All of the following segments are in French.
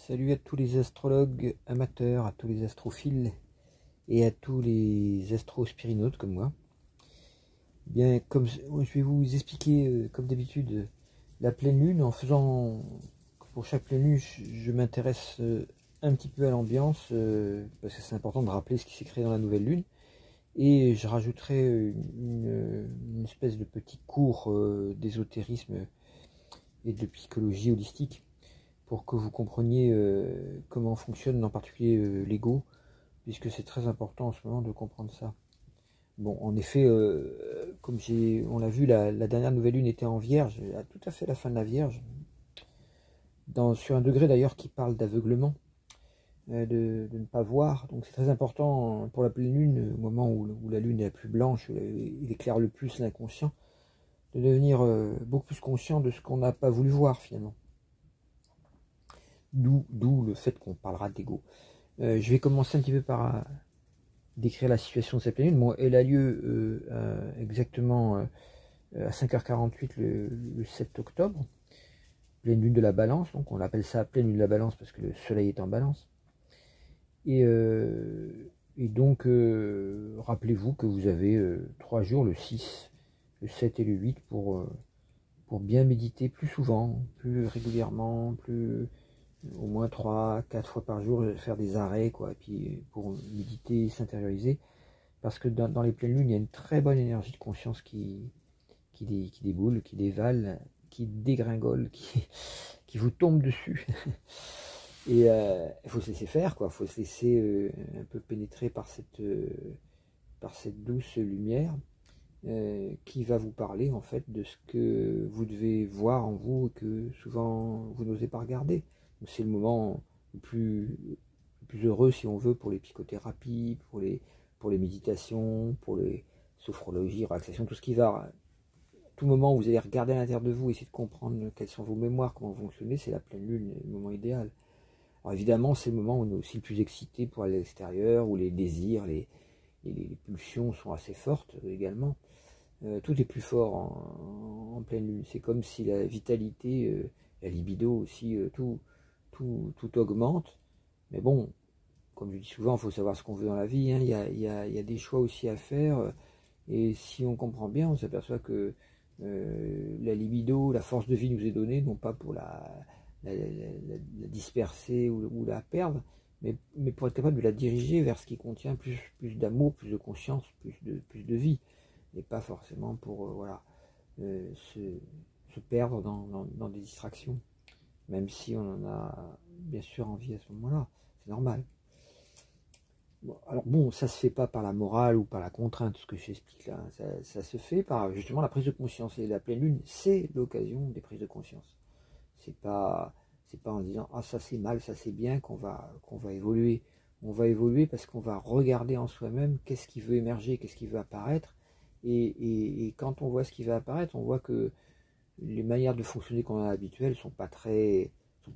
Salut à tous les astrologues amateurs, à tous les astrophiles et à tous les astrospirinautes comme moi. Bien, comme je vais vous expliquer, comme d'habitude, la pleine lune, en faisant, pour chaque pleine lune, je m'intéresse un petit peu à l'ambiance, parce que c'est important de rappeler ce qui s'est créé dans la nouvelle lune. Et je rajouterai une espèce de petit cours d'ésotérisme et de psychologie holistique, pour que vous compreniez comment fonctionne en particulier l'ego, puisque c'est très important en ce moment de comprendre ça. Bon, en effet, comme on l'a vu, la dernière nouvelle lune était en Vierge, à tout à fait la fin de la Vierge, sur un degré d'ailleurs qui parle d'aveuglement, de ne pas voir. Donc c'est très important pour la pleine lune, au moment où la lune est la plus blanche, il éclaire le plus l'inconscient, de devenir beaucoup plus conscient de ce qu'on n'a pas voulu voir finalement. D'où le fait qu'on parlera d'ego. Je vais commencer un petit peu par décrire la situation de cette pleine lune. Bon, elle a lieu exactement à 5h48 le 7 octobre, pleine lune de la balance, donc on appelle ça pleine lune de la balance parce que le soleil est en balance. Et donc, rappelez-vous que vous avez 3 jours, le 6, le 7 et le 8, pour bien méditer plus souvent, plus régulièrement, au moins 3-4 fois par jour, faire des arrêts, quoi, et puis pour méditer, s'intérioriser, parce que dans les pleines lunes, il y a une très bonne énergie de conscience qui déboule, qui dévale, qui dégringole, qui vous tombe dessus. Et il faut se laisser faire, quoi. Il faut se laisser un peu pénétrer par cette douce lumière qui va vous parler en fait de ce que vous devez voir en vous et que souvent vous n'osez pas regarder. C'est le moment le plus heureux, si on veut, pour les psychothérapies, pour les méditations, pour les sophrologies, relaxation, tout ce qui va. Tout moment où vous allez regarder à l'intérieur de vous, essayer de comprendre quelles sont vos mémoires, comment vous fonctionnez, c'est la pleine lune, le moment idéal. Alors évidemment, c'est le moment où on est aussi le plus excité pour aller à l'extérieur, où les désirs, les pulsions sont assez fortes également. Tout est plus fort en pleine lune. C'est comme si la vitalité, la libido aussi, tout augmente. Mais bon, comme je dis souvent, il faut savoir ce qu'on veut dans la vie. Hein. Il y a des choix aussi à faire. Et si on comprend bien, on s'aperçoit que la libido, la force de vie nous est donnée, non pas pour la disperser ou la perdre, mais pour être capable de la diriger vers ce qui contient plus d'amour, plus de conscience, plus de vie. Et pas forcément pour se perdre dans des distractions, même si on en a bien sûr envie à ce moment-là, c'est normal. Bon, alors bon, ça se fait pas par la morale ou par la contrainte, ce que j'explique là, ça se fait par justement la prise de conscience, et la pleine lune, c'est l'occasion des prises de conscience. C'est pas en disant ah ça c'est mal, ça c'est bien qu'on va évoluer. On va évoluer parce qu'on va regarder en soi-même qu'est-ce qui veut émerger, qu'est-ce qui veut apparaître. Et quand on voit ce qui va apparaître, on voit que les manières de fonctionner qu'on a habituelles sont pas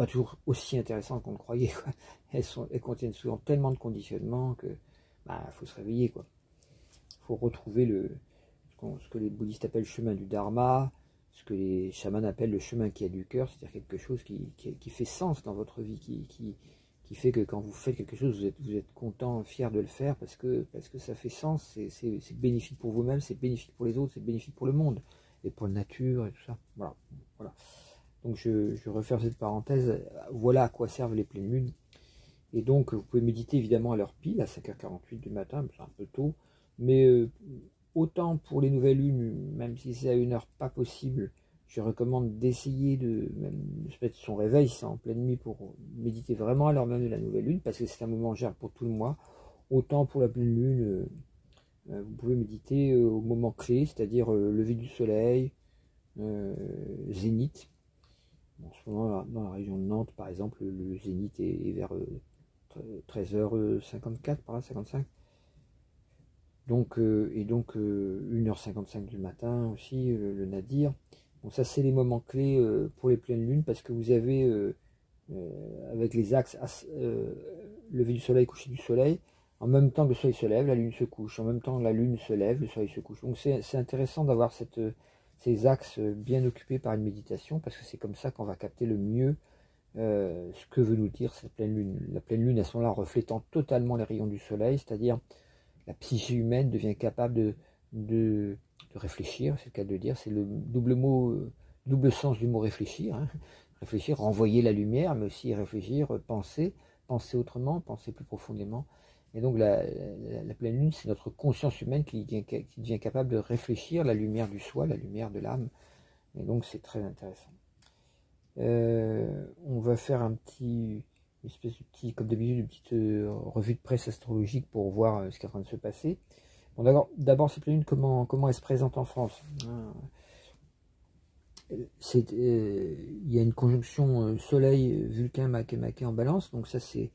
toujours aussi intéressantes qu'on le croyait, quoi. Elles contiennent souvent tellement de conditionnements que faut se réveiller, quoi. Faut retrouver ce que les bouddhistes appellent le chemin du dharma, ce que les chamans appellent le chemin qui a du cœur, c'est-à-dire quelque chose qui fait sens dans votre vie, qui fait que quand vous faites quelque chose, vous êtes content, fier de le faire parce que ça fait sens, c'est bénéfique pour vous-même, c'est bénéfique pour les autres, c'est bénéfique pour le monde et pour la nature et tout ça. Voilà. Donc je referme cette parenthèse. Voilà à quoi servent les pleines lunes. Et donc vous pouvez méditer évidemment à l'heure pile, à 5h48 du matin, c'est un peu tôt, mais autant pour les nouvelles lunes, même si c'est à une heure pas possible, je recommande d'essayer de se mettre son réveil, c'est en pleine nuit, pour méditer vraiment à l'heure même de la nouvelle lune, parce que c'est un moment gère pour tout le mois. Autant pour la pleine lune, vous pouvez méditer au moment clé, c'est-à-dire lever du soleil, zénith. Bon, en ce moment, dans la région de Nantes, par exemple, le zénith est vers 13h54, par là, 55. Donc, 1h55 du matin aussi, le nadir. Bon, ça c'est les moments clés pour les pleines lunes, parce que vous avez, avec les axes lever du soleil, coucher du soleil, en même temps que le soleil se lève, la lune se couche, en même temps que la lune se lève, le soleil se couche. Donc c'est intéressant d'avoir ces axes bien occupés par une méditation, parce que c'est comme ça qu'on va capter le mieux Ce que veut nous dire cette pleine lune. La pleine lune, à ce moment-là, reflétant totalement les rayons du soleil, c'est-à-dire la psyché humaine devient capable de réfléchir, c'est le cas de le dire, c'est le double sens du mot réfléchir, hein. Réfléchir, renvoyer la lumière, mais aussi réfléchir, penser autrement, penser plus profondément. Et donc la pleine lune, c'est notre conscience humaine qui devient capable de réfléchir la lumière du soi, la lumière de l'âme. Et donc c'est très intéressant. On va faire une espèce de petit, comme d'habitude, une petite revue de presse astrologique pour voir ce qui est en train de se passer. Bon, d'abord cette pleine lune, comment elle se présente en France. Il y a une conjonction Soleil, Vulcain, Maké en Balance, donc ça c'est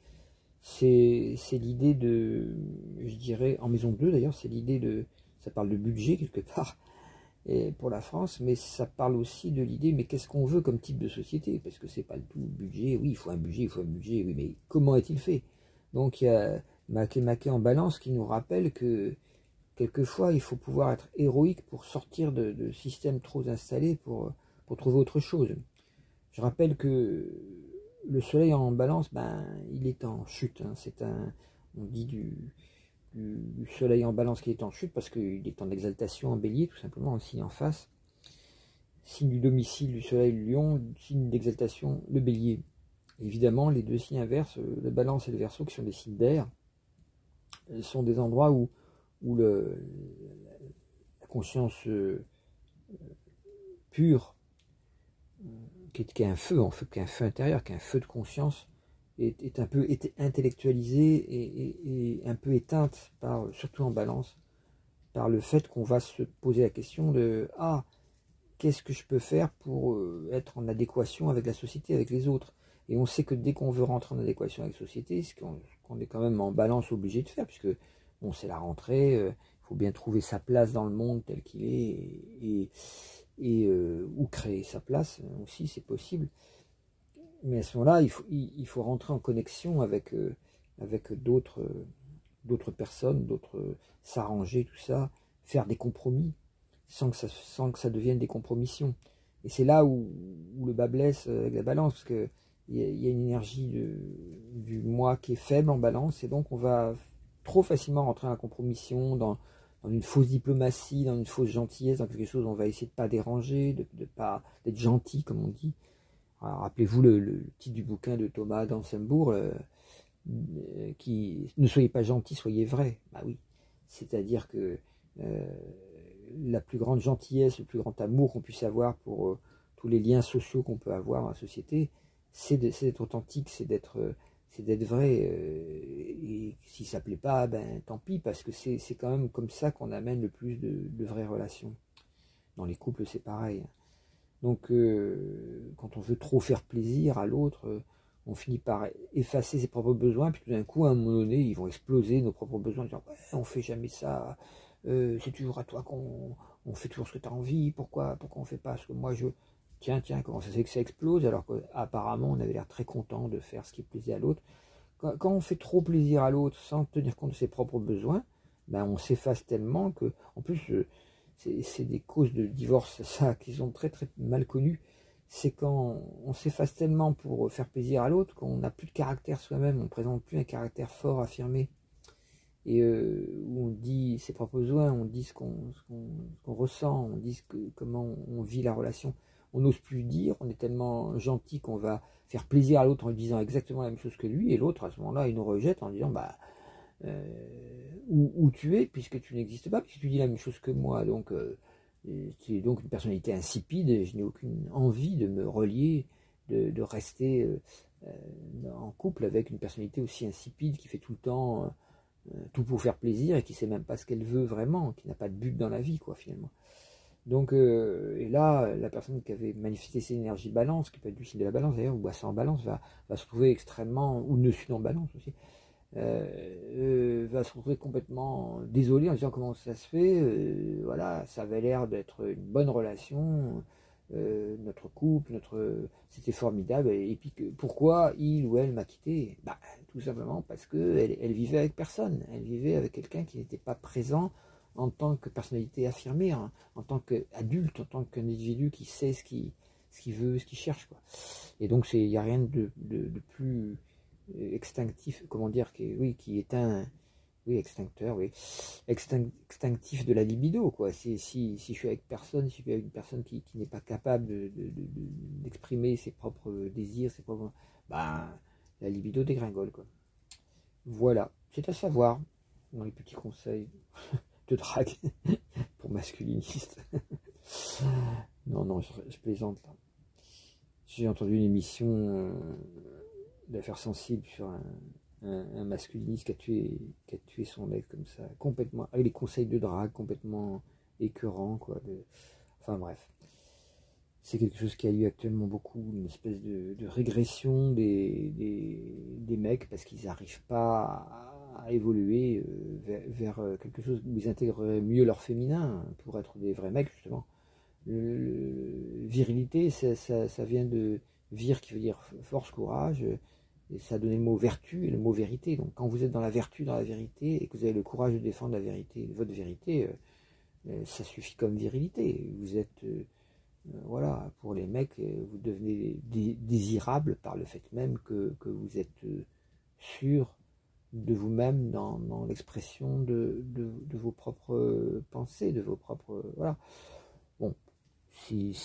l'idée de, je dirais, en maison 2 d'ailleurs, c'est l'idée de, ça parle de budget quelque part, et pour la France, mais ça parle aussi de l'idée, mais qu'est-ce qu'on veut comme type de société? Parce que c'est pas le tout budget, oui, il faut un budget, oui, mais comment est-il fait? Donc il y a Maké en Balance qui nous rappelle que quelquefois il faut pouvoir être héroïque pour sortir de systèmes trop installés pour trouver autre chose. Je rappelle que le soleil en Balance, il est en chute, hein. On dit du soleil en Balance qui est en chute parce qu'il est en exaltation en Bélier, tout simplement, en signe en face. Signe du domicile du soleil, le Lion, signe d'exaltation, le Bélier. Évidemment, les deux signes inverses, le Balance et le Verseau, qui sont des signes d'air, sont des endroits où la conscience pure, qui est un feu, en fait, qui est un feu intérieur, qui est un feu de conscience, est un peu intellectualisée et un peu éteinte, surtout en Balance, par le fait qu'on va se poser la question de « Ah, qu'est-ce que je peux faire pour être en adéquation avec la société, avec les autres ?» Et on sait que dès qu'on veut rentrer en adéquation avec la société, ce qu'on est quand même en Balance obligé de faire, puisque bon, c'est la rentrée, il faut bien trouver sa place dans le monde tel qu'il est, ou créer sa place aussi, c'est possible. Mais à ce moment-là, il faut rentrer en connexion avec d'autres personnes, s'arranger, tout ça, faire des compromis, sans que ça devienne des compromissions. Et c'est là où le bas blesse avec la Balance, parce qu'il y a une énergie du moi qui est faible en Balance, et donc on va trop facilement rentrer en compromission, dans une fausse diplomatie, dans une fausse gentillesse, dans quelque chose où on va essayer de ne pas déranger, d'être gentil, comme on dit. Rappelez-vous le titre du bouquin de Thomas d'Ansembourg, qui ne soyez pas gentil, soyez vrai. Bah oui, c'est-à-dire que la plus grande gentillesse, le plus grand amour qu'on puisse avoir pour tous les liens sociaux qu'on peut avoir dans la société, c'est d'être authentique, c'est d'être vrai. Et si ça plaît pas, tant pis, parce que c'est quand même comme ça qu'on amène le plus de vraies relations. Dans les couples, c'est pareil. Donc, quand on veut trop faire plaisir à l'autre, on finit par effacer ses propres besoins, puis tout d'un coup, à un moment donné, ils vont exploser nos propres besoins, en disant ouais, on fait jamais ça, c'est toujours à toi qu'on fait toujours ce que tu as envie, pourquoi on fait pas ce que moi je veux? Tiens, comment ça se fait que ça explose, alors qu'apparemment on avait l'air très content de faire ce qui plaisait à l'autre. Quand on fait trop plaisir à l'autre sans tenir compte de ses propres besoins, on s'efface tellement que, en plus, c'est des causes de divorce, ça, qui sont très très mal connues. C'est quand on s'efface tellement pour faire plaisir à l'autre qu'on n'a plus de caractère soi-même, on ne présente plus un caractère fort, affirmé, et où on dit ses propres besoins, on dit ce qu'on ressent, on dit comment on vit la relation. On n'ose plus dire, on est tellement gentil qu'on va faire plaisir à l'autre en lui disant exactement la même chose que lui, et l'autre à ce moment-là il nous rejette en disant où tu es, puisque tu n'existes pas, puisque tu dis la même chose que moi, donc tu es donc une personnalité insipide, et je n'ai aucune envie de me relier, de rester en couple avec une personnalité aussi insipide qui fait tout le temps tout pour faire plaisir et qui sait même pas ce qu'elle veut vraiment, qui n'a pas de but dans la vie, quoi, finalement. Donc, et là, la personne qui avait manifesté ses énergies balance, qui peut être du signe de la balance d'ailleurs, ou ascendant en balance, va se trouver extrêmement, ou ne suis en balance aussi, va se retrouver complètement désolé en disant comment ça se fait, voilà, ça avait l'air d'être une bonne relation, notre couple, c'était formidable, et puis pourquoi il ou elle m'a quitté? Tout simplement parce qu'elle vivait avec personne, elle vivait avec quelqu'un qui n'était pas présent en tant que personnalité affirmée, hein, en tant qu'adulte, en tant qu'individu qui sait ce qu'il ce qu'il veut, ce qu'il cherche, quoi. Et donc il n'y a rien de plus extinctif, comment dire, qui est un, oui, extincteur, oui, extinctif de la libido, quoi. Si je suis avec personne, si je suis avec une personne qui n'est pas capable d'exprimer ses propres désirs, ses propres, bah, la libido dégringole, quoi. Voilà, c'est à savoir dans les petits conseils de drague pour masculinistes. Non, je plaisante là. J'ai entendu une émission d'affaires sensibles sur un masculiniste qui a tué son mec comme ça, complètement, avec les conseils de drague complètement écœurants, quoi. Enfin bref, c'est quelque chose qui a eu actuellement beaucoup, une espèce de régression des mecs parce qu'ils n'arrivent pas à évoluer vers quelque chose où ils intégreraient mieux leur féminin pour être des vrais mecs, justement. Virilité, ça vient de vir qui veut dire force, courage, et ça a donné le mot vertu et le mot vérité. Donc quand vous êtes dans la vertu, dans la vérité, et que vous avez le courage de défendre la vérité, votre vérité, ça suffit comme virilité. Vous êtes, voilà, pour les mecs, vous devenez désirable par le fait même que vous êtes sûr de vous-même dans l'expression de vos propres pensées, de vos propres... Voilà. Bon, si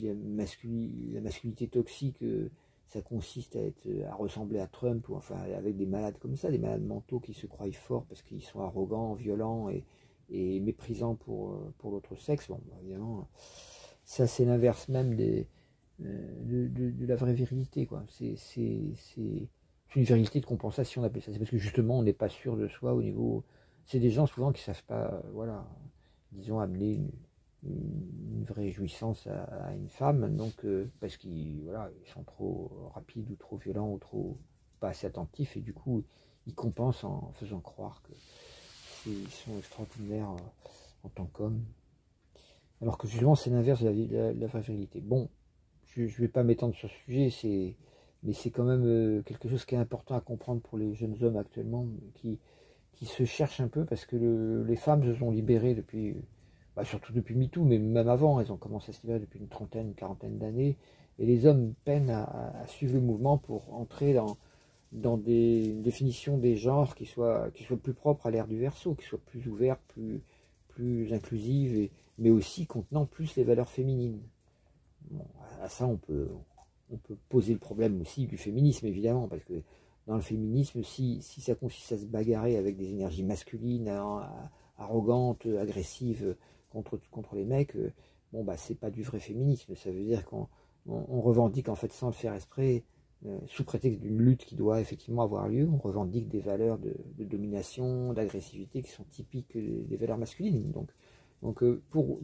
la masculinité toxique, ça consiste à ressembler à Trump, ou enfin avec des malades comme ça, des malades mentaux qui se croient forts parce qu'ils sont arrogants, violents et méprisants pour l'autre sexe, bon, évidemment, ça c'est l'inverse même de la vraie virilité, quoi. C'est une virilité de compensation, on appelle ça. C'est parce que justement on n'est pas sûr de soi au niveau... C'est des gens souvent qui ne savent pas, voilà, disons, amener une vraie jouissance à une femme, donc parce qu'ils voilà, ils sont trop rapides ou trop violents ou trop pas assez attentifs, et du coup ils compensent en faisant croire qu'ils sont extraordinaires en tant qu'hommes, alors que justement c'est l'inverse de la vraie vérité. Bon, je ne vais pas m'étendre sur ce sujet, mais c'est quand même quelque chose qui est important à comprendre pour les jeunes hommes actuellement qui se cherchent un peu, parce que les femmes se sont libérées depuis... surtout depuis MeToo, mais même avant, elles ont commencé à se libérer depuis une trentaine, une quarantaine d'années, et les hommes peinent à suivre le mouvement pour entrer dans des définitions des genres qui soient plus propres à l'ère du Verseau, qui soient plus ouvertes, plus inclusives, mais aussi contenant plus les valeurs féminines. Bon, à ça, on peut poser le problème aussi du féminisme, évidemment, parce que dans le féminisme, si ça consiste à se bagarrer avec des énergies masculines, arrogantes, agressives, contre les mecs, bon bah c'est pas du vrai féminisme. Ça veut dire qu'on revendique, en fait, sans le faire exprès, sous prétexte d'une lutte qui doit effectivement avoir lieu, on revendique des valeurs de domination, d'agressivité qui sont typiques des valeurs masculines. Donc pour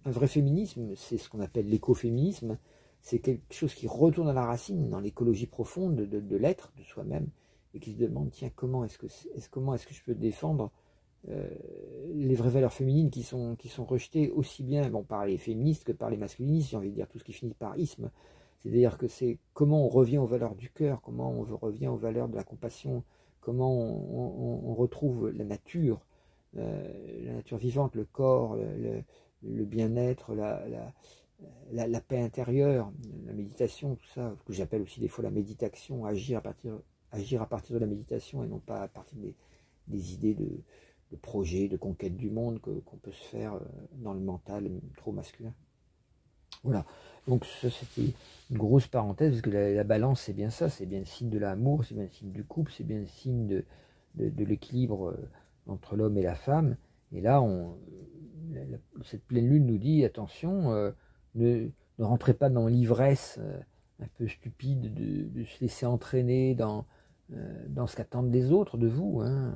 un vrai féminisme, c'est ce qu'on appelle l'écoféminisme. C'est quelque chose qui retourne à la racine, dans l'écologie profonde de l'être, de soi-même, et qui se demande, tiens, comment est-ce que je peux défendre les vraies valeurs féminines qui sont rejetées aussi bien par les féministes que par les masculinistes, j'ai envie de dire tout ce qui finit par isme. C'est-à-dire que c'est comment on revient aux valeurs du cœur, comment on revient aux valeurs de la compassion, comment on retrouve la nature vivante, le corps, le bien-être, la paix intérieure, la méditation, tout ça, que j'appelle aussi des fois la méditation, agir à partir de la méditation et non pas à partir des idées de projets, de conquête du monde qu'on peut se faire dans le mental trop masculin. Voilà, donc ça c'était une grosse parenthèse, parce que la balance c'est bien ça, c'est bien le signe de l'amour, c'est bien le signe du couple, c'est bien le signe de l'équilibre entre l'homme et la femme. Et là, cette pleine lune nous dit, attention, ne rentrez pas dans l'ivresse un peu stupide de se laisser entraîner dans ce qu'attendent les autres de vous, hein.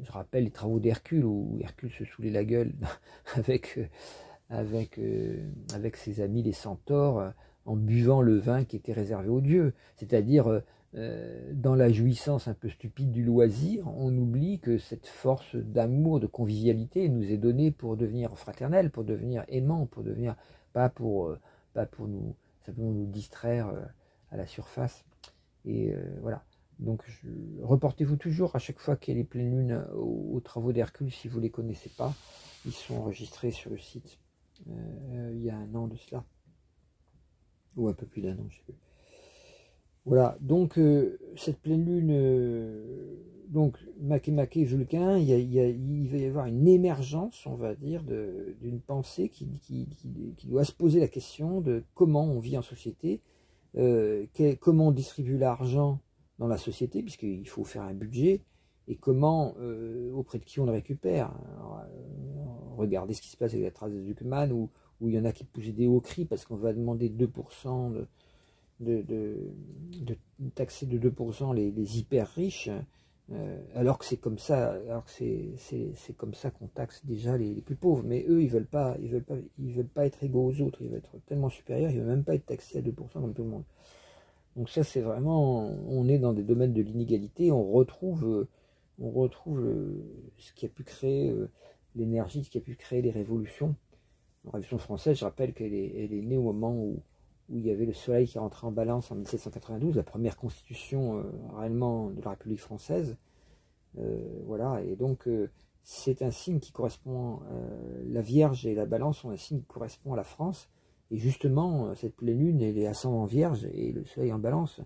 Je rappelle les travaux d'Hercule, où Hercule se saoulait la gueule avec ses amis les centaures, en buvant le vin qui était réservé aux dieux. C'est-à-dire, dans la jouissance un peu stupide du loisir, on oublie que cette force d'amour, de convivialité nous est donnée pour devenir fraternel, pour devenir aimant, pour devenir pas pour nous simplement nous distraire à la surface. Et voilà. Donc reportez-vous toujours à chaque fois qu'il y a les pleines lunes aux travaux d'Hercule, si vous ne les connaissez pas. Ils sont enregistrés sur le site il y a un an de cela, ou un peu plus d'un an, je sais plus. Voilà, donc cette pleine lune, donc Makemake Vulcain, il va y avoir une émergence, on va dire, d'une pensée qui doit se poser la question de comment on vit en société, comment on distribue l'argent dans la société, puisqu'il faut faire un budget, et comment, auprès de qui on le récupère. Alors, regardez ce qui se passe avec la trace de Zuckman, où il y en a qui poussent des hauts cris parce qu'on va demander 2% de taxer de 2% les hyper riches, alors que c'est comme ça, c'est comme ça qu'on taxe déjà les plus pauvres. Mais eux, ils veulent pas être égaux aux autres, ils veulent être tellement supérieurs, ils veulent même pas être taxés à 2% comme tout le monde. Donc ça, c'est vraiment, on est dans des domaines de l'inégalité, on retrouve ce qui a pu créer l'énergie, ce qui a pu créer les révolutions. La Révolution française, je rappelle qu'elle est née au moment où il y avait le soleil qui est rentré en balance en 1792, la première constitution réellement de la République française. Voilà, et donc c'est un signe qui correspond, la Vierge et la Balance sont un signe qui correspond à la France. Et justement, cette pleine lune, elle est ascendant Vierge et le soleil en Balance.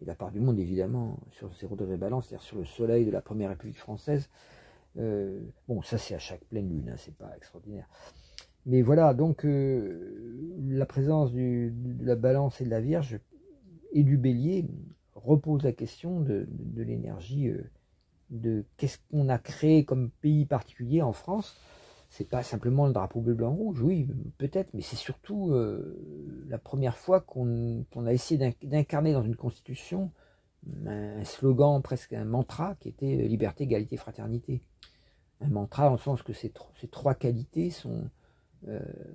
Et la part du monde, évidemment, sur 0 degré Balance, c'est-à-dire sur le soleil de la première République française. Bon, ça c'est à chaque pleine lune, hein, c'est pas extraordinaire. Mais voilà, donc la présence de la Balance et de la Vierge et du Bélier repose la question de l'énergie, de qu'est-ce qu'on a créé comme pays particulier en France. C'est pas simplement le drapeau bleu, blanc, rouge, oui, peut-être, mais c'est surtout la première fois qu'on a essayé d'incarner dans une constitution un slogan, presque un mantra, qui était liberté, égalité, fraternité. Un mantra dans le sens que ces trois qualités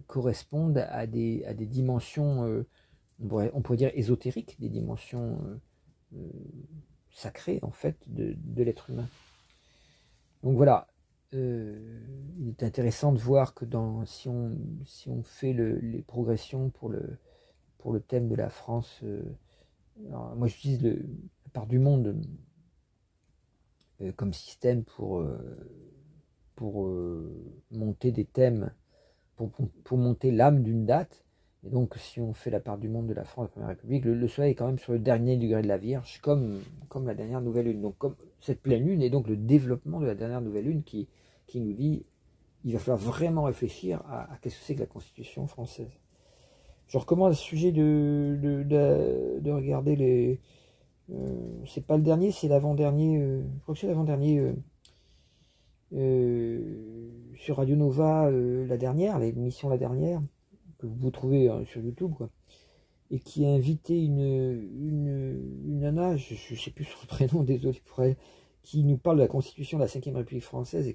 correspondent à des dimensions, on pourrait dire ésotériques, des dimensions sacrées en fait de l'être humain. Donc voilà, il est intéressant de voir que si on fait les progressions pour le thème de la France, alors moi j'utilise la part du monde comme système pour monter des thèmes, pour monter l'âme d'une date. Et donc si on fait la part du monde de la France, de la Première République, le soleil est quand même sur le dernier degré de la Vierge, comme la dernière nouvelle lune. Donc comme cette pleine lune est donc le développement de la dernière nouvelle lune qui nous dit il va falloir vraiment réfléchir à qu'est-ce que c'est que la Constitution française. Je recommande à ce sujet de regarder les... c'est pas le dernier, c'est l'avant-dernier, je crois que c'est l'avant-dernier sur Radio Nova, la dernière, l'émission La Dernière, que vous trouvez sur YouTube, quoi, et qui a invité une nana, je ne sais plus son prénom, désolé pour elle, qui nous parle de la Constitution de la 5e République française, et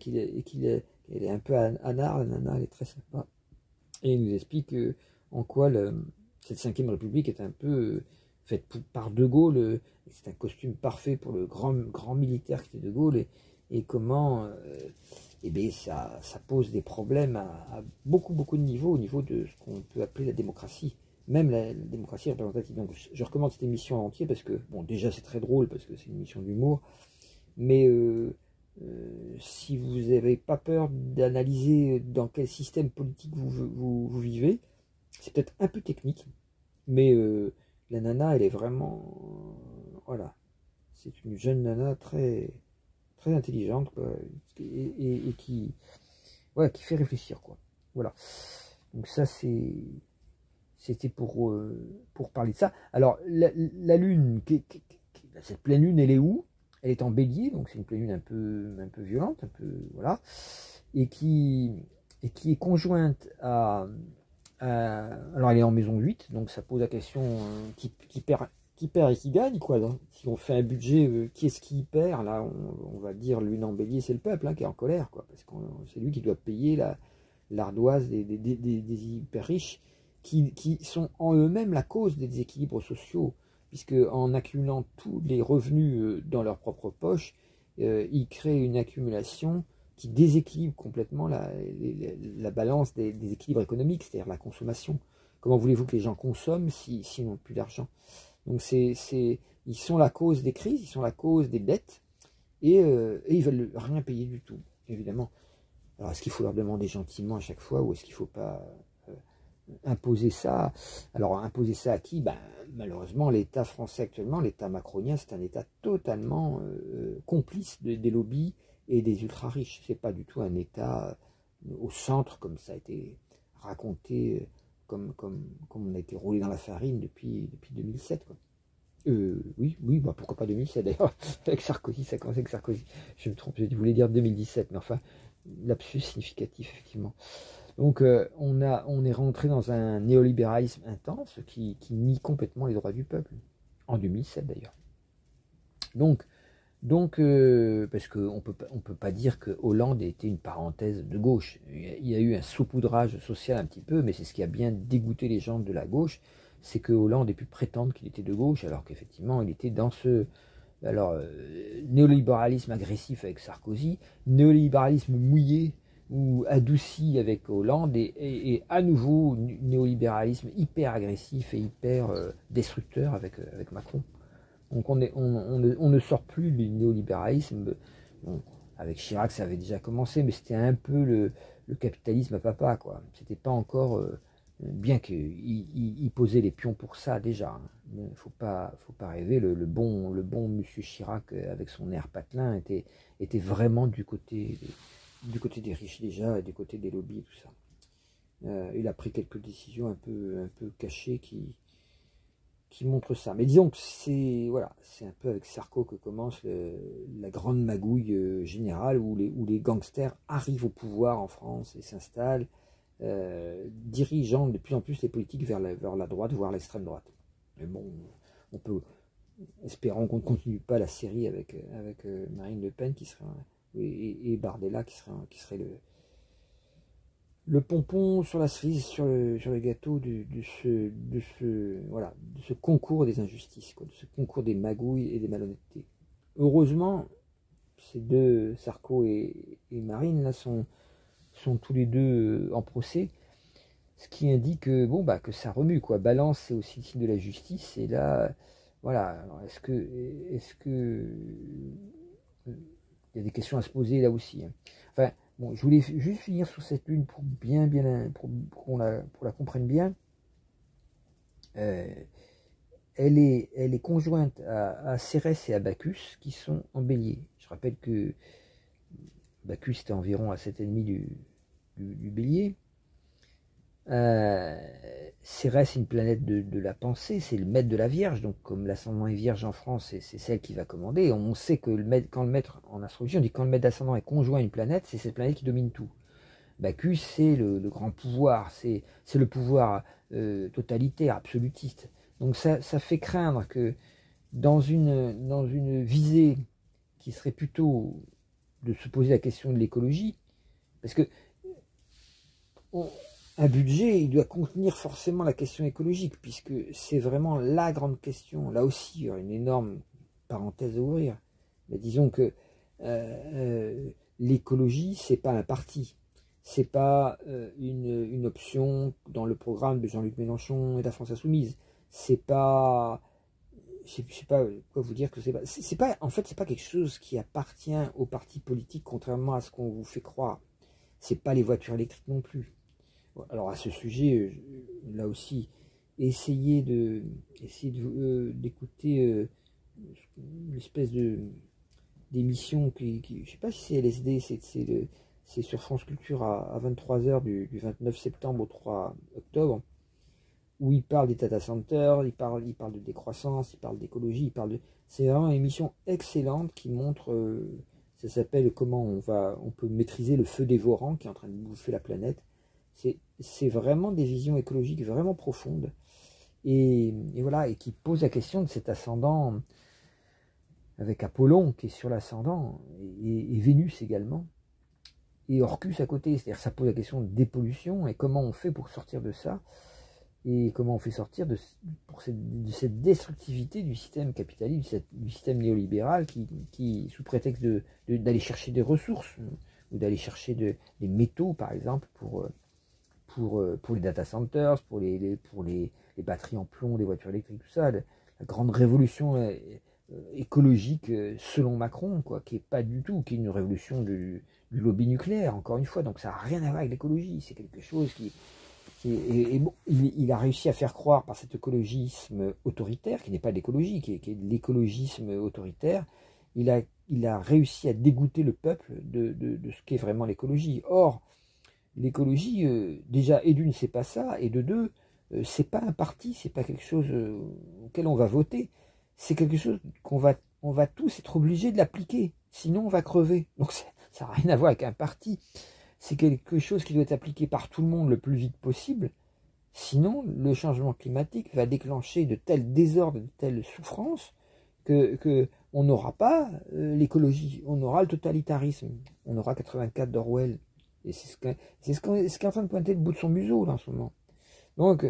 elle est un peu anard, la nana, elle est très sympa, et elle nous explique en quoi cette 5e République est un peu faite par De Gaulle, c'est un costume parfait pour le grand militaire qui était De Gaulle, et comment eh bien, ça pose des problèmes à beaucoup de niveaux, au niveau de ce qu'on peut appeler la démocratie, même la démocratie représentative. Donc je recommande cette émission en entier parce que, bon, déjà c'est très drôle parce que c'est une émission d'humour, mais si vous n'avez pas peur d'analyser dans quel système politique vous vivez, c'est peut-être un peu technique, mais la nana, elle est vraiment... voilà, c'est une jeune nana très intelligente, quoi, et qui fait réfléchir, quoi. Voilà. Donc ça, c'était pour parler de ça. Alors, la lune, cette pleine lune, elle est où? Elle est en bélier, donc c'est une pleine lune un peu violente, un peu, voilà, et qui est conjointe alors elle est en maison 8, donc ça pose la question qui perd et qui gagne, quoi. Là. Si on fait un budget, qui est-ce qui perd? Là, on va dire lune en bélier, c'est le peuple qui est en colère, quoi, parce que c'est lui qui doit payer l'ardoise des hyper riches qui sont en eux-mêmes la cause des déséquilibres sociaux, puisque en accumulant tous les revenus dans leur propre poche, ils créent une accumulation qui déséquilibre complètement la balance des équilibres économiques, c'est-à-dire la consommation. Comment voulez-vous que les gens consomment s'ils n'ont plus d'argent? Donc ils sont la cause des crises, ils sont la cause des dettes, et ils veulent rien payer du tout, évidemment. Alors est-ce qu'il faut leur demander gentiment à chaque fois, ou est-ce qu'il ne faut pas imposer ça. Alors imposer ça à qui? Ben, malheureusement, l'État français actuellement, l'État macronien, c'est un État totalement complice des lobbies et des ultra-riches. C'est pas du tout un État au centre, comme ça a été raconté, comme on a été roulé dans la farine depuis 2007, quoi. Oui, bah pourquoi pas 2007 d'ailleurs, avec Sarkozy, ça commençait avec Sarkozy. Je me trompe, je voulais dire 2017, mais enfin, lapsus significatif, effectivement. Donc on est rentré dans un néolibéralisme intense qui nie complètement les droits du peuple, en 2007 d'ailleurs. Donc parce qu'on peut pas dire que Hollande était une parenthèse de gauche. Il y a eu un saupoudrage social un petit peu, mais c'est ce qui a bien dégoûté les gens de la gauche, c'est que Hollande ait pu prétendre qu'il était de gauche, alors qu'effectivement il était dans ce néolibéralisme agressif avec Sarkozy, néolibéralisme mouillé ou adouci avec Hollande, et à nouveau néolibéralisme hyper agressif et hyper destructeur avec Macron. Donc on ne sort plus du néolibéralisme. Bon, avec Chirac ça avait déjà commencé, mais c'était un peu le capitalisme à papa, quoi. C'était pas encore bien qu'il posait les pions pour ça déjà. Hein. Il ne faut pas rêver. Le bon monsieur Chirac, avec son air patelin, était vraiment du côté des riches déjà, et du côté des lobbies et tout ça. Il a pris quelques décisions un peu cachées qui montrent ça. Mais disons que c'est un peu avec Sarko que commence la grande magouille générale où les gangsters arrivent au pouvoir en France et s'installent, dirigeant de plus en plus les politiques vers la droite, voire l'extrême droite. Mais bon, on peut, espérons qu'on ne continue pas la série avec Marine Le Pen qui serait et Bardella qui serait le pompon sur la cerise, sur le gâteau de ce concours des injustices, quoi, de ce concours des magouilles et des malhonnêtetés. Heureusement, ces deux, Sarko et Marine, là, sont tous les deux en procès, ce qui indique que ça remue, quoi. Balance, c'est aussi le signe de la justice, et là, voilà. Alors, est-ce que il y a des questions à se poser là aussi, hein. Enfin, bon, je voulais juste finir sur cette lune pour qu'on la comprenne bien. Elle est conjointe à Cérès et à Bacchus qui sont en bélier. Je rappelle que Bacchus était environ à 7,5 du bélier. Cérès est une planète de la pensée, c'est le maître de la Vierge, donc comme l'ascendant est Vierge en France, c'est celle qui va commander. On sait que quand le maître, en astrologie, on dit que quand le maître d'ascendant est conjoint à une planète, c'est cette planète qui domine tout. Bacchus, c'est le grand pouvoir, c'est le pouvoir totalitaire, absolutiste. Donc ça fait craindre que dans une visée qui serait plutôt de se poser la question de l'écologie, parce que un budget, il doit contenir forcément la question écologique, puisque c'est vraiment la grande question. Là aussi, il y a une énorme parenthèse à ouvrir. Mais disons que l'écologie, c'est pas un parti. C'est pas une option dans le programme de Jean-Luc Mélenchon et de la France Insoumise. C'est pas... Je sais pas quoi vous dire que c'est pas... En fait, c'est pas quelque chose qui appartient aux partis politiques, contrairement à ce qu'on vous fait croire. C'est pas les voitures électriques non plus. Alors à ce sujet, là aussi, essayez d'écouter une espèce d'émission je sais pas si c'est LSD, c'est sur France Culture à 23h du 29 septembre au 3 octobre, où il parle des data centers, il parle de décroissance, il parle d'écologie, c'est vraiment une émission excellente qui montre, ça s'appelle comment on peut maîtriser le feu dévorant qui est en train de bouffer la planète. C'est vraiment des visions écologiques vraiment profondes et voilà, et qui posent la question de cet ascendant avec Apollon qui est sur l'ascendant et Vénus également et Orcus à côté, c'est-à-dire ça pose la question de dépollution et comment on fait pour sortir de ça et comment on fait sortir de cette destructivité du système capitaliste, du système néolibéral qui sous prétexte d'aller chercher des ressources ou d'aller chercher des métaux par exemple pour les data centers, pour les batteries en plomb, les voitures électriques, tout ça, la grande révolution écologique selon Macron, quoi, qui est pas du tout, qui est une révolution du lobby nucléaire, encore une fois, donc ça n'a rien à voir avec l'écologie, c'est quelque chose Et bon, il a réussi à faire croire par cet écologisme autoritaire, qui n'est pas de l'écologie, qui est de l'écologisme autoritaire, il a réussi à dégoûter le peuple de ce qu'est vraiment l'écologie. Or, l'écologie, déjà, et d'une, c'est pas ça, et de deux, c'est pas un parti, c'est pas quelque chose auquel on va voter, c'est quelque chose on va tous être obligés de l'appliquer, sinon on va crever. Donc ça n'a rien à voir avec un parti. C'est quelque chose qui doit être appliqué par tout le monde le plus vite possible. Sinon, le changement climatique va déclencher de tels désordres, de telles souffrances, que on n'aura pas l'écologie, on aura le totalitarisme, on aura 84 d'Orwell. Et c'est ce qui est en train de pointer le bout de son museau là, en ce moment. Donc,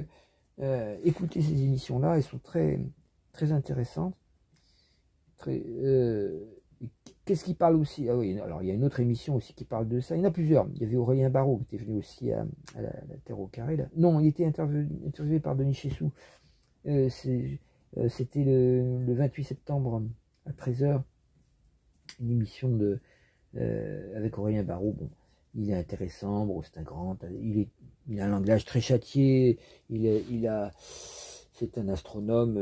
écoutez ces émissions-là, elles sont très, très intéressantes. Qu'est-ce qui parle aussi? Ah oui, alors il y a une autre émission aussi qui parle de ça. Il y en a plusieurs. Il y avait Aurélien Barraud qui était venu aussi à la Terre au carré. Là. Non, il était interviewé par Denis Chessou. C'était le 28 septembre à 13h. Une émission avec Aurélien Barraud. Bon, il est intéressant. Bon, c'est un grand. Il a un langage très châtié. C'est un astronome,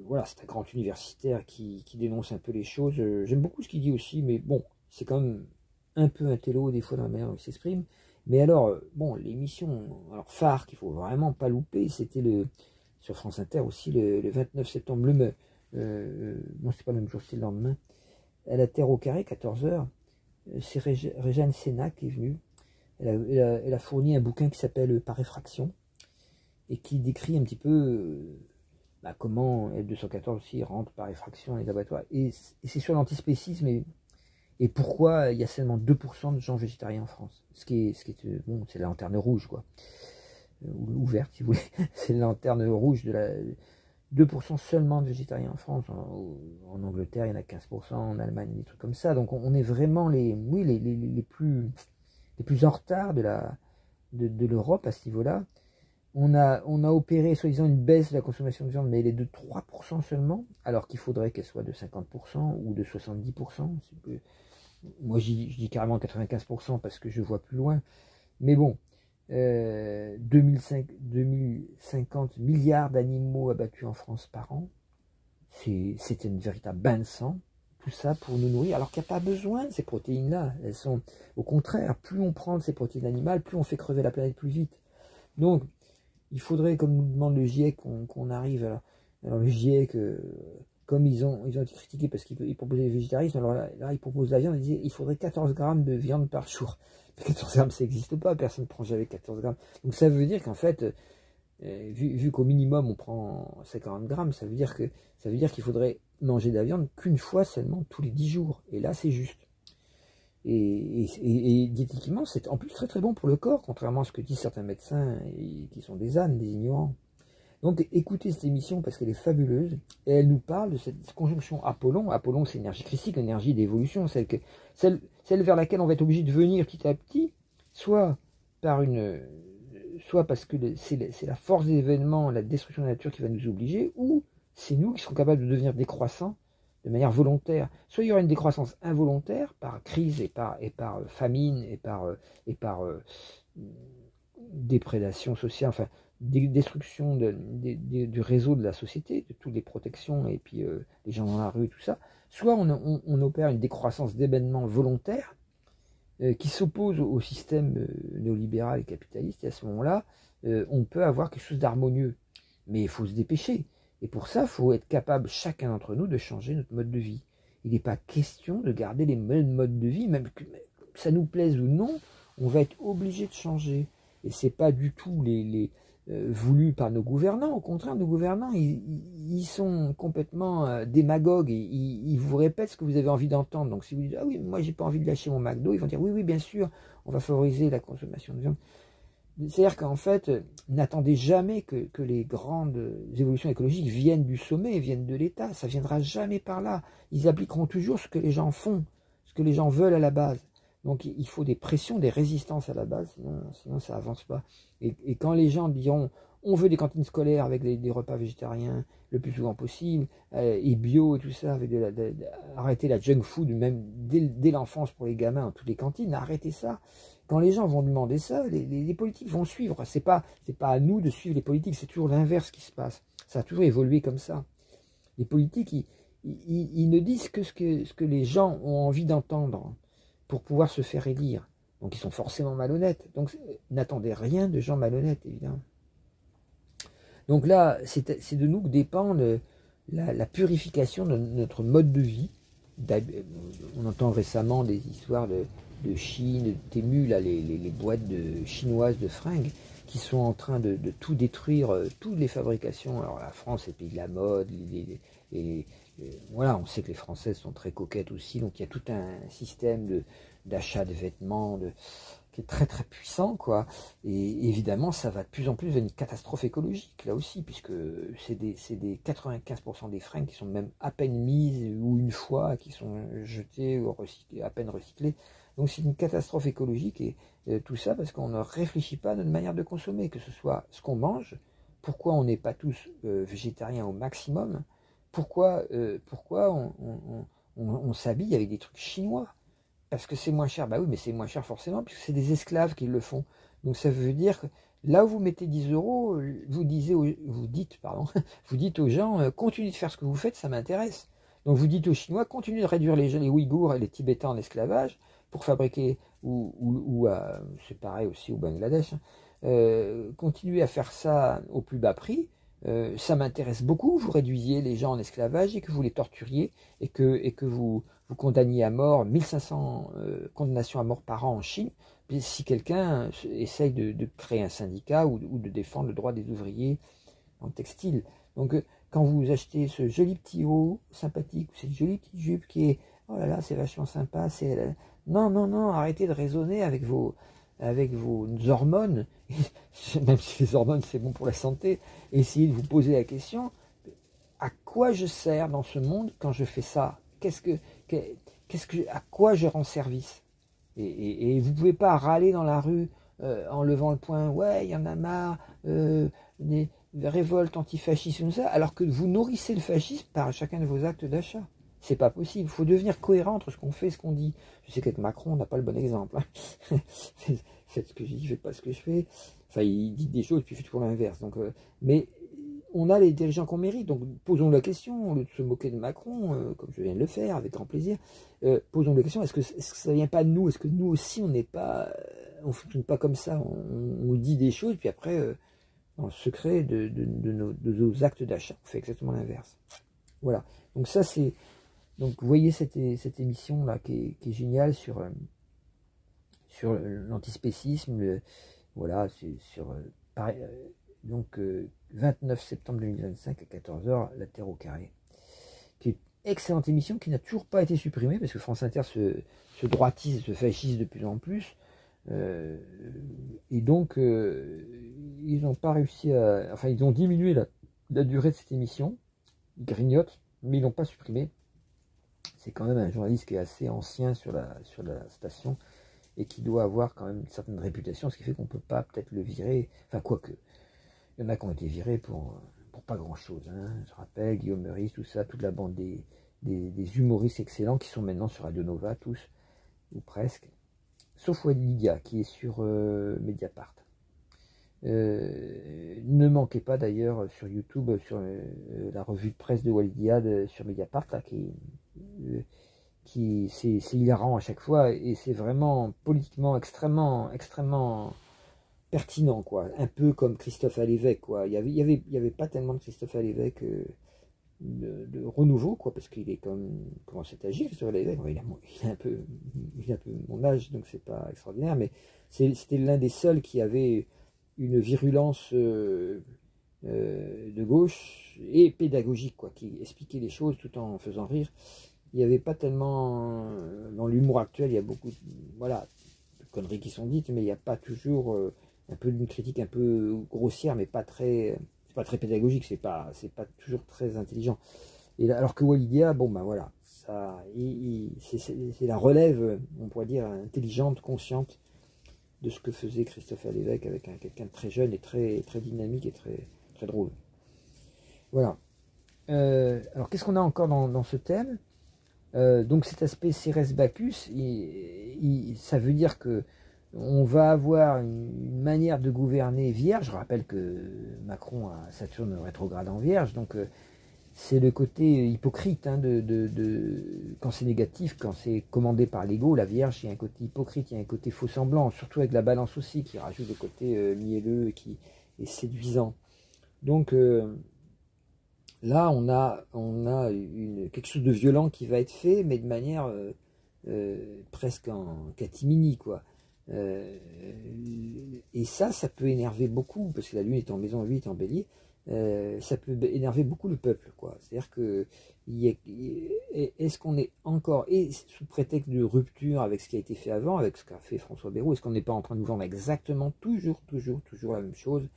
voilà, c'est un grand universitaire qui dénonce un peu les choses. J'aime beaucoup ce qu'il dit aussi, mais bon, c'est quand même un peu un télo des fois dans la manière dont il s'exprime. Mais alors, bon, l'émission phare qu'il faut vraiment pas louper, c'était sur France Inter aussi le 29 septembre, non, c'est pas le même jour, c'est le lendemain, à la Terre au carré, 14h. C'est Réjeanne Sénac qui est venue. Elle a fourni un bouquin qui s'appelle Par effraction, et qui décrit un petit peu comment L214 aussi rentre par effraction les abattoirs. Et c'est sur l'antispécisme et pourquoi il y a seulement 2% de gens végétariens en France. Ce qui est bon, c'est la lanterne rouge, quoi. Ou verte, si vous voulez. C'est la lanterne rouge de 2% seulement de végétariens en France. En Angleterre, il y en a 15%, en Allemagne, des trucs comme ça. Donc on est vraiment les plus en retard de l'Europe à ce niveau-là. On a opéré, soi-disant, une baisse de la consommation de viande, mais elle est de 3% seulement, alors qu'il faudrait qu'elle soit de 50% ou de 70%. Moi, je dis carrément 95% parce que je vois plus loin. Mais bon, 2050 milliards d'animaux abattus en France par an, c'est une véritable bain de sang. Tout ça pour nous nourrir, alors qu'il n'y a pas besoin de ces protéines-là. Elles sont, au contraire, plus on prend de ces protéines animales, plus on fait crever la planète plus vite. Donc, il faudrait, comme nous demande le GIEC, qu'on arrive. Alors le GIEC, comme ils ont été critiqués parce qu'ils proposaient le végétarisme, alors là ils proposent la viande, ils disent il faudrait 14 grammes de viande par jour. Mais 14 grammes, ça n'existe pas, personne ne prend jamais 14 grammes. Donc ça veut dire qu'en fait, vu qu'au minimum on prend 50 grammes, ça veut dire qu'il faudrait manger de la viande qu'une fois seulement tous les 10 jours. Et là, c'est juste. Et diététiquement, c'est en plus très très bon pour le corps, contrairement à ce que disent certains médecins qui sont des ânes, des ignorants. Donc écoutez cette émission parce qu'elle est fabuleuse et elle nous parle de cette conjonction Apollon. Apollon, c'est l'énergie christique, l'énergie d'évolution, celle vers laquelle on va être obligé de venir petit à petit, soit parce que c'est la force des événements, la destruction de la nature qui va nous obliger, ou c'est nous qui serons capables de devenir décroissants de manière volontaire. Soit il y aura une décroissance involontaire par crise et par famine et par déprédation sociale, enfin destruction du réseau de la société, de toutes les protections et puis les gens dans la rue, tout ça. Soit on opère une décroissance d'événements volontaires qui s'oppose au système néolibéral et capitaliste, et à ce moment-là, on peut avoir quelque chose d'harmonieux. Mais il faut se dépêcher. Et pour ça, il faut être capable, chacun d'entre nous, de changer notre mode de vie. Il n'est pas question de garder les mêmes modes de vie, même que ça nous plaise ou non, on va être obligé de changer. Et ce n'est pas du tout voulu par nos gouvernants. Au contraire, nos gouvernants, ils sont complètement démagogues. Ils vous répètent ce que vous avez envie d'entendre. Donc si vous dites « Ah oui, moi j'ai pas envie de lâcher mon McDo », ils vont dire « Oui, oui, bien sûr, on va favoriser la consommation de viande ». C'est-à-dire qu'en fait, n'attendez jamais que les grandes évolutions écologiques viennent du sommet, viennent de l'État. Ça ne viendra jamais par là. Ils appliqueront toujours ce que les gens font, ce que les gens veulent à la base. Donc il faut des pressions, des résistances à la base, sinon ça avance pas. Et quand les gens diront on veut des cantines scolaires avec des repas végétariens le plus souvent possible, et bio et tout ça, avec arrêter la junk food, même dès l'enfance pour les gamins dans toutes les cantines, arrêtez ça. quand les gens vont demander ça, les politiques vont suivre. C'est pas à nous de suivre les politiques, c'est toujours l'inverse qui se passe. Ça a toujours évolué comme ça. Les politiques, ils ne disent que ce que les gens ont envie d'entendre pour pouvoir se faire élire. Donc ils sont forcément malhonnêtes. Donc n'attendez rien de gens malhonnêtes, évidemment. Donc là, c'est de nous que dépend la purification de notre mode de vie. On entend récemment des histoires de Chine, de Temu, là, les boîtes chinoises de fringues, qui sont en train de tout détruire, toutes les fabrications. Alors la France, c'est le pays de la mode, voilà, on sait que les Françaises sont très coquettes aussi, donc il y a tout un système d'achat de vêtements qui est très très puissant, quoi. Et évidemment, ça va de plus en plus vers une catastrophe écologique, là aussi, puisque c'est des 95% des fringues qui sont même à peine mises ou une fois, qui sont jetées ou à peine recyclées. Donc c'est une catastrophe écologique et tout ça parce qu'on ne réfléchit pas à notre manière de consommer, que ce soit ce qu'on mange, pourquoi on n'est pas tous végétariens au maximum, pourquoi on s'habille avec des trucs chinois. Parce que c'est moins cher, bah oui, mais c'est moins cher forcément, puisque c'est des esclaves qui le font. Donc ça veut dire que là où vous mettez 10 euros, vous dites aux gens, continuez de faire ce que vous faites, ça m'intéresse. Donc vous dites aux Chinois, continuez de réduire les Ouïghours et les Tibétains en esclavage pour fabriquer, c'est pareil aussi au Bangladesh, continuez à faire ça au plus bas prix. Ça m'intéresse beaucoup, vous réduisiez les gens en esclavage et que vous les torturiez et que vous condamniez à mort, 1500 condamnations à mort par an en Chine, si quelqu'un essaye de créer un syndicat ou de défendre le droit des ouvriers en textile. Donc quand vous achetez ce joli petit haut sympathique, ou cette jolie petite jupe qui est, oh là là, c'est vachement sympa, non, arrêtez de raisonner avec vos hormones, même si les hormones c'est bon pour la santé, essayez de vous poser la question, à quoi je sers dans ce monde quand je fais ça? À quoi je rends service? Et vous ne pouvez pas râler dans la rue en levant le poing, ouais, il y en a marre, des révoltes antifascistes comme ça, alors que vous nourrissez le fascisme par chacun de vos actes d'achat. C'est pas possible. Il faut devenir cohérent entre ce qu'on fait et ce qu'on dit. Je sais qu'avec Macron, on n'a pas le bon exemple. Hein. Faites ce que je dis, faites pas ce que je fais. Enfin, il dit des choses, puis il fait toujours l'inverse. Donc, mais on a les dirigeants qu'on mérite. Donc, posons la question, au lieu de se moquer de Macron, comme je viens de le faire, avec grand plaisir, posons la question, est-ce que ça ne vient pas de nous? Est-ce que nous aussi, on n'est pas, on fonctionne pas comme ça? On dit des choses, puis après, dans le secret de nos actes d'achat, on fait exactement l'inverse. Voilà. Donc ça, c'est... Donc vous voyez cette émission là qui est géniale sur l'antispécisme, voilà, c'est sur donc 29 septembre 2025 à 14h, La Terre au carré, qui est une excellente émission qui n'a toujours pas été supprimée parce que France Inter se droitise, se fascise de plus en plus, et donc ils n'ont pas réussi enfin ils ont diminué la durée de cette émission, ils grignotent, mais ils l'ont pas supprimée. C'est quand même un journaliste qui est assez ancien sur la station et qui doit avoir quand même une certaine réputation, ce qui fait qu'on ne peut pas peut-être le virer. Enfin, quoique, il y en a qui ont été virés pour pas grand-chose. Hein. Je rappelle, Guillaume Meurice, tout ça, toute la bande des humoristes excellents qui sont maintenant sur Radio Nova, tous, ou presque. Sauf Walidia, qui est sur Mediapart. Ne manquez pas d'ailleurs sur YouTube, sur la revue de presse de Walidia sur Mediapart, là, qui c'est hilarant à chaque fois et c'est vraiment politiquement extrêmement pertinent, quoi. Un peu comme Christophe Alévêque, quoi. Il y avait pas tellement de Christophe Alévêque de renouveau, quoi, parce qu'il est comment c'est âgé, Christophe Alévêque. Il a un peu mon âge, donc c'est pas extraordinaire, mais c'était l'un des seuls qui avait une virulence de gauche et pédagogique, quoi, qui expliquait les choses tout en faisant rire. Il n'y avait pas tellement, dans l'humour actuel, il y a beaucoup de conneries qui sont dites, mais il n'y a pas toujours un peu d'une critique un peu grossière, mais c'est pas très pédagogique, c'est pas toujours très intelligent. Et là, alors que Walidia, bon ben voilà, ça, c'est la relève, on pourrait dire, intelligente, consciente de ce que faisait Christophe Alévêque avec quelqu'un de très jeune et très, très dynamique et très, très drôle. Voilà. Alors qu'est-ce qu'on a encore dans ce thème? Donc cet aspect Cérès Bacchus, ça veut dire que on va avoir une manière de gouverner vierge. Je rappelle que Macron a Saturne rétrograde en vierge, donc c'est le côté hypocrite hein, quand c'est négatif, quand c'est commandé par l'ego, la vierge, il y a un côté hypocrite, il y a un côté faux semblant, surtout avec la balance aussi, qui rajoute le côté mielleux et qui est séduisant. Donc là, on a quelque chose de violent qui va être fait, mais de manière presque en catimini, quoi. Et ça peut énerver beaucoup, parce que la Lune est en maison 8, en bélier, ça peut énerver beaucoup le peuple, quoi. C'est-à-dire que est-ce qu'on est encore, et sous prétexte de rupture avec ce qui a été fait avant, avec ce qu'a fait François Bayrou, est-ce qu'on n'est pas en train de nous vendre exactement toujours la même chose?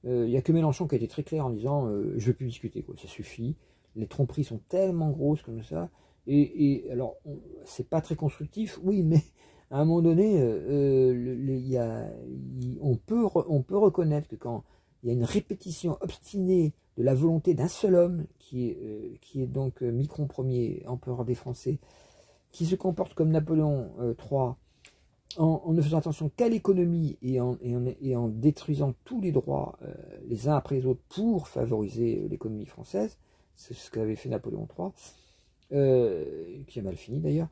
Il n'y a que Mélenchon qui a été très clair en disant je ne veux plus discuter, quoi, ça suffit. Les tromperies sont tellement grosses comme ça. Et alors, c'est pas très constructif, oui, mais à un moment donné, on peut reconnaître que quand il y a une répétition obstinée de la volonté d'un seul homme, qui est donc Micron Ier, empereur des Français, qui se comporte comme Napoléon III, en ne faisant attention qu'à l'économie et en détruisant tous les droits les uns après les autres pour favoriser l'économie française, c'est ce qu'avait fait Napoléon III, qui a mal fini d'ailleurs,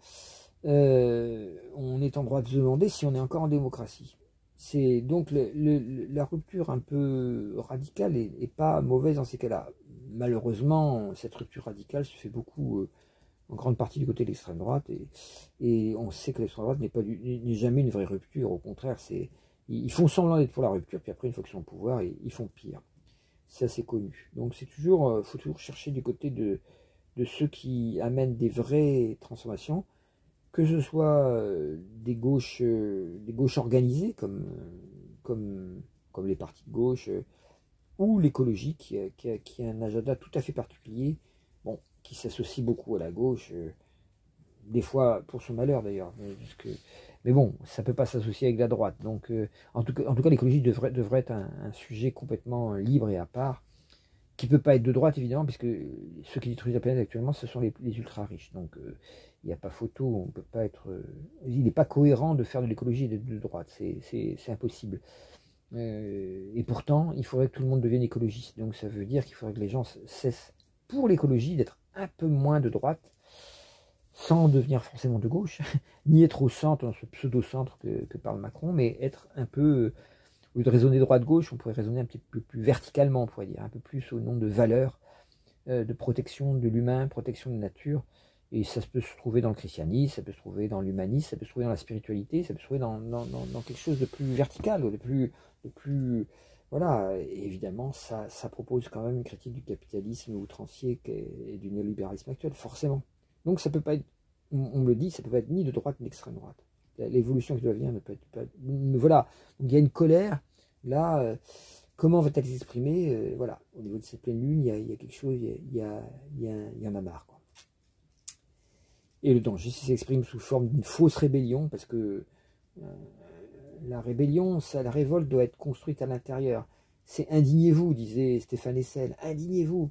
on est en droit de se demander si on est encore en démocratie. C'est donc la rupture un peu radicale est pas mauvaise dans ces cas-là. Malheureusement, cette rupture radicale se fait beaucoup en grande partie du côté de l'extrême droite, et on sait que l'extrême droite n'est jamais une vraie rupture. Au contraire, ils font semblant d'être pour la rupture, puis après une fois qu'ils sont au pouvoir, ils font pire. C'est assez connu. Donc c'est toujours, faut toujours chercher du côté de ceux qui amènent des vraies transformations, que ce soit des gauches organisées comme les partis de gauche, ou l'écologie qui a un agenda tout à fait particulier, bon, qui s'associe beaucoup à la gauche, des fois pour son malheur d'ailleurs, mais bon, ça ne peut pas s'associer avec la droite. Donc en tout cas l'écologie devrait être un sujet complètement libre et à part, qui ne peut pas être de droite évidemment, puisque ceux qui détruisent la planète actuellement, ce sont les ultra riches. Donc il n'y a pas photo, on peut pas être, il n'est pas cohérent de faire de l'écologie de droite, c'est impossible. Et pourtant, il faudrait que tout le monde devienne écologiste. Donc ça veut dire qu'il faudrait que les gens cessent, pour l'écologie, d'être un peu moins de droite, sans devenir forcément de gauche, ni être au centre, dans ce pseudo-centre que parle Macron, mais être un peu, au lieu de raisonner droite-gauche, on pourrait raisonner un petit peu plus verticalement, on pourrait dire, un peu plus au nom de valeurs, de protection de l'humain, protection de la nature. Et ça peut se trouver dans le christianisme, ça peut se trouver dans l'humanisme, ça peut se trouver dans la spiritualité, ça peut se trouver dans quelque chose de plus vertical, de plus voilà. Et évidemment, ça propose quand même une critique du capitalisme outrancier et du néolibéralisme actuel, forcément. Donc ça peut pas être, on me le dit, ça peut pas être ni de droite ni d'extrême droite. L'évolution qui doit venir ne peut être pas. Voilà. Donc il y a une colère là. Comment va-t-elle s'exprimer? Voilà. Au niveau de cette pleine lune, il y a quelque chose, il y en a marre, quoi. Et le danger s'exprime sous forme d'une fausse rébellion, parce que la rébellion, la révolte doit être construite à l'intérieur. C'est indignez-vous, disait Stéphane Hessel. Indignez-vous,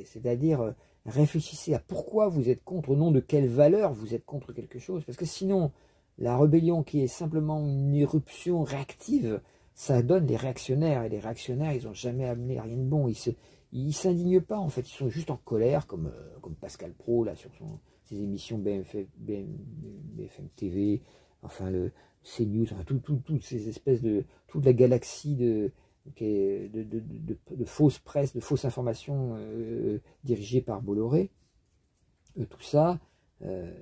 c'est-à-dire réfléchissez à pourquoi vous êtes contre, au nom de quelle valeur vous êtes contre quelque chose. Parce que sinon, la rébellion qui est simplement une éruption réactive, ça donne les réactionnaires. Et les réactionnaires, ils n'ont jamais amené rien de bon. Ils s'indignent pas, en fait. Ils sont juste en colère, comme Pascal Praud, là, sur ses émissions BFM TV, enfin le CNews, enfin toutes ces espèces de, toute la galaxie de fausses presse, de fausses informations dirigées par Bolloré, tout ça,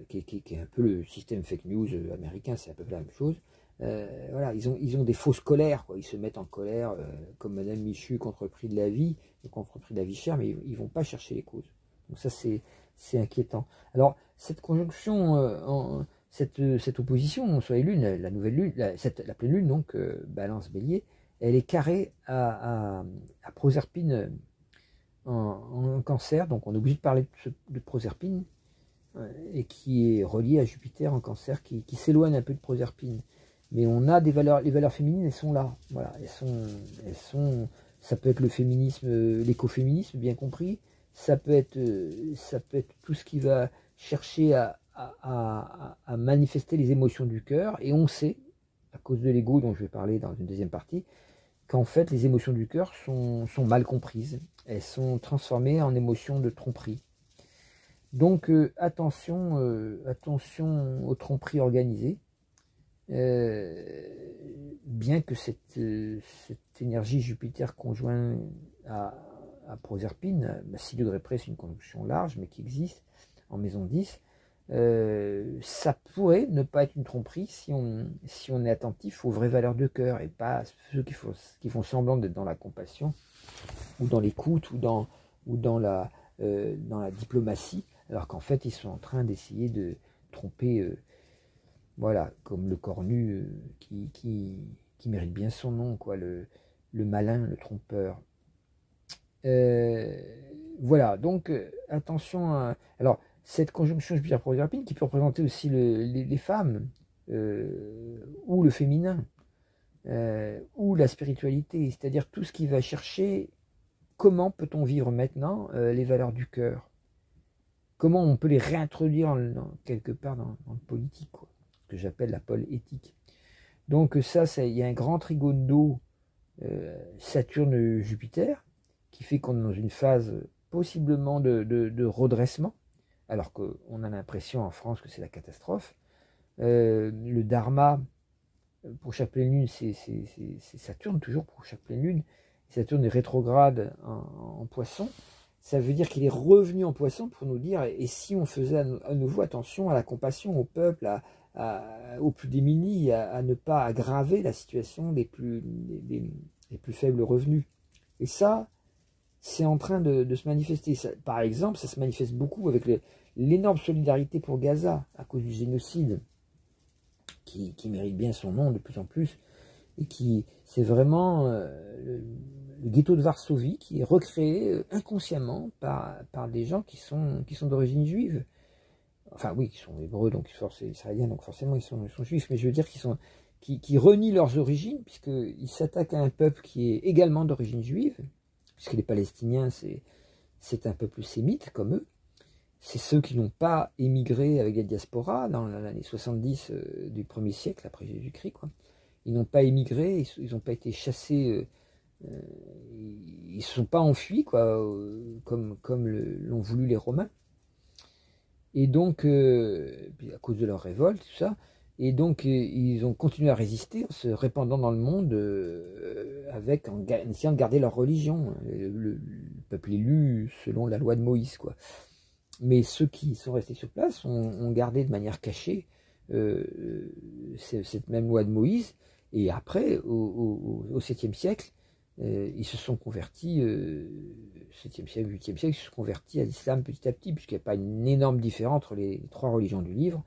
qui est un peu le système fake news américain, c'est à peu près la même chose. Voilà, ils ont des fausses colères, quoi. Ils se mettent en colère, comme Madame Michu contre le prix de la vie, contre le prix de la vie chère, mais ils vont pas chercher les causes. Donc ça, c'est inquiétant. Alors, cette conjonction, cette opposition sur les lunes, la nouvelle lune, la pleine lune, donc Balance Bélier, elle est carrée à Proserpine en Cancer, donc on est obligé de parler de Proserpine, et qui est relié à Jupiter en Cancer, qui s'éloigne un peu de Proserpine. Mais on a des valeurs, les valeurs féminines, elles sont là. Voilà, elles sont. Ça peut être le féminisme, l'écoféminisme, bien compris. Ça peut être tout ce qui va chercher à manifester les émotions du cœur. Et on sait à cause de l'ego dont je vais parler dans une deuxième partie, qu'en fait les émotions du cœur sont mal comprises. Elles sont transformées en émotions de tromperie. Donc attention aux tromperies organisées. Bien que cette énergie Jupiter conjoint à Proserpine, Basilio de Répré, c'est une conjonction large, mais qui existe en maison 10, ça pourrait ne pas être une tromperie si on est attentif aux vraies valeurs de cœur et pas ceux qui font semblant d'être dans la compassion ou dans l'écoute ou dans la diplomatie, alors qu'en fait ils sont en train d'essayer de tromper, voilà, comme le cornu qui mérite bien son nom, quoi, le malin, le trompeur. Voilà, donc attention à... Alors, cette conjonction Jupiter-Proserpine qui peut représenter aussi les femmes, ou le féminin, ou la spiritualité, c'est-à-dire tout ce qui va chercher comment peut-on vivre maintenant les valeurs du cœur, comment on peut les réintroduire quelque part dans le politique, quoi, ce que j'appelle la pôle éthique. Donc ça, il y a un grand trigone d'eau Saturne-Jupiter, qui fait qu'on est dans une phase possiblement de redressement, alors qu'on a l'impression en France que c'est la catastrophe. Le dharma, pour chaque pleine lune, c'est Saturne, toujours pour chaque pleine lune. Saturne est rétrograde en poisson. Ça veut dire qu'il est revenu en poisson pour nous dire, et si on faisait à nouveau attention à la compassion au peuple, aux plus démunis, à ne pas aggraver la situation des plus faibles revenus. Et ça, c'est en train de se manifester. Ça, par exemple, ça se manifeste beaucoup avec l'énorme solidarité pour Gaza, à cause du génocide, qui mérite bien son nom de plus en plus, et c'est vraiment le ghetto de Varsovie qui est recréé inconsciemment par des gens qui sont d'origine juive. Enfin oui, qui sont hébreux, donc c'est israéliens, donc forcément ils sont juifs, mais je veux dire qui renient leurs origines, puisqu'ils s'attaquent à un peuple qui est également d'origine juive, puisque les Palestiniens, c'est un peuple sémite comme eux. C'est ceux qui n'ont pas émigré avec la diaspora dans l'année 70 du 1er siècle après Jésus-Christ, quoi. Ils n'ont pas émigré, ils n'ont pas été chassés, ils ne se sont pas enfuis, quoi, comme l'ont voulu les Romains. Et donc, à cause de leur révolte, tout ça, et donc ils ont continué à résister en se répandant dans le monde en essayant de garder leur religion, le peuple élu selon la loi de Moïse, quoi. Mais ceux qui sont restés sur place ont gardé de manière cachée cette même loi de Moïse, et après, au 7e siècle, ils se sont convertis, 7e siècle, 8e siècle, ils se sont convertis à l'islam petit à petit, puisqu'il n'y a pas une énorme différence entre les trois religions du livre,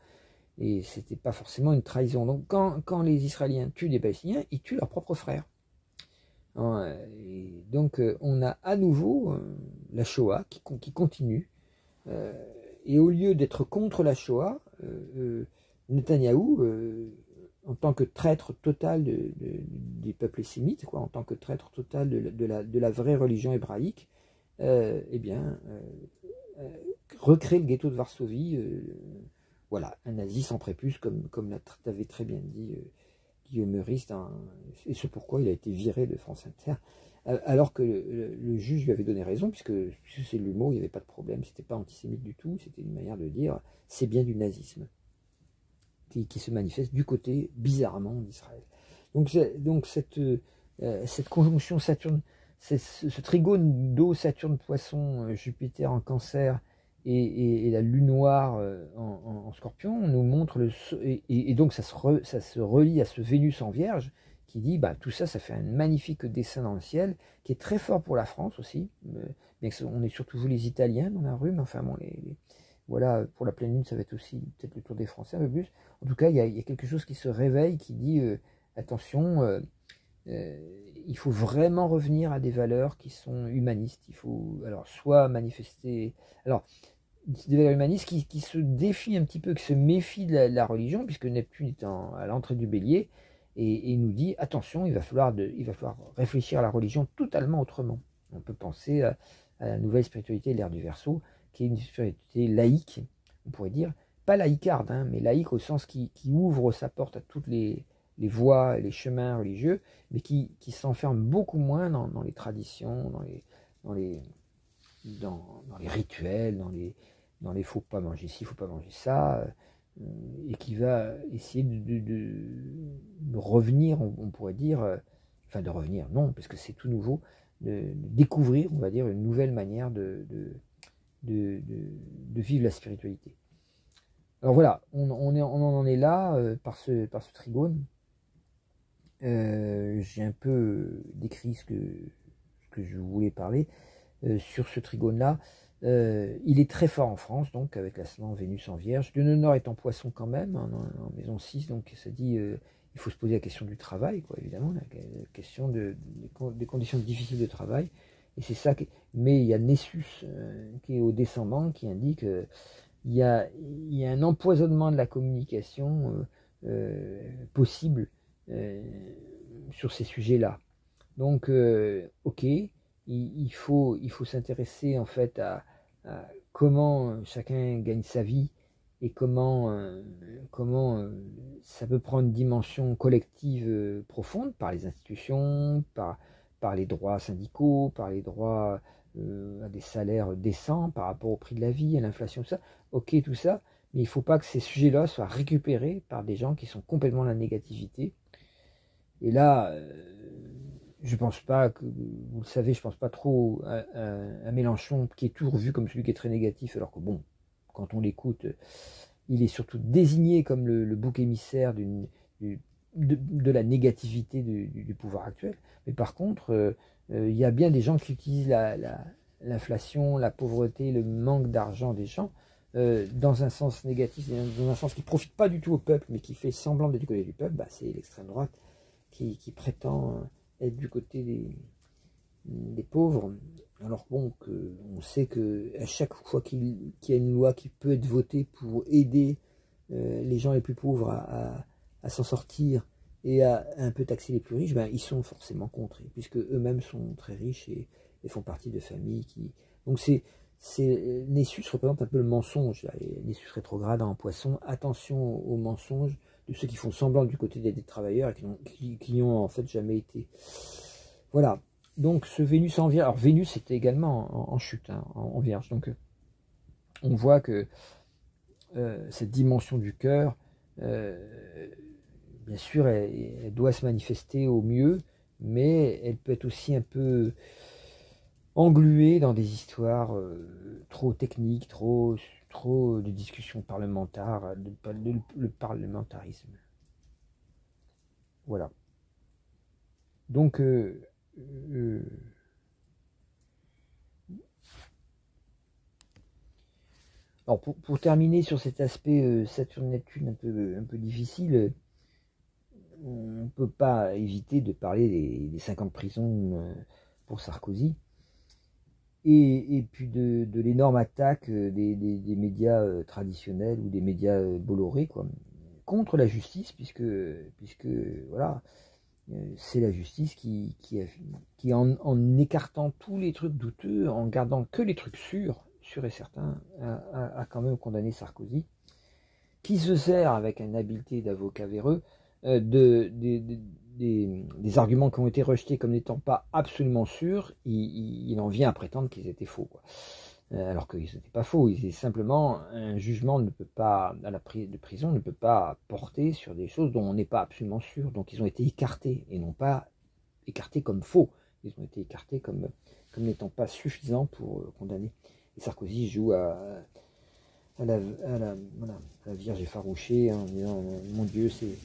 et c'était pas forcément une trahison. Donc quand les Israéliens tuent des Palestiniens, ils tuent leurs propres frères. Et donc on a à nouveau la Shoah qui continue, et au lieu d'être contre la Shoah, Netanyahou, en tant que traître total des peuples sémites, quoi, en tant que traître total de la vraie religion hébraïque, recrée le ghetto de Varsovie, voilà, un nazi sans prépuce, comme l'avait très bien dit Guillaume Meurice, et c'est pourquoi il a été viré de France Inter, alors que le juge lui avait donné raison, puisque c'est l'humour, il n'y avait pas de problème, c'était pas antisémite du tout, c'était une manière de dire, c'est bien du nazisme qui se manifeste du côté, bizarrement, d'Israël. Donc cette conjonction Saturne, ce trigone d'eau Saturne-Poisson, Jupiter en Cancer et la Lune noire en Scorpion nous montre et donc ça se relie à ce Vénus en Vierge qui dit, bah, tout ça, ça fait un magnifique dessin dans le ciel, qui est très fort pour la France aussi, bien que on est surtout vous les Italiens dans la rue, mais enfin bon, voilà, pour la pleine lune, ça va être aussi peut-être le tour des Français un peu plus. En tout cas, il y a quelque chose qui se réveille, qui dit, attention, il faut vraiment revenir à des valeurs qui sont humanistes. Il faut, alors, soit manifester... Alors, des valeurs humanistes qui se défient un petit peu, qui se méfient de la religion, puisque Neptune est à l'entrée du bélier, et nous dit, attention, il va falloir réfléchir à la religion totalement autrement. On peut penser à la nouvelle spiritualité, l'ère du Verseau, qui est une spiritualité laïque, on pourrait dire, pas laïcarde, hein, mais laïque au sens qui ouvre sa porte à toutes les les voies, les chemins religieux, mais qui s'enferment beaucoup moins dans les traditions, dans les rituels, dans les faut pas manger ci, faut pas manger ça, et qui va essayer de revenir, on pourrait dire, enfin de revenir, non, parce que c'est tout nouveau, de découvrir, on va dire, une nouvelle manière de vivre la spiritualité. Alors voilà, on en est là par ce trigone. J'ai un peu décrit ce que je voulais parler sur ce trigone-là. Il est très fort en France, donc avec l'ascendant Vénus en Vierge. Dieu Nord est en Poisson quand même, hein, en maison 6, donc ça dit il faut se poser la question du travail, quoi, évidemment, la question des conditions difficiles de travail. Et c'est ça. Mais il y a Nessus qui est au descendant qui indique il y a un empoisonnement de la communication possible sur ces sujets-là. Donc, ok, il faut s'intéresser en fait à comment chacun gagne sa vie et comment ça peut prendre une dimension collective profonde par les institutions, par les droits syndicaux, par les droits à des salaires décents par rapport au prix de la vie, à l'inflation, tout ça. Ok, tout ça, mais il ne faut pas que ces sujets-là soient récupérés par des gens qui sont complètement dans la négativité. Et là, je pense pas que, vous le savez, je pense pas trop à Mélenchon, qui est toujours vu comme celui qui est très négatif, alors que bon, quand on l'écoute, il est surtout désigné comme le bouc émissaire de la négativité du pouvoir actuel. Mais par contre, il y a bien des gens qui utilisent l'inflation, la pauvreté, le manque d'argent des gens dans un sens négatif, dans un sens qui ne profite pas du tout au peuple, mais qui fait semblant d'être du côté du peuple. Bah, c'est l'extrême droite qui prétend être du côté des pauvres, alors bon, on sait qu'à chaque fois qu'il y a une loi qui peut être votée pour aider les gens les plus pauvres à s'en sortir et à un peu taxer les plus riches, ben, ils sont forcément contrés, puisque eux-mêmes sont très riches et font partie de familles qui... Donc Nessus représente un peu le mensonge, Nessus rétrograde en Poisson. Attention aux mensonges de ceux qui font semblant du côté des travailleurs et qui n'y ont en fait jamais été. Voilà. Donc ce Vénus en Vierge, alors Vénus était également en chute, hein, en Vierge, donc on voit que cette dimension du cœur, bien sûr, elle doit se manifester au mieux, mais elle peut être aussi un peu engluée dans des histoires trop techniques, trop de discussions parlementaires, le parlementarisme. Voilà. Donc, alors pour terminer sur cet aspect Saturne-Neptune un peu difficile, on ne peut pas éviter de parler des 50 prisons pour Sarkozy et puis de l'énorme attaque des médias traditionnels ou des médias Bolloré, quoi, contre la justice, puisque voilà, c'est la justice qui en écartant tous les trucs douteux, en gardant que les trucs sûrs et certains, a quand même condamné Sarkozy, qui se sert avec une habileté d'avocat véreux des arguments qui ont été rejetés comme n'étant pas absolument sûrs. Il en vient à prétendre qu'ils étaient faux, quoi. Alors qu'ils n'étaient pas faux, simplement un jugement ne peut pas, à la de prison, ne peut pas porter sur des choses dont on n'est pas absolument sûr. Donc ils ont été écartés, et non pas écartés comme faux. Ils ont été écartés comme n'étant pas suffisants pour condamner. Et Sarkozy joue à la Vierge effarouchée en disant mon Dieu, c'est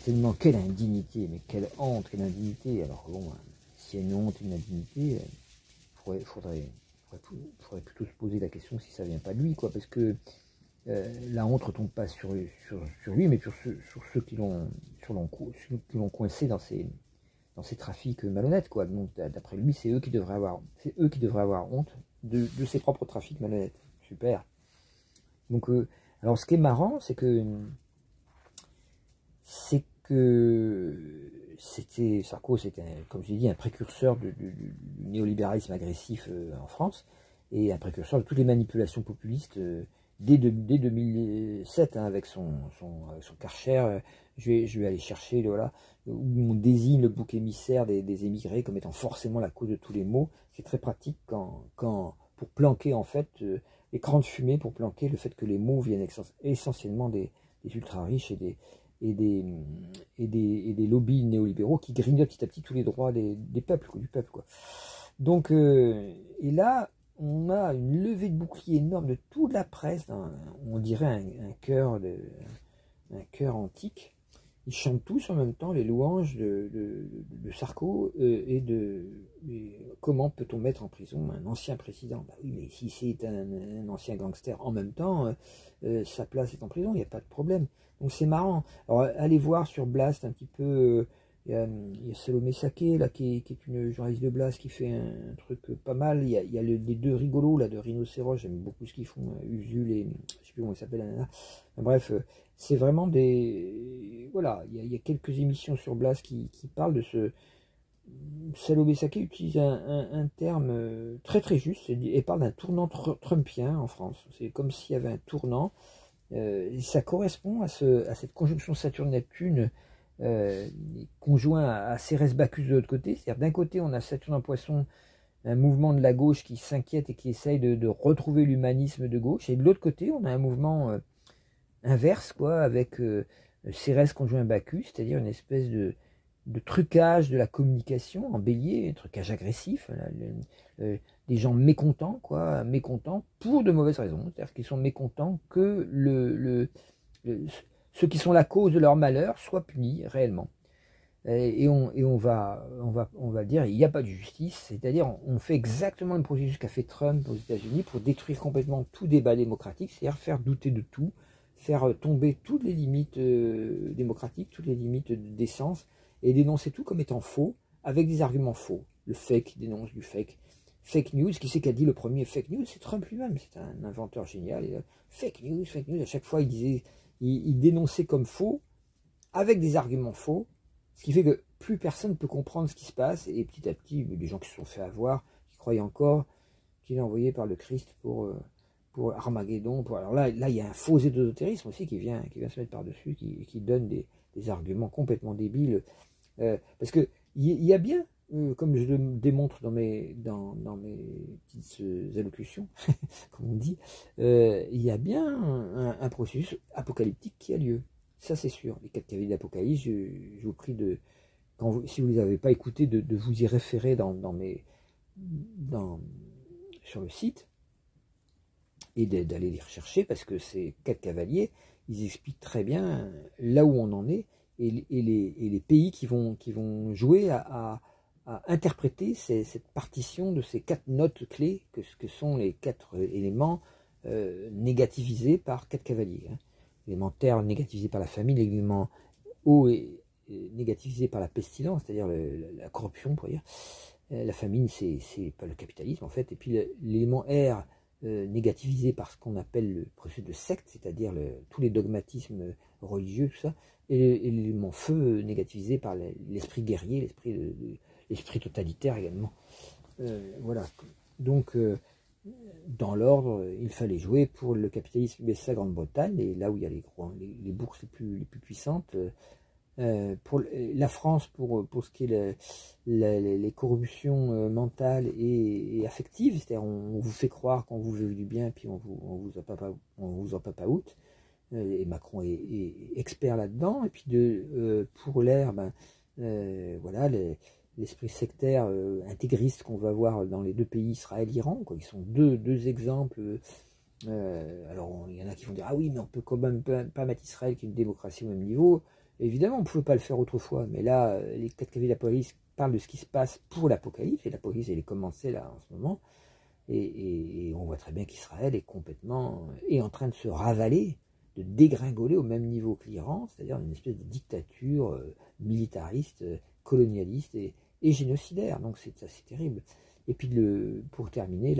tellement, quelle indignité, mais quelle honte, quelle indignité. Alors bon, s'il y a une honte, une indignité, faudrait plutôt se poser la question si ça vient pas de lui, quoi, parce que la honte ne retombe pas sur lui, mais sur ceux qui l'ont coincé dans ces trafics malhonnêtes, quoi. Donc d'après lui, c'est eux qui devraient avoir honte de ses propres trafics malhonnêtes. Super. Donc alors ce qui est marrant, c'est que Sarko, c'était, comme je l'ai dit, un précurseur du néolibéralisme agressif en France, et un précurseur de toutes les manipulations populistes dès 2007, hein, avec son Karcher, je vais aller chercher, voilà, où on désigne le bouc émissaire des émigrés comme étant forcément la cause de tous les maux. C'est très pratique pour planquer, en fait, l'écran de fumée, pour planquer le fait que les maux viennent essentiellement des ultra-riches et des lobbies néolibéraux qui grignotent petit à petit tous les droits du peuple, quoi. Donc, et là, on a une levée de bouclier énorme de toute la presse, on dirait un chœur antique. Ils chantent tous en même temps les louanges de Sarko et comment peut-on mettre en prison un ancien président. Bah oui, mais si c'est un ancien gangster en même temps, sa place est en prison, il n'y a pas de problème. Donc c'est marrant. Alors allez voir sur Blast un petit peu, il y a Salomé Saké, là, qui est une journaliste de Blast, qui fait un truc pas mal. Il y a les deux rigolos là, de Rhinocéros, j'aime beaucoup ce qu'ils font, Usul et je sais plus comment il s'appelle, bref, c'est vraiment des... Voilà, il y a quelques émissions sur Blast qui parlent de ce... Salomé Saké utilise un terme très très juste, et parle d'un tournant trumpien en France. C'est comme s'il y avait un tournant, et ça correspond à cette conjonction Saturne-Neptune, conjoint à Cérès-Bacchus de l'autre côté. C'est-à-dire d'un côté on a Saturne en Poisson, un mouvement de la gauche qui s'inquiète et qui essaye de retrouver l'humanisme de gauche, et de l'autre côté on a un mouvement inverse, quoi, avec Cérès conjoint Bacchus, c'est-à-dire une espèce de trucage de la communication en bélier, un trucage agressif, là, des gens mécontents, quoi, mécontents pour de mauvaises raisons, c'est-à-dire qu'ils sont mécontents que ceux qui sont la cause de leur malheur soient punis réellement. Et on va dire, il n'y a pas de justice, c'est-à-dire on fait exactement le processus qu'a fait Trump aux États-Unis pour détruire complètement tout débat démocratique, c'est-à-dire faire douter de tout, faire tomber toutes les limites démocratiques, toutes les limites de décence, et dénoncer tout comme étant faux, avec des arguments faux. Le fake dénonce du fake. Fake news, qui c'est qui a dit le premier fake news? C'est Trump lui-même, c'est un inventeur génial. Fake news, à chaque fois il dénonçait comme faux, avec des arguments faux, ce qui fait que plus personne ne peut comprendre ce qui se passe, et petit à petit, des gens qui se sont fait avoir, qui croyaient encore qu'il est envoyé par le Christ pour Armageddon. Alors là, il y a un faux ésotérisme aussi qui vient se mettre par-dessus, qui donne des arguments complètement débiles. Parce que il y a bien, comme je le démontre dans mes petites allocutions, comme on dit, il y a bien un processus apocalyptique qui a lieu. Ça, c'est sûr. Les 4 cavaliers d'Apocalypse, je vous prie si vous ne les avez pas écoutés, de vous y référer sur le site, et d'aller les rechercher, parce que ces 4 cavaliers, ils expliquent très bien là où on en est, et les pays qui vont jouer à interpréter cette partition de ces 4 notes clés que sont les 4 éléments négativisés par 4 cavaliers. L'élément terre négativisé par la famine, l'élément eau est négativisé par la pestilence, c'est-à-dire la corruption, pour dire. La famine, c'est pas le capitalisme en fait, et puis l'élément air négativisé par ce qu'on appelle le processus de secte, c'est-à-dire tous les dogmatismes religieux, tout ça, et l'élément feu négativisé par l'esprit guerrier, l'esprit totalitaire également. Voilà. Donc, dans l'ordre, il fallait jouer pour le capitalisme BSA Grande-Bretagne, et là où il y a les bourses les plus puissantes. Pour la France, pour ce qui est les corruptions mentales et affectives, c'est-à-dire on vous fait croire qu'on vous veut du bien, puis on vous en papaoute, et Macron est expert là-dedans. Et puis pour l'air, voilà, l'esprit sectaire intégriste qu'on va voir dans les deux pays, Israël et Iran, quoi, qui sont deux exemples. Alors il y en a qui vont dire ah oui, mais on peut quand même pas mettre Israël qui est une démocratie au même niveau. Évidemment, on ne pouvait pas le faire autrefois, mais là, les 4 cavaliers d'Apocalypse parlent de ce qui se passe pour l'Apocalypse, et l'Apocalypse, elle est commencée là en ce moment, et on voit très bien qu'Israël est en train de se ravaler, de dégringoler au même niveau que l'Iran, c'est-à-dire une espèce de dictature militariste, colonialiste et génocidaire. Donc c'est terrible. Et puis pour terminer,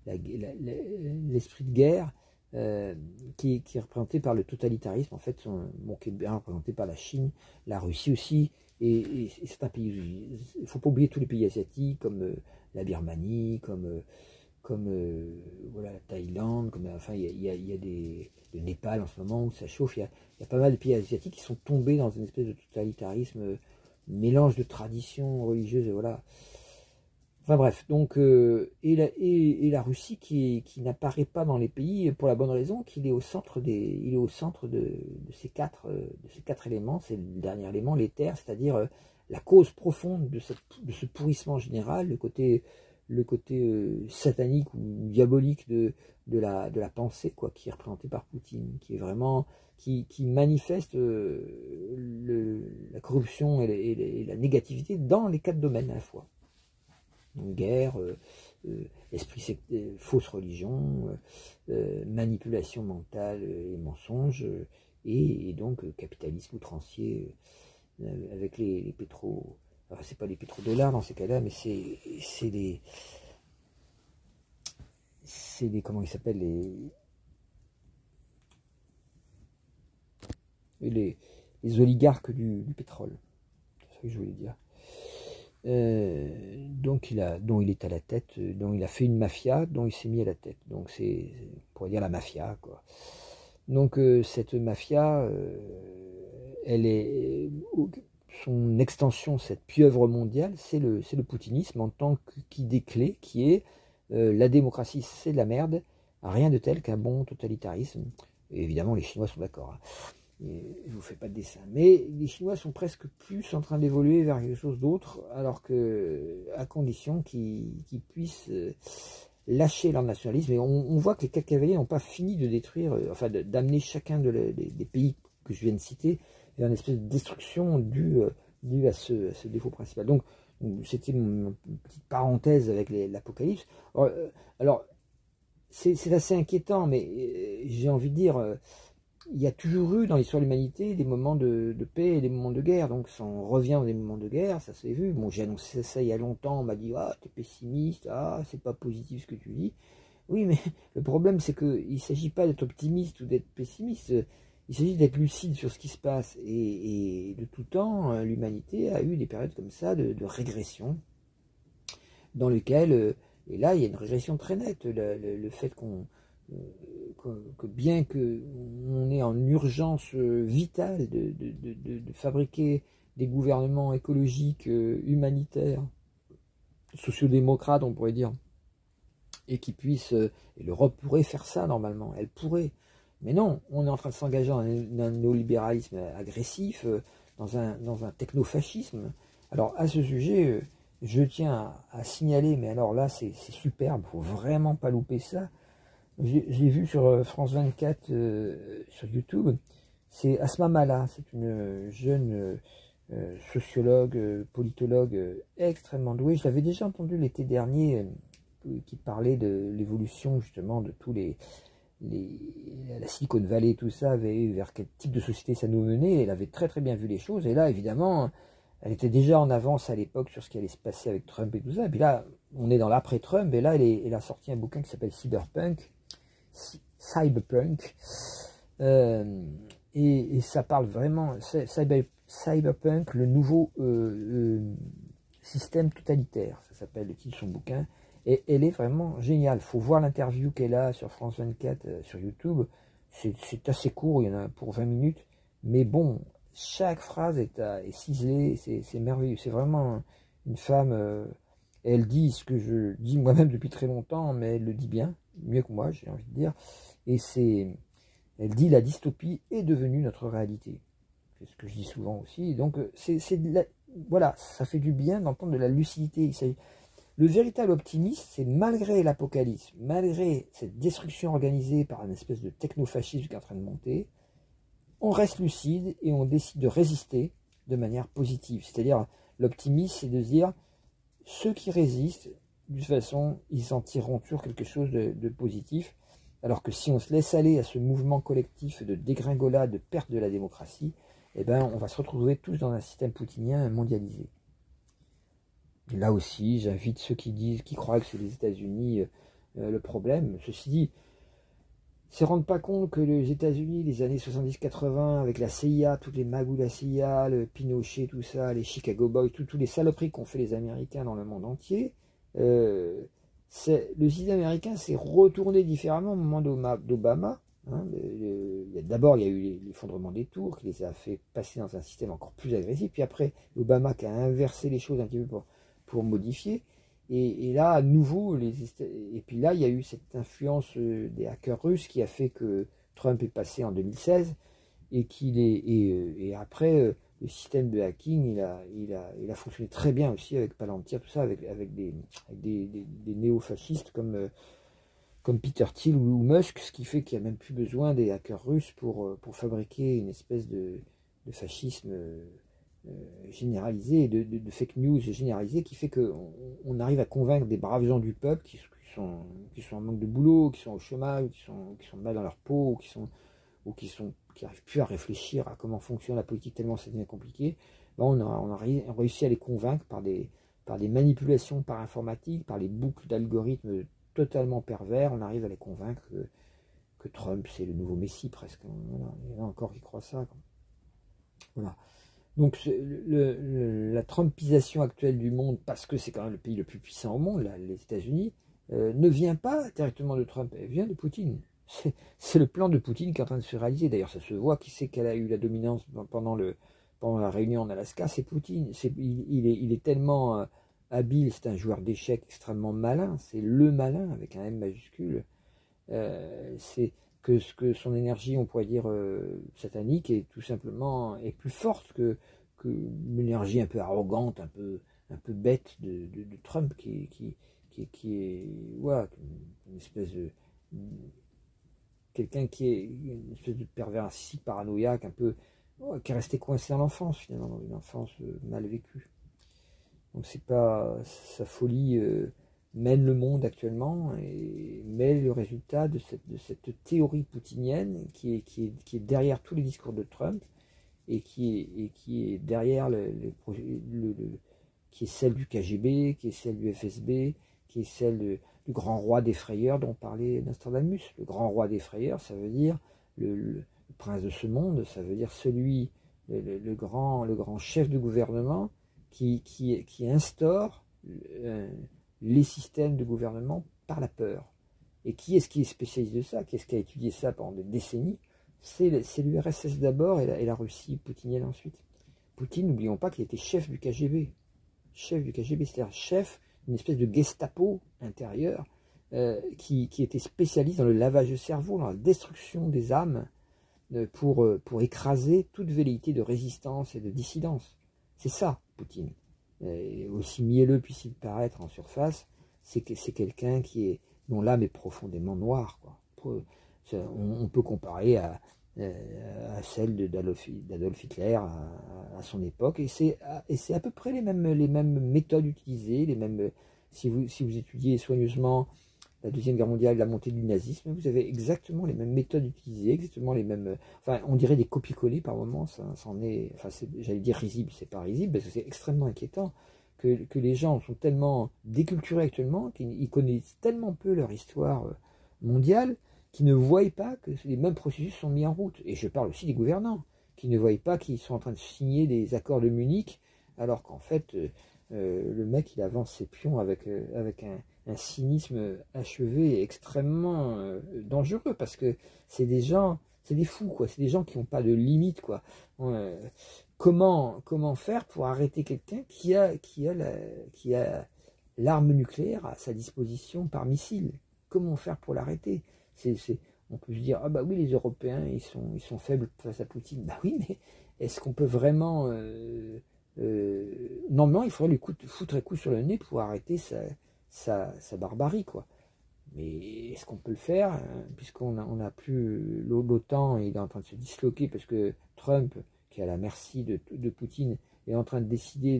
l'esprit de guerre, qui est représenté par le totalitarisme, en fait, qui est bien représenté par la Chine, la Russie aussi, et certains pays. Il ne faut pas oublier tous les pays asiatiques, comme la Birmanie, comme comme voilà, la Thaïlande, comme, enfin il y a le Népal en ce moment où ça chauffe, il y a pas mal de pays asiatiques qui sont tombés dans une espèce de totalitarisme, mélange de traditions religieuses, voilà. Enfin bref, donc, et la Russie qui n'apparaît pas dans les pays pour la bonne raison qu'il est au centre il est au centre de ces quatre éléments. C'est le dernier élément, l'éther, c'est-à-dire la cause profonde de ce pourrissement général, le côté satanique ou diabolique de la pensée, quoi, qui est représenté par Poutine, qui est vraiment, qui manifeste la corruption et la négativité dans les quatre domaines à la fois. Donc, guerre, fausse religion, manipulation mentale et mensonge, et donc capitalisme outrancier avec les pétro. Alors, c'est pas les pétrodollars dans ces cas-là, mais c'est des comment ils s'appellent les oligarques du pétrole. C'est ça que je voulais dire. Donc dont il est à la tête, dont il a fait une mafia, dont il s'est mis à la tête. Donc on pourrait dire la mafia, quoi. Donc cette mafia, elle est son extension, cette pieuvre mondiale, c'est le poutinisme en tant qu'idée clé, qui est la démocratie, c'est de la merde, rien de tel qu'un bon totalitarisme. Et évidemment, les Chinois sont d'accord. Hein. Je ne vous fais pas de dessin. Mais les Chinois sont presque plus en train d'évoluer vers quelque chose d'autre, alors que, à condition qu'ils puissent lâcher leur nationalisme. Et on voit que les quatre cavaliers n'ont pas fini de détruire, enfin d'amener chacun des pays que je viens de citer vers une espèce de destruction due à ce défaut principal. Donc, c'était une petite parenthèse avec l'apocalypse. Alors c'est assez inquiétant, mais j'ai envie de dire... il y a toujours eu dans l'histoire de l'humanité des moments de paix et des moments de guerre. Donc si on revient dans des moments de guerre, ça s'est vu. Bon, j'ai annoncé ça il y a longtemps, on m'a dit ah t'es pessimiste, ah c'est pas positif ce que tu dis. Oui, mais le problème c'est qu'il ne s'agit pas d'être optimiste ou d'être pessimiste, il s'agit d'être lucide sur ce qui se passe. Et de tout temps, l'humanité a eu des périodes comme ça de régression, dans lesquelles, et là il y a une régression très nette, le fait que bien qu'on est en urgence vitale de fabriquer des gouvernements écologiques, humanitaires, sociodémocrates, on pourrait dire, et qui puissent, et l'Europe pourrait faire ça normalement, elle pourrait, mais non, on est en train de s'engager dans un néolibéralisme agressif, dans un technofascisme. Alors à ce sujet, je tiens à signaler, mais alors là c'est superbe, il ne faut vraiment pas louper ça. J'ai vu sur France 24, sur YouTube, c'est Asma Mala, c'est une jeune sociologue, politologue extrêmement douée. Je l'avais déjà entendu l'été dernier, qui parlait de l'évolution justement de tous la Silicon Valley, tout ça, vers quel type de société ça nous menait. Elle avait très très bien vu les choses, et là évidemment, elle était déjà en avance à l'époque sur ce qui allait se passer avec Trump et tout ça. Et puis là, on est dans l'après-Trump, et là elle a sorti un bouquin qui s'appelle Cyberpunk, et ça parle vraiment Cyberpunk, le nouveau système totalitaire, ça s'appelle le titre de son bouquin, et elle est vraiment géniale. Il faut voir l'interview qu'elle a sur France 24 sur YouTube, c'est assez court, il y en a pour 20 minutes, mais bon, chaque phrase est ciselée, c'est merveilleux, c'est vraiment une femme, elle dit ce que je dis moi-même depuis très longtemps, mais elle le dit bien, mieux que moi, j'ai envie de dire. Et elle dit la dystopie est devenue notre réalité. C'est ce que je dis souvent aussi. Donc, voilà, ça fait du bien d'entendre de la lucidité. Le véritable optimisme, c'est malgré l'apocalypse, malgré cette destruction organisée par une espèce de technofascisme qui est en train de monter, on reste lucide et on décide de résister de manière positive. C'est-à-dire, l'optimisme, c'est de se dire, ceux qui résistent, de toute façon, ils en tireront toujours quelque chose de positif. Alors que si on se laisse aller à ce mouvement collectif de dégringolade, de perte de la démocratie, eh ben, on va se retrouver tous dans un système poutinien mondialisé. Là aussi, j'invite ceux qui croient que c'est les États-Unis le problème. Ceci dit, ne se rendent pas compte que les États-Unis, les années 70-80, avec la CIA, toutes les magouilles de la CIA, le Pinochet, tout ça, les Chicago Boys, tous les saloperies qu'ont fait les Américains dans le monde entier, le système américain s'est retourné différemment au moment d'Obama. Hein. D'abord, il y a eu l'effondrement des tours qui les a fait passer dans un système encore plus agressif. Puis après, Obama qui a inversé les choses un petit peu pour modifier. Et là, à nouveau, et puis là, il y a eu cette influence des hackers russes qui a fait que Trump est passé en 2016 et après, le système de hacking, il a fonctionné très bien aussi avec Palantir, tout ça, avec des néo-fascistes comme Peter Thiel ou Musk, ce qui fait qu'il n'y a même plus besoin des hackers russes pour fabriquer une espèce de fascisme généralisé, de fake news généralisé, qui fait qu'on arrive à convaincre des braves gens du peuple qui sont en manque de boulot, qui sont au chômage, qui sont mal dans leur peau, qui n'arrivent plus à réfléchir à comment fonctionne la politique tellement ça devient compliqué. Ben on a réussi à les convaincre par des manipulations par informatique, par les boucles d'algorithmes totalement pervers. On arrive à les convaincre que Trump c'est le nouveau Messie presque. Voilà. Il y en a encore qui croient ça. Voilà. Donc la Trumpisation actuelle du monde, parce que c'est quand même le pays le plus puissant au monde, là, les États-Unis, ne vient pas directement de Trump, elle vient de Poutine. C'est le plan de Poutine qui est en train de se réaliser. D'ailleurs, ça se voit. Qui c'est qu'elle a eu la dominance pendant la réunion en Alaska? C'est Poutine. Il est tellement habile, c'est un joueur d'échecs extrêmement malin. C'est le malin avec un M majuscule. C'est que son énergie, on pourrait dire satanique, est tout simplement est plus forte que l'énergie un peu arrogante, un peu bête de Trump, qui est voilà, une espèce de quelqu'un qui est une espèce de pervers narcissique, paranoïaque, un peu qui est resté coincé dans l'enfance finalement, dans une enfance mal vécue. Donc c'est pas sa folie mène le monde actuellement et met le résultat de cette théorie poutinienne qui est derrière tous les discours de Trump et qui est derrière qui est celle du KGB, qui est celle du FSB, qui est celle du grand roi des frayeurs dont parlait Nostradamus. Le grand roi des frayeurs, ça veut dire le prince de ce monde, ça veut dire celui, le grand chef de gouvernement qui instaure les systèmes de gouvernement par la peur. Et qui est-ce qui est spécialiste de ça? Qui est-ce qui a étudié ça pendant des décennies? C'est l'URSS d'abord et la Russie poutinienne ensuite. Poutine, n'oublions pas qu'il était chef du KGB. Chef du KGB, c'est-à-dire chef d'une espèce de Gestapo intérieur qui était spécialiste dans le lavage de cerveau, dans la destruction des âmes pour écraser toute velléité de résistance et de dissidence. C'est ça, Poutine. Et aussi mielleux puisse-il paraître en surface, c'est quelqu'un dont l'âme est profondément noire, quoi. On peut comparer à celle d'Adolf Hitler à son époque, et c'est à peu près les mêmes méthodes utilisées, si vous étudiez soigneusement la Deuxième Guerre mondiale, la montée du nazisme, vous avez exactement les mêmes méthodes utilisées, exactement les mêmes, enfin on dirait des copier-coller par moments, j'allais dire risible, c'est pas risible, parce que c'est extrêmement inquiétant que les gens sont tellement déculturés actuellement, qu'ils connaissent tellement peu leur histoire mondiale, qui ne voient pas que les mêmes processus sont mis en route. Et je parle aussi des gouvernants, qui ne voient pas qu'ils sont en train de signer des accords de Munich, alors qu'en fait, le mec, il avance ses pions avec un cynisme achevé et extrêmement dangereux, parce que c'est des gens, c'est des fous, quoi. C'est des gens qui n'ont pas de limite, quoi. Comment faire pour arrêter quelqu'un qui a l'arme nucléaire à sa disposition par missile? Comment faire pour l'arrêter? On peut se dire, ah bah oui, les Européens, ils sont faibles face à Poutine. Bah oui, mais est-ce qu'on peut vraiment... normalement, il faudrait lui foutre un coup sur le nez pour arrêter sa barbarie, quoi. Mais est-ce qu'on peut le faire, puisqu'on a plus l'OTAN, il est en train de se disloquer parce que Trump, qui est à la merci de Poutine, est en train de décider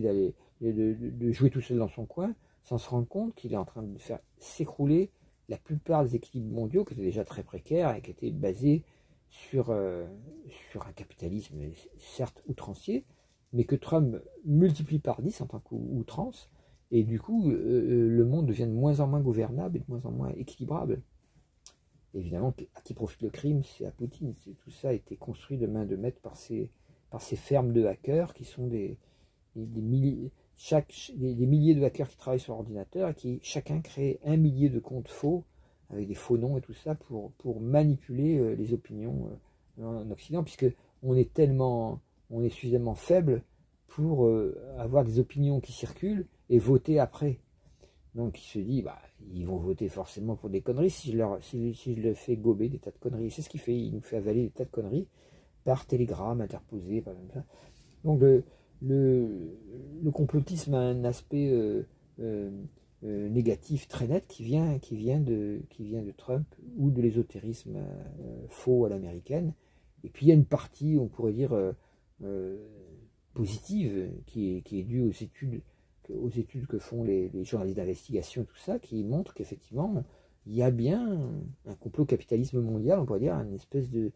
de jouer tout seul dans son coin, sans se rendre compte qu'il est en train de faire s'écrouler la plupart des équilibres mondiaux qui étaient déjà très précaires et qui étaient basés sur un capitalisme certes outrancier, mais que Trump multiplie par 10 en tant qu'outrance, et du coup le monde devient de moins en moins gouvernable et de moins en moins équilibrable. Évidemment, à qui profite le crime? C'est à Poutine. Tout ça a été construit de main de maître par ces fermes de hackers qui sont des des milliers de hackers qui travaillent sur ordinateur et qui chacun crée 1 millier de comptes faux avec des faux noms et tout ça pour manipuler les opinions en Occident, puisque on est suffisamment faible pour avoir des opinions qui circulent et voter après. Donc il se dit, bah, ils vont voter forcément pour des conneries si je le fais gober des tas de conneries. C'est ce qu'il fait, il nous fait avaler des tas de conneries par télégramme interposé, par exemple. Donc le complotisme a un aspect négatif très net qui vient de Trump ou de l'ésotérisme faux à l'américaine. Et puis il y a une partie, on pourrait dire, positive qui est due aux études que font les journalistes d'investigation, tout ça, qui montrent qu'effectivement, il y a bien un complot capitalisme mondial, on pourrait dire, une espèce de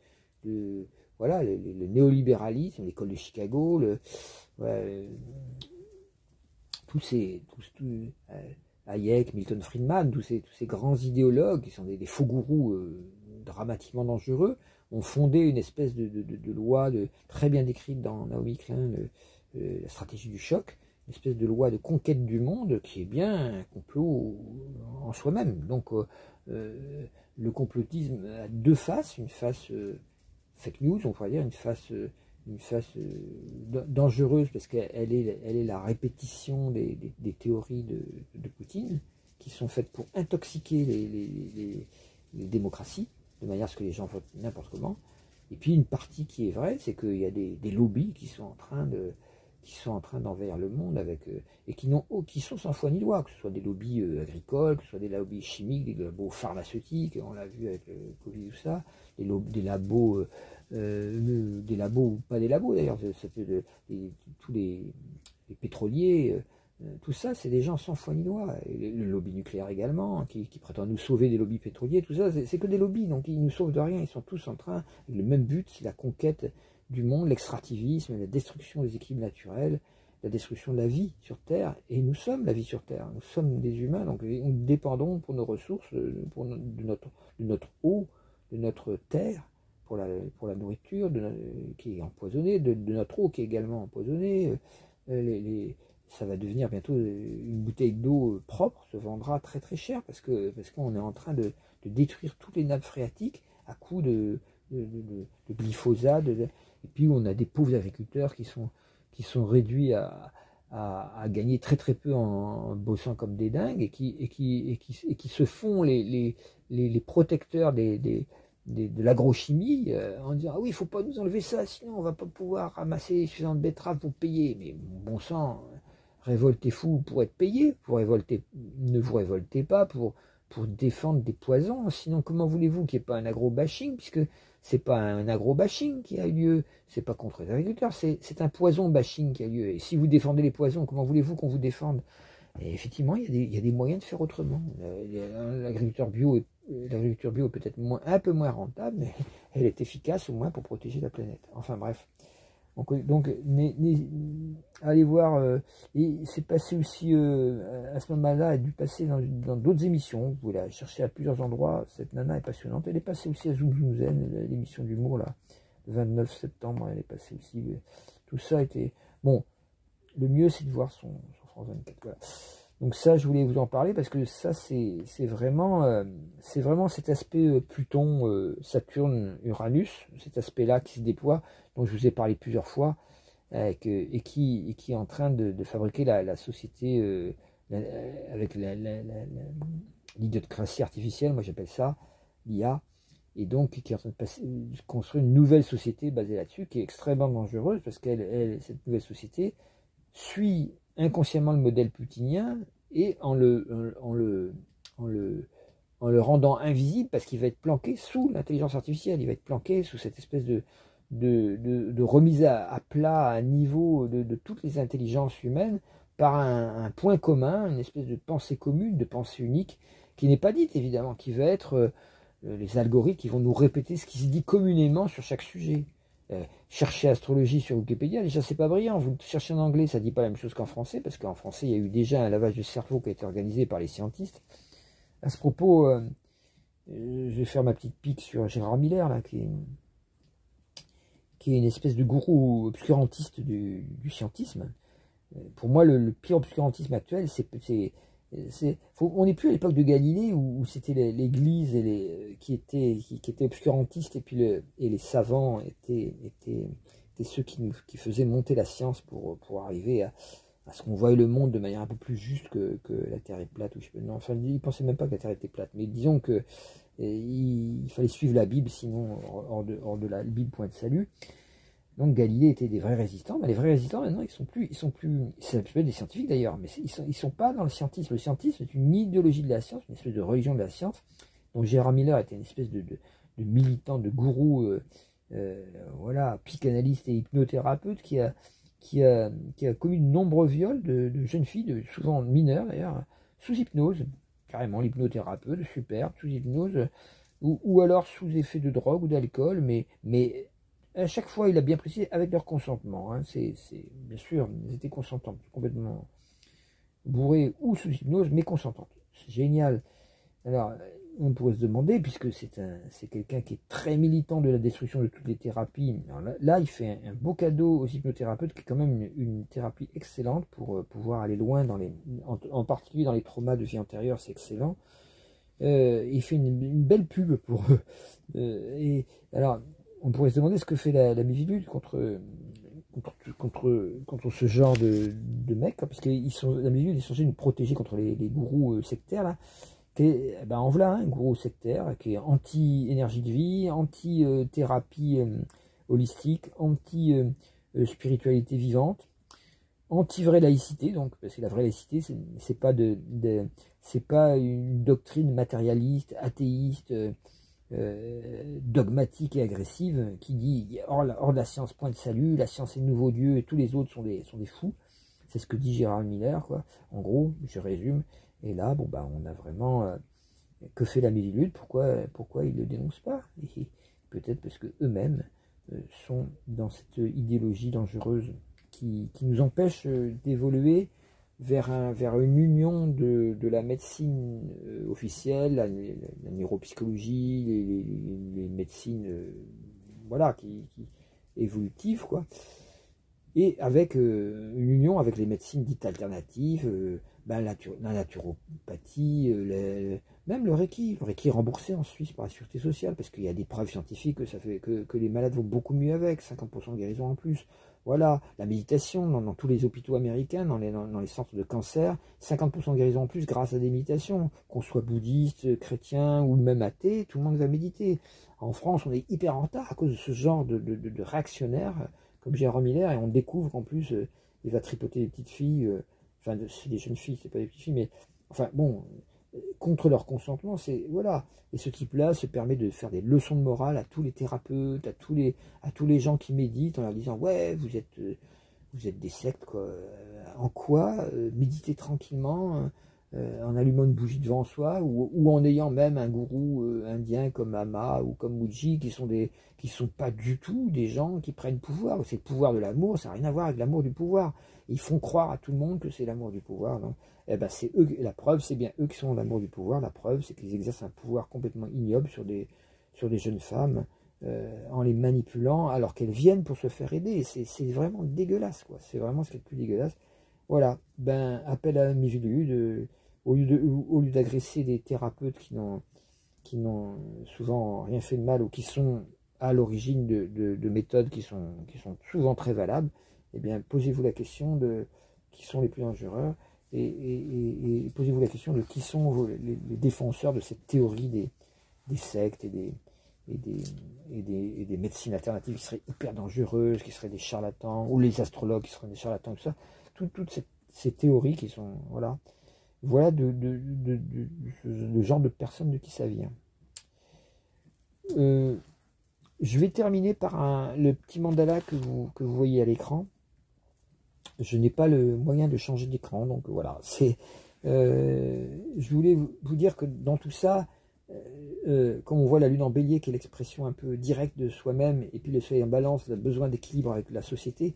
voilà, le néolibéralisme, l'école de Chicago, Hayek, Milton Friedman, tous ces grands idéologues qui sont des faux gourous dramatiquement dangereux, ont fondé une espèce de loi très bien décrite dans Naomi Klein, la stratégie du choc, une espèce de loi de conquête du monde qui est bien un complot en soi-même. Donc le complotisme a deux faces, une face fake news, on pourrait dire, une face dangereuse parce qu'elle est la répétition des théories de Poutine qui sont faites pour intoxiquer les démocraties de manière à ce que les gens votent n'importe comment. Et puis une partie qui est vraie, c'est qu'il y a des lobbies qui sont en train d'envahir le monde et qui sont sans foi ni loi, que ce soit des lobbies agricoles, que ce soit des lobbies chimiques, des labos pharmaceutiques, on l'a vu avec le Covid ou ça, des labos ou pas des labos d'ailleurs, tous les pétroliers, tout ça, c'est des gens sans foi ni loi. Et le lobby nucléaire également, qui prétend nous sauver des lobbies pétroliers, tout ça, c'est que des lobbies, donc ils nous sauvent de rien, ils sont tous en train, le même but, c'est la conquête du monde, l'extractivisme, la destruction des équilibres naturels, la destruction de la vie sur Terre, et nous sommes la vie sur Terre, nous sommes des humains, donc nous dépendons pour nos ressources, de notre eau, de notre terre, pour la nourriture qui est empoisonnée, de notre eau qui est également empoisonnée. Ça va devenir bientôt une bouteille d'eau propre, se vendra très très cher parce qu'on est en train de détruire toutes les nappes phréatiques à coups de glyphosate. Et puis on a des pauvres agriculteurs qui sont réduits à gagner très très peu en bossant comme des dingues et qui se font les protecteurs de l'agrochimie en disant ah oui, il ne faut pas nous enlever ça, sinon on ne va pas pouvoir ramasser suffisamment de betteraves pour payer. Mais bon sang, révoltez-vous pour être payé, ne vous révoltez pas pour défendre des poisons, sinon comment voulez-vous qu'il n'y ait pas un agro-bashing, puisque c'est pas un agro-bashing qui a eu lieu, c'est pas contre les agriculteurs, c'est un poison-bashing qui a lieu. Et si vous défendez les poisons, comment voulez-vous qu'on vous défende? Et effectivement, il y a des moyens de faire autrement. L'agriculture bio est peut-être un peu moins rentable, mais elle est efficace au moins pour protéger la planète. Enfin bref. Donc allez voir, et c'est passé aussi à ce moment-là, elle a dû passer dans d'autres émissions, vous pouvez la chercher à plusieurs endroits, cette nana est passionnante, elle est passée aussi à Zoom Zoom Zen, l'émission d'humour là, le 29 septembre, elle est passée aussi, tout ça était, bon, le mieux c'est de voir son France 24, voilà. Donc ça, je voulais vous en parler parce que ça, c'est vraiment cet aspect Pluton, Saturne, Uranus, cet aspect-là qui se déploie, dont je vous ai parlé plusieurs fois, et qui est en train de fabriquer la société avec l'idiocratie artificielle, moi j'appelle ça l'IA, et donc qui est en train de construire une nouvelle société basée là-dessus, qui est extrêmement dangereuse parce cette nouvelle société suit inconsciemment le modèle putinien et en le rendant invisible parce qu'il va être planqué sous l'intelligence artificielle, il va être planqué sous cette espèce de remise à plat, à niveau de toutes les intelligences humaines par un point commun, une espèce de pensée commune, de pensée unique qui n'est pas dite évidemment, qui va être les algorithmes qui vont nous répéter ce qui se dit communément sur chaque sujet. Chercher astrologie sur Wikipédia, déjà c'est pas brillant, vous le cherchez en anglais, ça dit pas la même chose qu'en français, parce qu'en français il y a eu déjà un lavage de cerveau qui a été organisé par les scientistes. À ce propos, je vais faire ma petite pique sur Gérard Miller, là, qui est une espèce de gourou obscurantiste du scientisme, Pour moi, le pire obscurantisme actuel, on n'est plus à l'époque de Galilée où c'était l'Église qui était obscurantiste et puis les savants étaient ceux qui faisaient monter la science pour arriver à ce qu'on voie le monde de manière un peu plus juste que la Terre est plate. Ou je sais pas, non, enfin, ils ne pensaient même pas que la Terre était plate. Mais disons que il fallait suivre la Bible, sinon hors de la Bible, point de salut. Donc Galilée était des vrais résistants, mais les vrais résistants maintenant ils sont plus, c'est peut-être des scientifiques d'ailleurs, mais ils sont pas dans le scientisme. Le scientisme est une idéologie de la science, une espèce de religion de la science. Donc Gérard Miller était une espèce de militant, de gourou, voilà, psychanalyste et hypnothérapeute qui a commis de nombreux viols de jeunes filles, souvent mineures d'ailleurs, sous hypnose, carrément l'hypnothérapeute, super, sous hypnose, ou alors sous effet de drogue ou d'alcool, mais à chaque fois, il a bien précisé avec leur consentement. Hein. C'est bien sûr, ils étaient consentants, complètement bourrés ou sous hypnose, mais consentantes. C'est génial. Alors, on pourrait se demander, puisque c'est quelqu'un qui est très militant de la destruction de toutes les thérapies. Alors là, il fait un beau cadeau aux hypnothérapeutes, qui est quand même une thérapie excellente pour pouvoir aller loin en particulier dans les traumas de vie antérieure, c'est excellent. Il fait une belle pub pour eux. Et alors, on pourrait se demander ce que fait la Miviludes contre ce genre de mecs, parce que la Miviludes est censée nous protéger contre les gourous sectaires, là. En voilà un gourou sectaire qui est anti-énergie de vie, anti-thérapie holistique, anti-spiritualité vivante, anti-vraie laïcité, donc, parce que la vraie laïcité, c'est pas c'est pas une doctrine matérialiste, athéiste, dogmatique et agressive qui dit hors de la science point de salut, la science est le nouveau Dieu et tous les autres sont des fous. C'est ce que dit Gérard Miller, quoi. En gros, je résume. Et là, bon, on a vraiment que fait la Miviludes, pourquoi ils ne le dénoncent pas? Peut-être parce que eux-mêmes sont dans cette idéologie dangereuse qui nous empêche d'évoluer vers une union de la médecine officielle, la neuropsychologie, les médecines voilà, qui évolutives, quoi, et avec une union avec les médecines dites alternatives, la naturopathie, même le Reiki est remboursé en Suisse par la Sécurité sociale, parce qu'il y a des preuves scientifiques que ça fait que les malades vont beaucoup mieux avec, 50% de guérison en plus. Voilà, la méditation, dans tous les hôpitaux américains, dans les centres de cancer, 50% de guérison en plus grâce à des méditations. Qu'on soit bouddhiste, chrétien ou même athée, tout le monde va méditer. En France, on est hyper en retard à cause de ce genre de réactionnaires comme Gérard Miller, et on découvre qu'en plus, il va tripoter des petites filles, enfin, c'est des jeunes filles, c'est pas des petites filles, mais enfin, bon, contre leur consentement, c'est, voilà. Et ce type-là se permet de faire des leçons de morale à tous les thérapeutes, à tous les gens qui méditent, en leur disant, ouais, vous êtes des sectes, quoi. En quoi méditer tranquillement, en allumant une bougie devant soi, ou en ayant même un gourou indien comme Ama ou comme Muji, qui sont pas du tout des gens qui prennent pouvoir. C'est le pouvoir de l'amour, ça n'a rien à voir avec l'amour du pouvoir. Ils font croire à tout le monde que c'est l'amour du pouvoir. Donc, c'est eux, la preuve, c'est bien eux qui sont l'amour du pouvoir. La preuve, c'est qu'ils exercent un pouvoir complètement ignoble sur des jeunes femmes, en les manipulant, alors qu'elles viennent pour se faire aider. C'est vraiment dégueulasse, quoi. C'est vraiment ce qui est le plus dégueulasse. Voilà, appel à Miviludes, au lieu d'agresser des thérapeutes qui n'ont souvent rien fait de mal, ou qui sont à l'origine de méthodes qui sont souvent très valables, eh bien, posez-vous la question de qui sont les plus dangereux, et posez-vous la question de qui sont les défenseurs de cette théorie des sectes et des médecines alternatives qui seraient hyper dangereuses, qui seraient des charlatans, ou les astrologues qui seraient des charlatans, tout ça. Toutes ces théories qui sont, voilà le genre de personne de qui ça vient. Je vais terminer par le petit mandala que vous voyez à l'écran. Je n'ai pas le moyen de changer d'écran, donc voilà. Je voulais vous dire que dans tout ça, quand on voit la lune en bélier, qui est l'expression un peu directe de soi-même, et puis le soleil en balance, le besoin d'équilibre avec la société,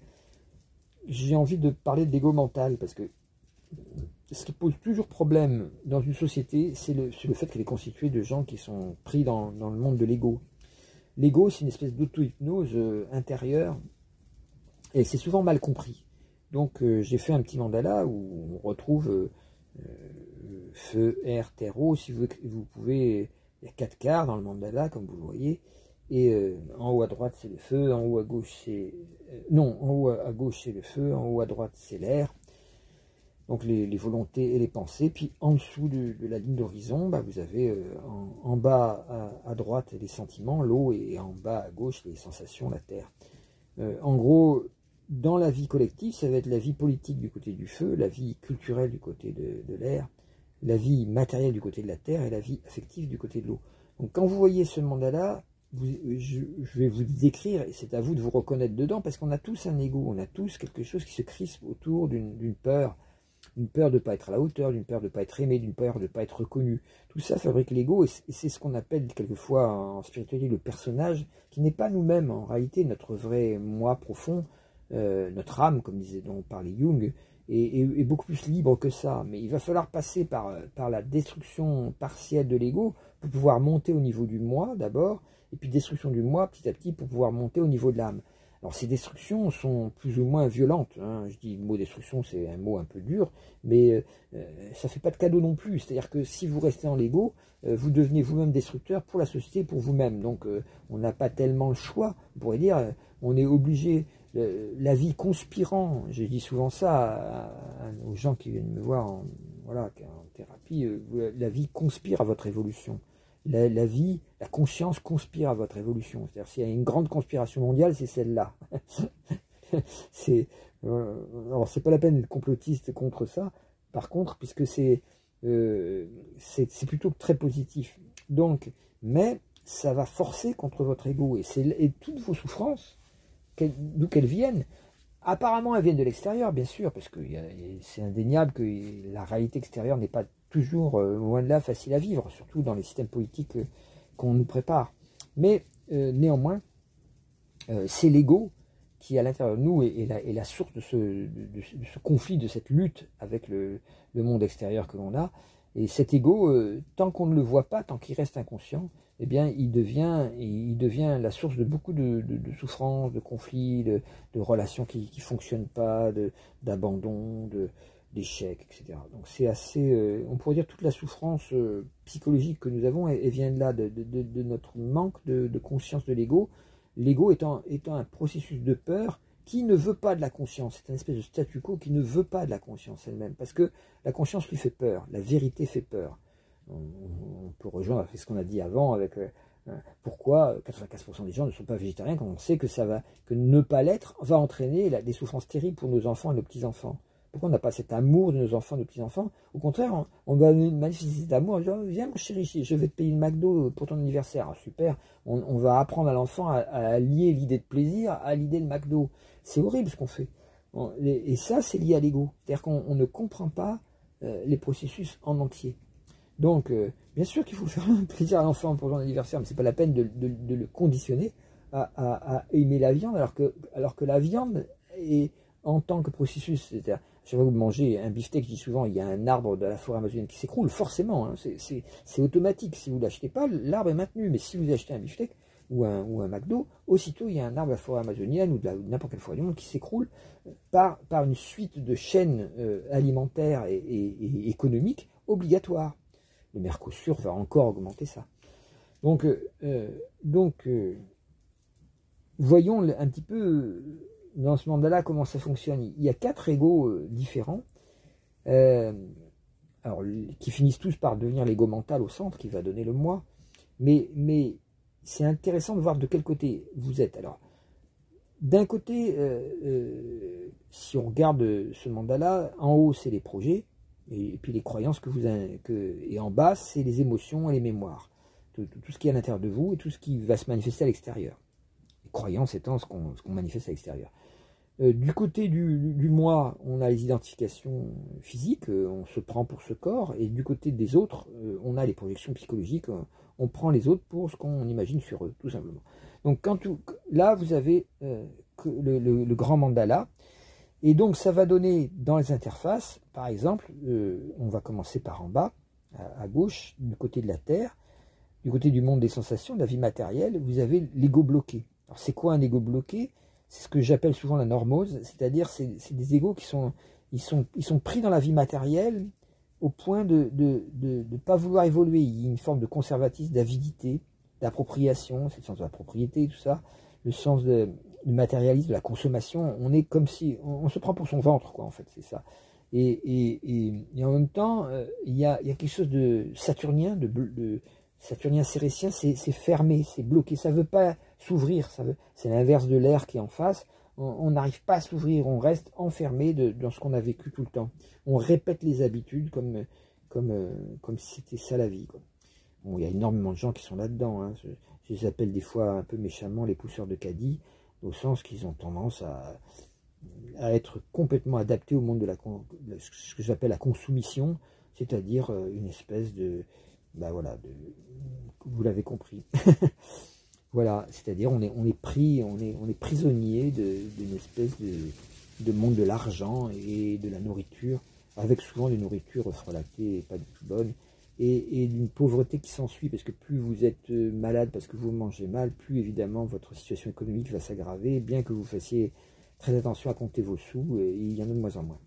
j'ai envie de parler de l'ego mental, parce que ce qui pose toujours problème dans une société, c'est le fait qu'elle est constituée de gens qui sont pris dans le monde de l'ego. L'ego, c'est une espèce d'auto-hypnose intérieure, et c'est souvent mal compris. Donc j'ai fait un petit mandala où on retrouve feu, air, terre, eau. Si vous pouvez, il y a 4 quarts dans le mandala, comme vous le voyez. Et en haut à droite c'est le feu, en haut à gauche c'est... non, en haut à gauche c'est le feu, en haut à droite c'est l'air. Donc les volontés et les pensées. Puis en dessous de la ligne d'horizon, bah, vous avez en bas à droite les sentiments, l'eau, et en bas à gauche les sensations, la terre. En gros, dans la vie collective, ça va être la vie politique du côté du feu, la vie culturelle du côté de l'air, la vie matérielle du côté de la terre et la vie affective du côté de l'eau. Donc quand vous voyez ce mandala, je vais vous décrire, et c'est à vous de vous reconnaître dedans, parce qu'on a tous un ego, on a tous quelque chose qui se crispe autour d'une peur. Une peur de ne pas être à la hauteur, d'une peur de ne pas être aimé, d'une peur de ne pas être reconnu. Tout ça fabrique l'ego, et c'est ce qu'on appelle quelquefois en spiritualité le personnage, qui n'est pas nous-mêmes, en réalité, notre vrai moi profond, notre âme, comme dont parlait Jung, est beaucoup plus libre que ça. Mais il va falloir passer par la destruction partielle de l'ego pour pouvoir monter au niveau du moi d'abord, et puis destruction du moi petit à petit pour pouvoir monter au niveau de l'âme. Alors ces destructions sont plus ou moins violentes, hein. Je dis le mot destruction, c'est un mot un peu dur, mais ça ne fait pas de cadeau non plus. C'est-à-dire que si vous restez en l'ego, vous devenez vous-même destructeur pour la société, pour vous-même. Donc on n'a pas tellement le choix. On pourrait dire, on est obligé, la vie conspirant, je dis souvent ça aux gens qui viennent me voir en thérapie, la vie conspire à votre évolution. La vie, la conscience conspire à votre évolution. C'est-à-dire s'il y a une grande conspiration mondiale, c'est celle-là. Alors c'est pas la peine d'être complotiste contre ça. Par contre, puisque c'est plutôt très positif. Donc, mais ça va forcer contre votre ego, et toutes vos souffrances, d'où qu'elles viennent. Apparemment, elles viennent de l'extérieur, bien sûr, parce que c'est indéniable que la réalité extérieure n'est pas toujours, loin de là, facile à vivre, surtout dans les systèmes politiques qu'on nous prépare. Mais néanmoins, c'est l'ego qui, à l'intérieur de nous, est la source de ce conflit, de cette lutte avec le monde extérieur que l'on a. Et cet ego, tant qu'on ne le voit pas, tant qu'il reste inconscient, eh bien, il devient la source de beaucoup de souffrances, de conflits, de relations qui ne fonctionnent pas, d'abandon, d'échecs, etc. Donc c'est assez, on pourrait dire toute la souffrance psychologique que nous avons, elle vient de là, de notre manque de conscience de l'ego. L'ego étant un processus de peur qui ne veut pas de la conscience. C'est une espèce de statu quo qui ne veut pas de la conscience elle-même, parce que la conscience lui fait peur, la vérité fait peur. On peut rejoindre ce qu'on a dit avant avec pourquoi 95% des gens ne sont pas végétariens quand on sait que que ne pas l'être va entraîner des souffrances terribles pour nos enfants et nos petits-enfants. Pourquoi on n'a pas cet amour de nos enfants et de nos petits-enfants? Au contraire, on va manifester cet amour, dire, viens mon chéri, je vais te payer le McDo pour ton anniversaire. Ah, super, on va apprendre à l'enfant à lier l'idée de plaisir à l'idée de McDo. C'est horrible ce qu'on fait. Et ça, c'est lié à l'ego. C'est-à-dire qu'on ne comprend pas les processus en entier. Donc, bien sûr qu'il faut faire un plaisir à l'enfant pour son anniversaire, mais ce n'est pas la peine de le conditionner à aimer la viande, alors que la viande est en tant que processus, c'est-à-dire, chaque fois que vous mangez un beefsteak, je dis souvent, il y a un arbre de la forêt amazonienne qui s'écroule, forcément, hein, c'est automatique. Si vous ne l'achetez pas, l'arbre est maintenu, mais si vous achetez un beefsteak ou un McDo, aussitôt il y a un arbre de la forêt amazonienne ou de n'importe quelle forêt du monde qui s'écroule par une suite de chaînes alimentaires et économiques obligatoires. Le Mercosur va encore augmenter ça. Donc voyons un petit peu dans ce mandala comment ça fonctionne. Il y a 4 égos différents, alors, qui finissent tous par devenir l'ego mental au centre, qui va donner le moi. Mais c'est intéressant de voir de quel côté vous êtes. Alors, d'un côté, si on regarde ce mandala, en haut c'est les projets, et puis les croyances et en bas c'est les émotions et les mémoires, tout ce qui est à l'intérieur de vous et tout ce qui va se manifester à l'extérieur. Les croyances étant ce qu'on manifeste à l'extérieur. Du côté du moi, on a les identifications physiques, on se prend pour ce corps, et du côté des autres, on a les projections psychologiques, on prend les autres pour ce qu'on imagine sur eux, tout simplement. Donc là, vous avez le grand mandala, et donc ça va donner dans les interfaces, par exemple, on va commencer par en bas, à gauche, du côté de la Terre, du côté du monde des sensations, de la vie matérielle, vous avez l'ego bloqué. Alors c'est quoi un ego bloqué? c'est ce que j'appelle souvent la normose, c'est-à-dire c'est des égos qui ils sont pris dans la vie matérielle au point de ne pas vouloir évoluer. Il y a une forme de conservatisme, d'avidité, d'appropriation, c'est le sens de la propriété, tout ça, le sens du matérialisme, de la consommation. On est comme si on se prend pour son ventre, quoi, en fait, c'est ça. Et en même temps, il y a quelque chose de saturnien, saturnien cérétien, c'est fermé, c'est bloqué, ça ne veut pas s'ouvrir, c'est l'inverse de l'air qui est en face. On n'arrive pas à s'ouvrir, on reste enfermé dans ce qu'on a vécu tout le temps. On répète les habitudes comme si c'était ça la vie, quoi. Bon, il y a énormément de gens qui sont là-dedans, hein. Je les appelle des fois un peu méchamment les pousseurs de caddie, au sens qu'ils ont tendance à être complètement adaptés au monde de ce que j'appelle la consoumission, c'est-à-dire une espèce ben voilà, vous l'avez compris. Voilà, c'est-à-dire on est prisonnier d'une espèce de monde de l'argent et de la nourriture, avec souvent des nourritures relatées et pas du tout bonnes, et d'une pauvreté qui s'ensuit, parce que plus vous êtes malade parce que vous mangez mal, plus évidemment votre situation économique va s'aggraver, bien que vous fassiez très attention à compter vos sous, et il y en a de moins en moins.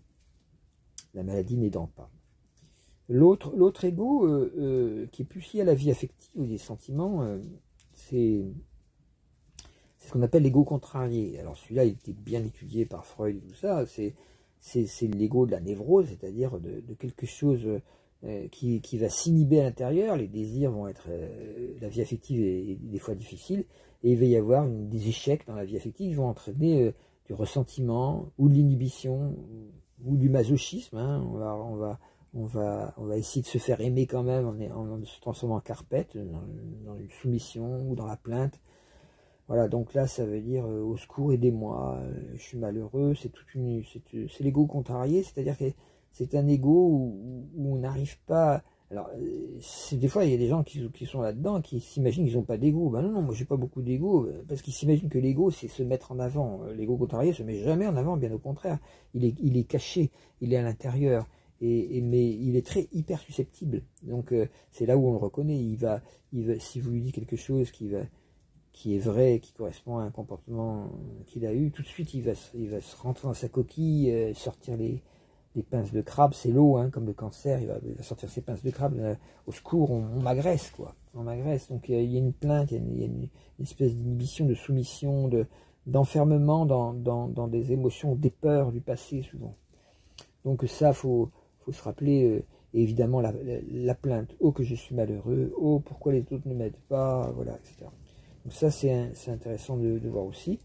La maladie n'aidant pas. L'autre ego, qui est plus lié à la vie affective ou des sentiments, c'est ce qu'on appelle l'ego contrarié. Alors celui-là, il était bien étudié par Freud et tout ça. C'est l'ego de la névrose, c'est-à-dire de quelque chose qui va s'inhiber à l'intérieur. Les désirs vont être... la vie affective est des fois difficile, et il va y avoir des échecs dans la vie affective qui vont entraîner du ressentiment, ou de l'inhibition, ou du masochisme, hein. On va essayer de se faire aimer quand même en se transformant en carpette, dans une soumission ou dans la plainte. Voilà, donc là, ça veut dire au secours, aidez-moi, je suis malheureux. C'est l'ego contrarié, c'est-à-dire que c'est un ego où on n'arrive pas. Alors, des fois, il y a des gens qui sont là-dedans, qui s'imaginent qu'ils n'ont pas d'ego. Ben non, moi, j'ai pas beaucoup d'ego, parce qu'ils s'imaginent que l'ego, c'est se mettre en avant. L'ego contrarié se met jamais en avant, bien au contraire. Il est caché, il est à l'intérieur. Mais il est très hyper susceptible, donc c'est là où on le reconnaît. Si vous lui dites quelque chose qui est vrai, qui correspond à un comportement qu'il a eu, tout de suite il va se rentrer dans sa coquille, sortir les pinces de crabe. C'est l'eau, hein, comme le cancer, il va sortir ses pinces de crabe. Au secours, on m'agresse, quoi, on m'agresse. Donc il y a une plainte, il y a une espèce d'inhibition, de soumission, d'enfermement dans des émotions, des peurs du passé souvent. Donc ça, faut se rappeler, évidemment, la plainte. Oh, que je suis malheureux. Oh, pourquoi les autres ne m'aident pas, voilà, etc. Donc ça, c'est intéressant de voir aussi.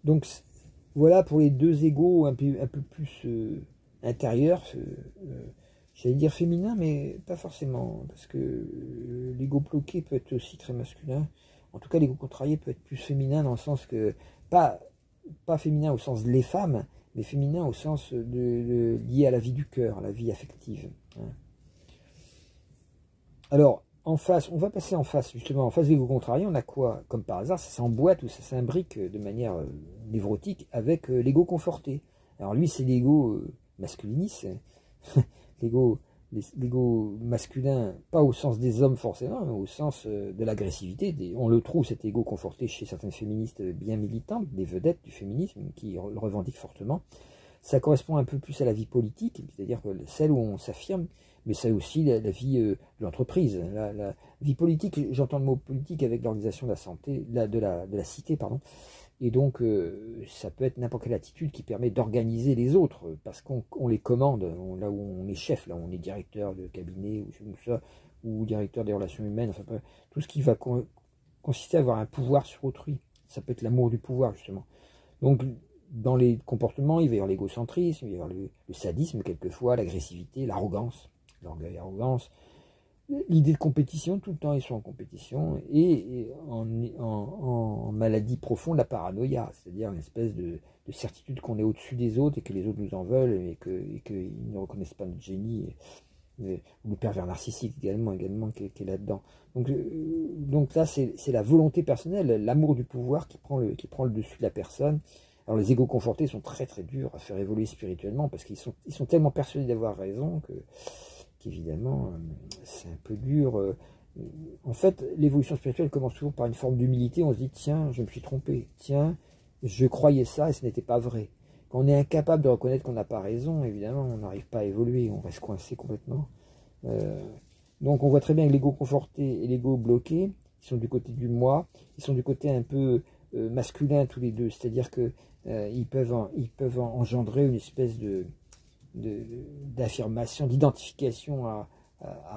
Donc voilà pour les deux égos un peu plus intérieurs. J'allais dire féminin, mais pas forcément, parce que l'ego bloqué peut être aussi très masculin. En tout cas, l'ego contrarié peut être plus féminin, dans le sens que, pas féminin au sens les femmes, mais féminin au sens lié à la vie du cœur, à la vie affective, hein. Alors, en face, on va passer en face, justement, en face de l'ego contrarié, on a quoi? Comme par hasard, ça s'emboîte ou ça s'imbrique de manière névrotique avec l'ego conforté. Alors lui, c'est l'ego masculiniste, l'ego masculin, pas au sens des hommes forcément, mais au sens de l'agressivité. On le trouve, cet ego conforté, chez certaines féministes bien militantes, des vedettes du féminisme, qui le revendiquent fortement. Ça correspond un peu plus à la vie politique, c'est-à-dire celle où on s'affirme, mais c'est aussi la vie de l'entreprise. La vie politique, j'entends le mot politique avec l'organisation de la santé, de la cité, pardon. Et donc, ça peut être n'importe quelle attitude qui permet d'organiser les autres, parce qu'on les commande, là où on est chef, là où on est directeur de cabinet, ou directeur des relations humaines, enfin, tout ce qui va consister à avoir un pouvoir sur autrui. Ça peut être l'amour du pouvoir, justement. Donc, dans les comportements, il va y avoir l'égocentrisme, il va y avoir le sadisme, quelquefois, l'agressivité, l'arrogance, l'orgueil, l'arrogance, l'idée de compétition, tout le temps ils sont en compétition, et en maladie profonde, la paranoïa, c'est-à-dire une espèce de certitude qu'on est au-dessus des autres et que les autres nous en veulent et qu'ils ne reconnaissent pas notre génie, ou le pervers narcissique également qui est là-dedans. Donc là, c'est la volonté personnelle, l'amour du pouvoir qui prend le dessus de la personne. Alors les égos confortés sont très très durs à faire évoluer spirituellement, parce qu'ils sont tellement persuadés d'avoir raison qu'évidemment, c'est un peu dur En fait, l'évolution spirituelle commence toujours par une forme d'humilité. On se dit, tiens, je me suis trompé. Tiens, je croyais ça et ce n'était pas vrai. Quand on est incapable de reconnaître qu'on n'a pas raison, évidemment, on n'arrive pas à évoluer. On reste coincé complètement. Donc, on voit très bien que l'ego conforté et l'ego bloqué, ils sont du côté du moi. Ils sont du côté un peu masculin tous les deux. C'est-à-dire que ils peuvent engendrer une espèce d'affirmation, d'identification à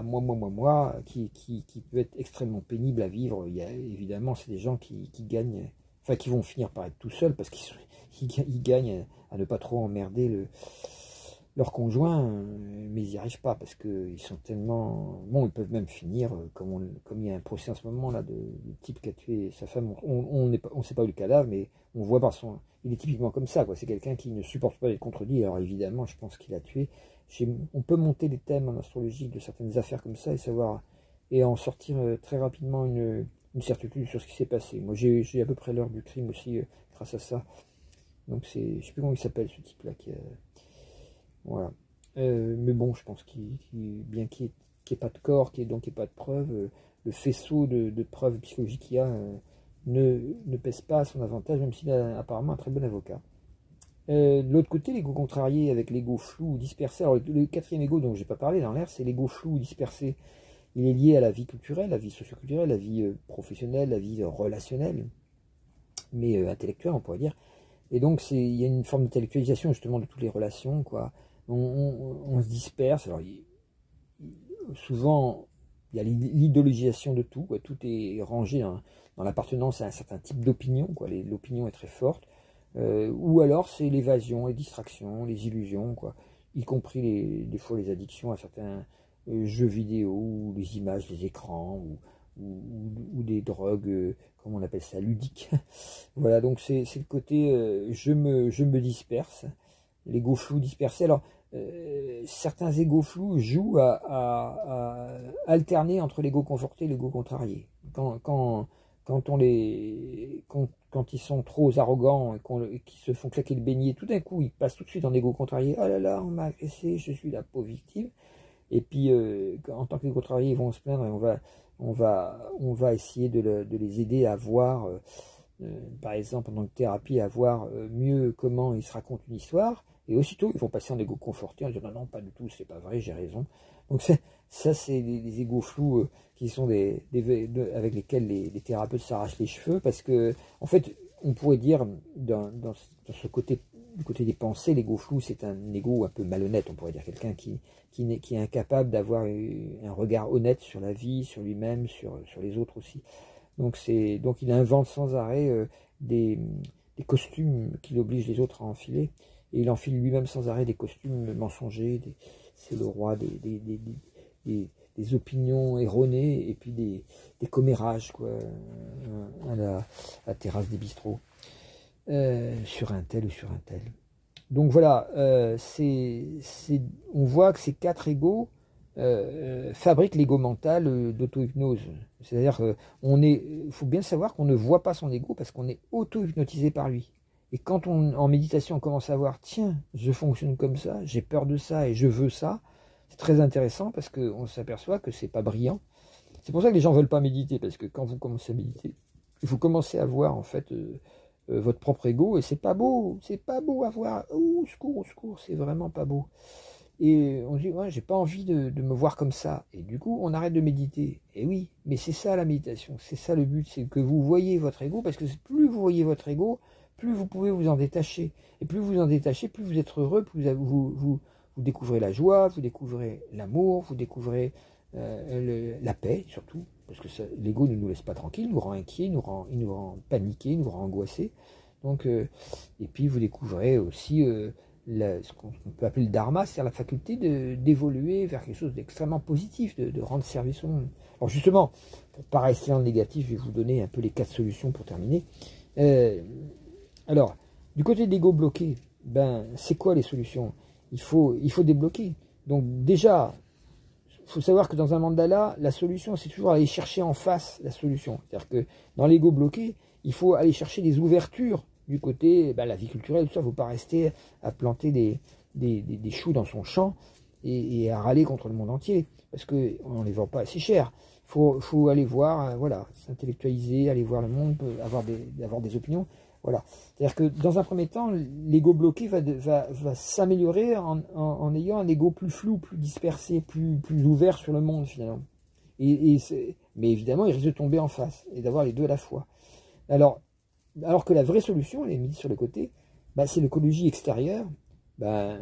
moi, qui peut être extrêmement pénible à vivre. Évidemment, c'est des gens qui gagnent, enfin qui vont finir par être tout seuls parce qu'ils gagnent à ne pas trop emmerder leur conjoint, mais ils n'y arrivent pas parce qu'ils sont tellement... Bon, ils peuvent même finir, comme il y a un procès en ce moment là, de type qui a tué sa femme, on ne sait pas où le cadavre, mais on voit par son... Il est typiquement comme ça, quoi. C'est quelqu'un qui ne supporte pas les contredits, alors évidemment, je pense qu'il a tué. On peut monter les thèmes en astrologie de certaines affaires comme ça et en sortir très rapidement une certitude sur ce qui s'est passé. Moi, j'ai à peu près l'heure du crime aussi, grâce à ça. Donc, je ne sais plus comment il s'appelle, ce type-là, voilà. Mais bon, je pense bien qu'il n'y ait pas de corps, qu'il n'y ait pas de preuves, le faisceau de preuves psychologiques qu'il y a ne pèse pas à son avantage, même s'il a apparemment un très bon avocat. De l'autre côté, l'ego contrarié avec l'ego flou ou dispersé. Alors, le quatrième ego dont je n'ai pas parlé dans l'air, c'est l'ego flou ou dispersé. Il est lié à la vie culturelle, la vie socioculturelle, la vie professionnelle, la vie relationnelle, mais intellectuelle, on pourrait dire. Et donc, il y a une forme d'intellectualisation justement de toutes les relations, quoi. On se disperse. Alors, souvent, il y a l'idéologisation de tout, quoi. Tout est rangé dans l'appartenance à un certain type d'opinion, quoi. L'opinion est très forte. Ou alors, c'est l'évasion, les distractions, les illusions, quoi. Y compris des fois les addictions à certains jeux vidéo, ou les images, les écrans, ou des drogues, comment on appelle ça, ludiques. Voilà, donc c'est le côté je me disperse, l'ego flou dispersé. Alors, certains égos flous jouent à alterner entre l'ego conforté et l'ego contrarié. Quand ils sont trop arrogants et qu'ils se font claquer le beignet, tout d'un coup, ils passent tout de suite en ego contrarié. Oh là là, on m'a agressé, je suis la pauvre victime. Et puis, en tant que contrariés, ils vont se plaindre et on va essayer de les aider à voir, par exemple, pendant que thérapie, à voir mieux comment ils se racontent une histoire. Et aussitôt, ils vont passer en égo conforté en disant non, non, pas du tout, c'est pas vrai, j'ai raison. Donc, ça, c'est des égos flous qui sont avec lesquels les thérapeutes s'arrachent les cheveux parce que, en fait, on pourrait dire, dans ce côté, du côté des pensées, l'ego flou, c'est un ego un peu malhonnête, on pourrait dire, quelqu'un qui est incapable d'avoir un regard honnête sur la vie, sur lui-même, sur les autres aussi. Donc il invente sans arrêt des costumes qu'il oblige les autres à enfiler, et il enfile lui-même sans arrêt des costumes mensongers. C'est le roi des opinions erronées et puis des commérages, quoi, à la terrasse des bistrots, sur un tel ou sur un tel. Donc voilà, on voit que ces quatre égos fabriquent l'ego mental d'auto-hypnose. C'est-à-dire qu'il faut bien savoir qu'on ne voit pas son ego parce qu'on est auto-hypnotisé par lui. Et quand en méditation on commence à voir, tiens, je fonctionne comme ça, j'ai peur de ça et je veux ça, c'est très intéressant parce qu'on s'aperçoit que c'est pas brillant. C'est pour ça que les gens ne veulent pas méditer, parce que quand vous commencez à méditer, vous commencez à voir en fait votre propre ego, et c'est pas beau à voir. Au secours, c'est vraiment pas beau. Et on se dit, ouais, j'ai pas envie de me voir comme ça. Et du coup, on arrête de méditer. Et oui, mais c'est ça la méditation, c'est ça le but, c'est que vous voyez votre ego, parce que plus vous voyez votre ego, plus vous pouvez vous en détacher. Et plus vous en détachez, plus vous êtes heureux, plus vous découvrez la joie, vous découvrez l'amour, vous découvrez la paix surtout, parce que l'ego ne nous laisse pas tranquille, il nous rend inquiets, il nous rend paniqués, il nous rend angoissés. Donc, et puis vous découvrez aussi ce qu'on peut appeler le dharma, c'est-à-dire la faculté d'évoluer vers quelque chose d'extrêmement positif, de rendre service au monde. Alors justement, pour ne pas rester dans le négatif, je vais vous donner un peu les 4 solutions pour terminer. Alors, du côté de l'ego bloqué, c'est quoi les solutions ? Il faut débloquer. Donc déjà, il faut savoir que dans un mandala, la solution, c'est toujours aller chercher en face la solution. C'est-à-dire que dans l'ego bloqué, il faut aller chercher des ouvertures du côté, la vie culturelle, tout ça. Il ne faut pas rester à planter des choux dans son champ et à râler contre le monde entier, parce qu'on ne les vend pas assez cher. faut aller voir, voilà, s'intellectualiser, aller voir le monde, avoir des opinions. Voilà. C'est-à-dire que dans un premier temps, l'ego bloqué va s'améliorer en ayant un ego plus flou, plus dispersé, plus ouvert sur le monde finalement. Mais évidemment, il risque de tomber en face et d'avoir les deux à la fois. Alors que la vraie solution, elle est mise sur le côté, bah, c'est l'écologie extérieure, bah,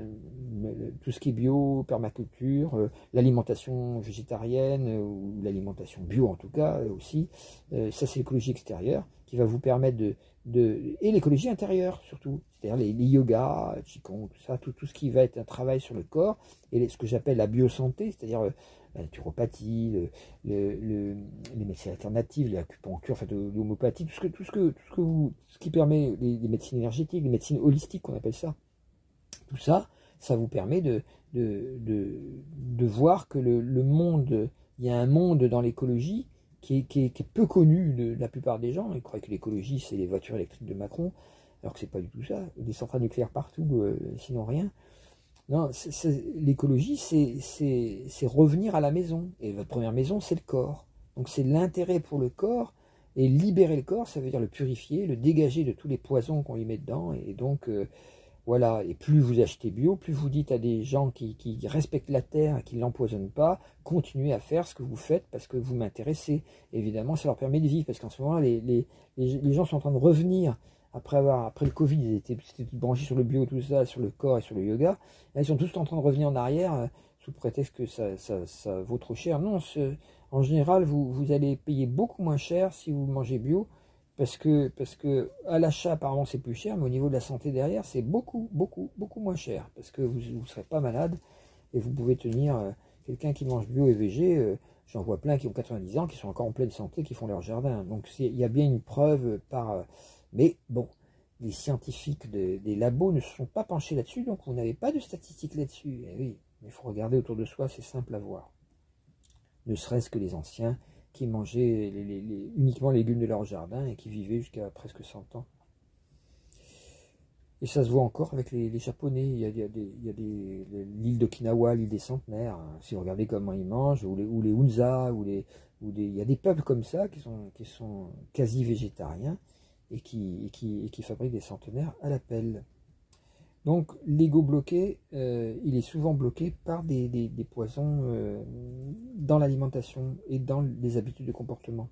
tout ce qui est bio, permaculture, l'alimentation végétarienne, ou l'alimentation bio en tout cas aussi, ça c'est l'écologie extérieure qui va vous permettre et l'écologie intérieure surtout, c'est-à-dire les yogas, qigong, tout ça, tout ce qui va être un travail sur le corps, et ce que j'appelle la biosanté, c'est-à-dire la naturopathie, les médecines alternatives, l'acupuncture, enfin, l'homéopathie, ce qui permet les médecines énergétiques, les médecines holistiques qu'on appelle ça. Tout ça, ça vous permet de voir que le monde, il y a un monde dans l'écologie qui est peu connu de la plupart des gens. Ils croient que l'écologie, c'est les voitures électriques de Macron, alors que c'est pas du tout ça. Des centrales nucléaires partout, sinon rien. Non, l'écologie, c'est revenir à la maison. Et votre première maison, c'est le corps. Donc c'est l'intérêt pour le corps. Et libérer le corps, ça veut dire le purifier, le dégager de tous les poisons qu'on y met dedans. Et donc, voilà. Et plus vous achetez bio, plus vous dites à des gens qui respectent la terre et qui ne l'empoisonnent pas, continuez à faire ce que vous faites parce que vous m'intéressez. Évidemment, ça leur permet de vivre. Parce qu'en ce moment, les gens sont en train de revenir. Après le Covid, ils étaient branchés sur le bio, tout ça, sur le corps et sur le yoga. Là, ils sont tous en train de revenir en arrière sous prétexte que ça vaut trop cher. Non, en général, vous allez payer beaucoup moins cher si vous mangez bio, parce que à l'achat, apparemment, c'est plus cher, mais au niveau de la santé derrière, c'est beaucoup, beaucoup, beaucoup moins cher, parce que vous ne serez pas malade et vous pouvez tenir. Quelqu'un qui mange bio et végé, j'en vois plein qui ont 90 ans, qui sont encore en pleine santé, qui font leur jardin. Donc, il y a bien une preuve mais bon, les scientifiques des labos ne se sont pas penchés là-dessus, donc vous n'avez pas de statistiques là-dessus. Eh oui, mais il faut regarder autour de soi, c'est simple à voir. Ne serait-ce que les anciens qui mangeaient uniquement les légumes de leur jardin et qui vivaient jusqu'à presque 100 ans. Et ça se voit encore avec les Japonais. Il y a l'île d'Okinawa, l'île des centenaires. Hein. Si vous regardez comment ils mangent, ou les Hunza, il y a des peuples comme ça qui sont quasi végétariens. Et qui fabrique des centenaires à la pelle. Donc l'ego bloqué, il est souvent bloqué par des poisons dans l'alimentation et dans les habitudes de comportement.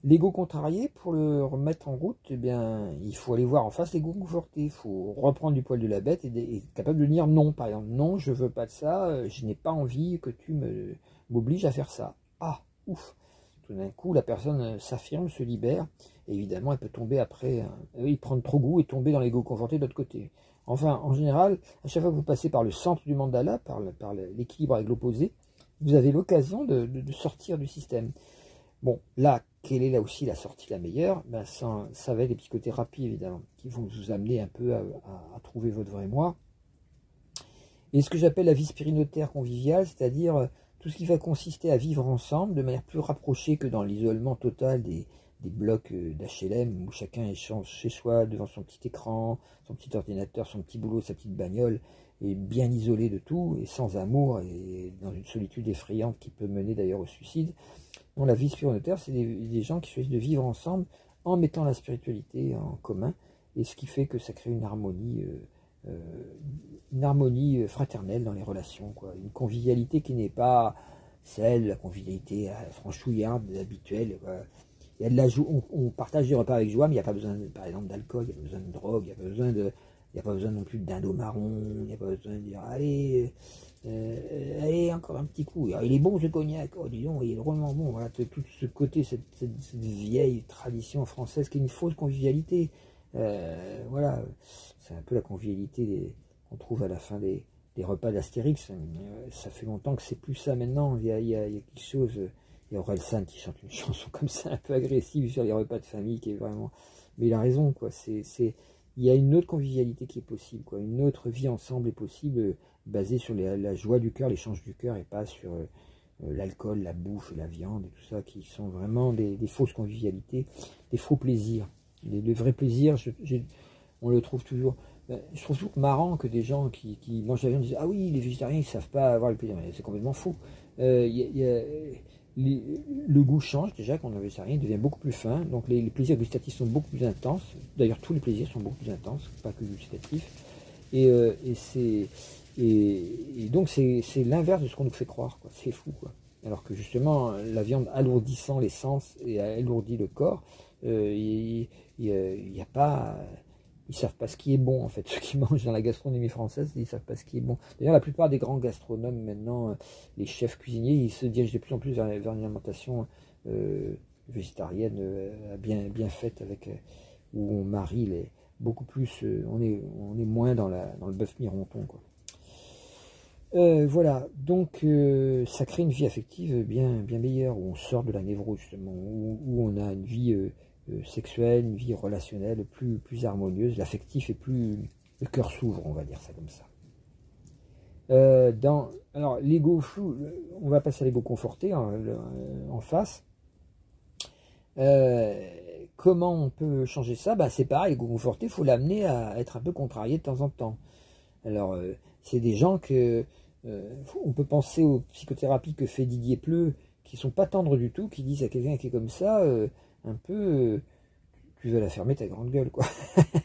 L'ego contrarié, pour le remettre en route, eh bien, il faut aller voir en face l'ego conforté. Il faut reprendre du poil de la bête et être capable de dire non. Par exemple, non, je veux pas de ça, je n'ai pas envie que tu m'obliges à faire ça. Ah, ouf. Tout d'un coup, la personne s'affirme, se libère. Et évidemment, elle peut tomber après, il prend trop goût et tomber dans l'ego conforté de l'autre côté. Enfin, en général, à chaque fois que vous passez par le centre du mandala, par l'équilibre avec l'opposé, vous avez l'occasion de sortir du système. Bon, là, quelle est là aussi la sortie la meilleure? Ben, ça va être les psychothérapies, évidemment, qui vont vous amener un peu à trouver votre vrai moi. Et ce que j'appelle la vie spirinotaire conviviale, c'est-à-dire tout ce qui va consister à vivre ensemble de manière plus rapprochée que dans l'isolement total des blocs d'HLM où chacun échange chez soi devant son petit écran, son petit ordinateur, son petit boulot, sa petite bagnole, et bien isolé de tout, et sans amour, et dans une solitude effrayante qui peut mener d'ailleurs au suicide. Non, la vie spirituelle, c'est des gens qui choisissent de vivre ensemble en mettant la spiritualité en commun, et ce qui fait que ça crée une harmonie fraternelle dans les relations, quoi. Une convivialité qui n'est pas celle, la convivialité franchouillarde, habituelle. Quoi. Il y a de la on partage des repas avec joie, mais il n'y a pas besoin, par exemple, d'alcool, il n'y a pas besoin de drogue, il n'y a pas besoin non plus de dindon marron, il n'y a pas besoin de dire allez, encore un petit coup. Il est bon ce cognac, oh dis donc, il est drôlement bon. Voilà, tout ce côté, cette vieille tradition française qui est une fausse convivialité. Voilà, c'est un peu la convivialité qu'on trouve à la fin des repas d'Astérix. Ça fait longtemps que c'est plus ça maintenant. Il y a quelque chose. Il y a Orelsan qui chante une chanson comme ça, un peu agressive sur les repas de famille, qui est vraiment. Mais il a raison, quoi. Il y a une autre convivialité qui est possible, quoi. Une autre vie ensemble est possible, basée sur la joie du cœur, l'échange du cœur, et pas sur l'alcool, la bouffe, la viande et tout ça, qui sont vraiment des fausses convivialités, des faux plaisirs. Le vrai plaisir, on le trouve toujours. Je trouve toujours marrant que des gens qui mangent la viande disent ah oui, les végétariens ils savent pas avoir le plaisir. C'est complètement faux. Il le goût change déjà, quand on avait ça rien, il devient beaucoup plus fin, donc les plaisirs gustatifs sont beaucoup plus intenses, d'ailleurs tous les plaisirs sont beaucoup plus intenses, pas que gustatifs, et, donc c'est l'inverse de ce qu'on nous fait croire, quoi. C'est fou, quoi. Alors que justement, la viande alourdissant les sens et alourdit le corps, il n'y a pas... Ils savent pas ce qui est bon, en fait. Ceux qui mangent dans la gastronomie française, ils savent pas ce qui est bon. D'ailleurs, la plupart des grands gastronomes, maintenant, les chefs cuisiniers, ils se dirigent de plus en plus vers une alimentation végétarienne, bien faite, avec où on marie beaucoup plus, on est moins dans le bœuf mironton, quoi. Voilà, donc ça crée une vie affective bien meilleure, où on sort de la névrose, justement, où on a une vie sexuelle, une vie relationnelle plus harmonieuse, l'affectif est plus... Le cœur s'ouvre, on va dire ça comme ça. Alors, l'ego flou, on va passer à l'ego conforté en face. Comment on peut changer ça? C'est pareil, l'ego conforté, il faut l'amener à être un peu contrarié de temps en temps. Alors, c'est des gens que... on peut penser aux psychothérapies que fait Didier Pleu, qui sont pas tendres du tout, qui disent à quelqu'un qui est comme ça, un peu... tu veux la fermer ta grande gueule, quoi.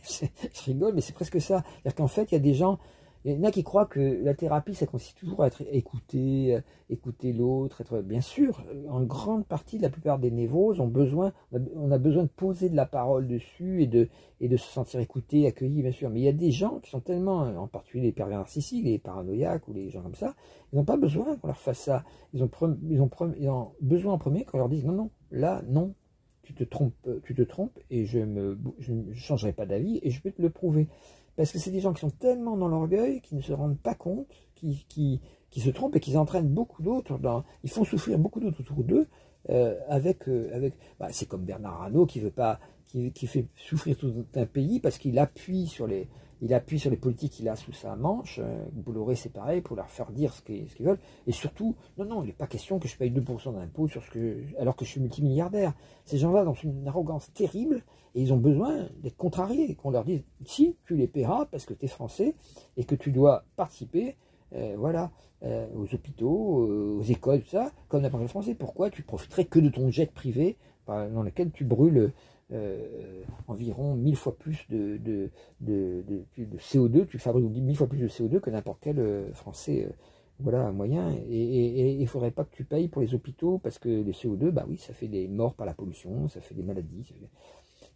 Je rigole, mais c'est presque ça. C'est-à-dire qu'en fait, il y a des gens... Il y en a qui croient que la thérapie, ça consiste toujours à être écouter l'autre, bien sûr, en grande partie, la plupart des névroses on a besoin de poser de la parole dessus et de se sentir écouté, accueilli, bien sûr. Mais il y a des gens qui sont tellement, en particulier les pervers narcissiques, les paranoïaques ou les gens comme ça, ils n'ont pas besoin qu'on leur fasse ça. Ils ont besoin en premier qu'on leur dise non, là, non, tu te trompes et je ne changerai pas d'avis et je peux te le prouver. Parce que c'est des gens qui sont tellement dans l'orgueil qu'ils ne se rendent pas compte, qui se trompent et qui entraînent beaucoup d'autres, ils font souffrir beaucoup d'autres autour d'eux, c'est comme Bernard Arnault qui fait souffrir tout un pays parce qu'il appuie sur les politiques qu'il a sous sa manche. Bolloré, c'est pareil, pour leur faire dire ce qu'ils veulent. Et surtout, non, il n'est pas question que je paye 2% d'impôts alors que je suis multimilliardaire. Ces gens-là ont une arrogance terrible et ils ont besoin d'être contrariés, qu'on leur dise, si, tu les paieras parce que tu es français et que tu dois participer aux hôpitaux, aux écoles, tout ça, comme n'importe quel français. Pourquoi tu profiterais que de ton jet privé dans lequel tu brûles environ 1000 fois plus de CO2, tu fabriques 1000 fois plus de CO2 que n'importe quel Français moyen, et il ne faudrait pas que tu payes pour les hôpitaux, parce que le CO2, oui, ça fait des morts par la pollution, ça fait des maladies.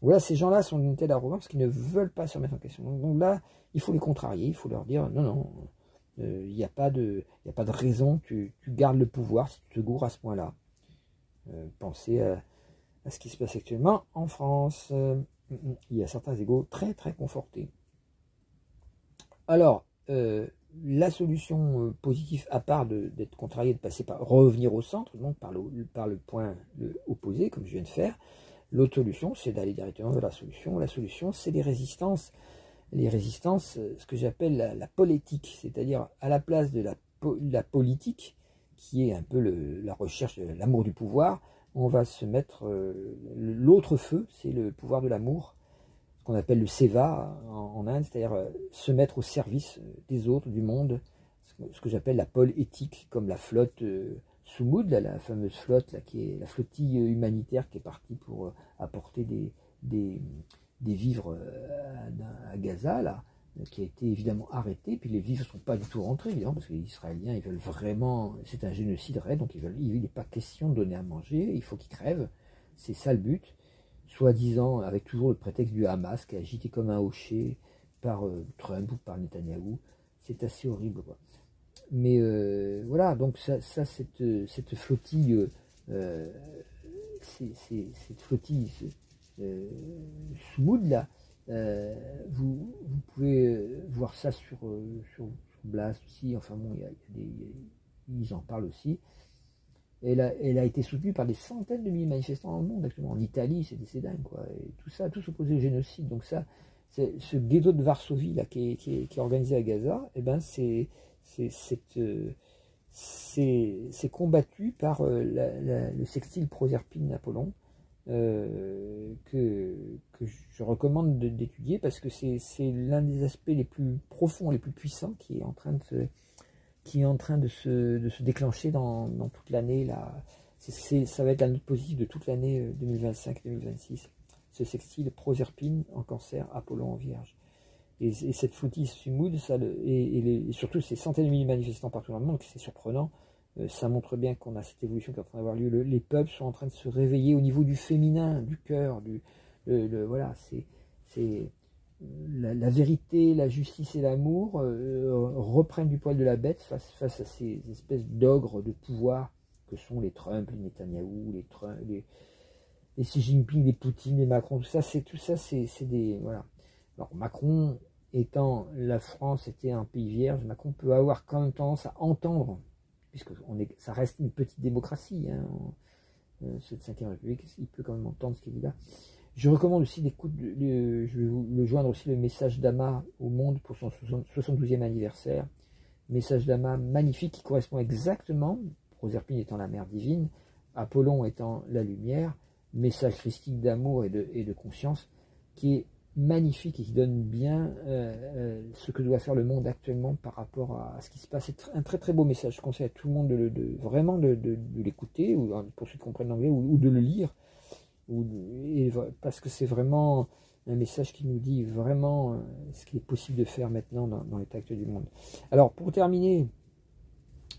Voilà, ces gens-là sont d'une telle arrogance qu'ils ne veulent pas se remettre en question. Donc là, il faut les contrarier, il faut leur dire, non, il n'y a pas de raison, tu gardes le pouvoir si tu te gourres à ce point-là. Pensez à ce qui se passe actuellement en France. Il y a certains égos très très confortés. Alors, la solution positive, à part d'être contrarié, de passer par revenir au centre, donc par le point opposé, comme je viens de faire, l'autre solution, c'est d'aller directement vers la solution. La solution, c'est les résistances. Les résistances, ce que j'appelle la politique, c'est-à-dire à la place de la politique, qui est un peu la recherche de l'amour du pouvoir, on va se mettre l'autre feu, c'est le pouvoir de l'amour, ce qu'on appelle le seva en Inde, c'est-à-dire se mettre au service des autres, du monde, ce que j'appelle la pôle éthique, comme la flotte Sumud, la fameuse flotte, qui est la flottille humanitaire qui est partie pour apporter des vivres à Gaza, qui a été évidemment arrêté, puis les vivres ne sont pas du tout rentrés, évidemment, parce que les Israéliens, ils veulent vraiment, c'est un génocide réel, donc il n'est pas question de donner à manger, il faut qu'ils crèvent, c'est ça le but, soi-disant, avec toujours le prétexte du Hamas, qui est agité comme un hocher par Trump ou par Netanyahou, c'est assez horrible, quoi. Mais voilà, donc cette flottille, cette flottille Sumud, là, vous pouvez voir ça sur Blast aussi, enfin bon, ils en parlent aussi. Elle a été soutenue par des centaines de milliers de manifestants dans le monde, actuellement. En Italie, c'est dingue, quoi. Et tout ça, tout s'opposé au génocide. Donc ça, ce ghetto de Varsovie là, qui est organisé à Gaza, c'est combattu par le sextile Proserpine Napoléon, que je recommande d'étudier, parce que c'est l'un des aspects les plus profonds, les plus puissants, qui est en train de se déclencher dans toute l'année là, Ça va être la note positive de toute l'année 2025-2026. Ce sextile Proserpine en Cancer, Apollon en Vierge. Et cette flottille Sumud, et surtout ces centaines de milliers de manifestants partout dans le monde, c'est surprenant. Ça montre bien qu'on a cette évolution qui est en train d'avoir lieu. Les peuples sont en train de se réveiller au niveau du féminin, du cœur, voilà, c'est la vérité, la justice et l'amour reprennent du poil de la bête face à ces espèces d'ogres de pouvoir que sont les Trump, les Netanyahou, les Xi Jinping, les Poutine, les Macron, tout ça, c'est des... Voilà. Alors Macron, étant la France était un pays vierge, Macron peut avoir quand même tendance à entendre, puisque ça reste une petite démocratie, hein, cette 5e République, il peut quand même entendre ce qu'il dit là. Je recommande aussi je vais vous le joindre aussi le message d'Ama au monde pour son 72e anniversaire. Message d'Ama magnifique qui correspond exactement, Proserpine étant la mère divine, Apollon étant la lumière, message christique d'amour et de conscience, qui est magnifique et qui donne bien ce que doit faire le monde actuellement par rapport à ce qui se passe. C'est un très très beau message. Je conseille à tout le monde vraiment de l'écouter, ou pour ceux qui comprennent l'anglais, ou de le lire, parce que c'est vraiment un message qui nous dit vraiment ce qu'il est possible de faire maintenant dans l'état actuel du monde. Alors pour terminer,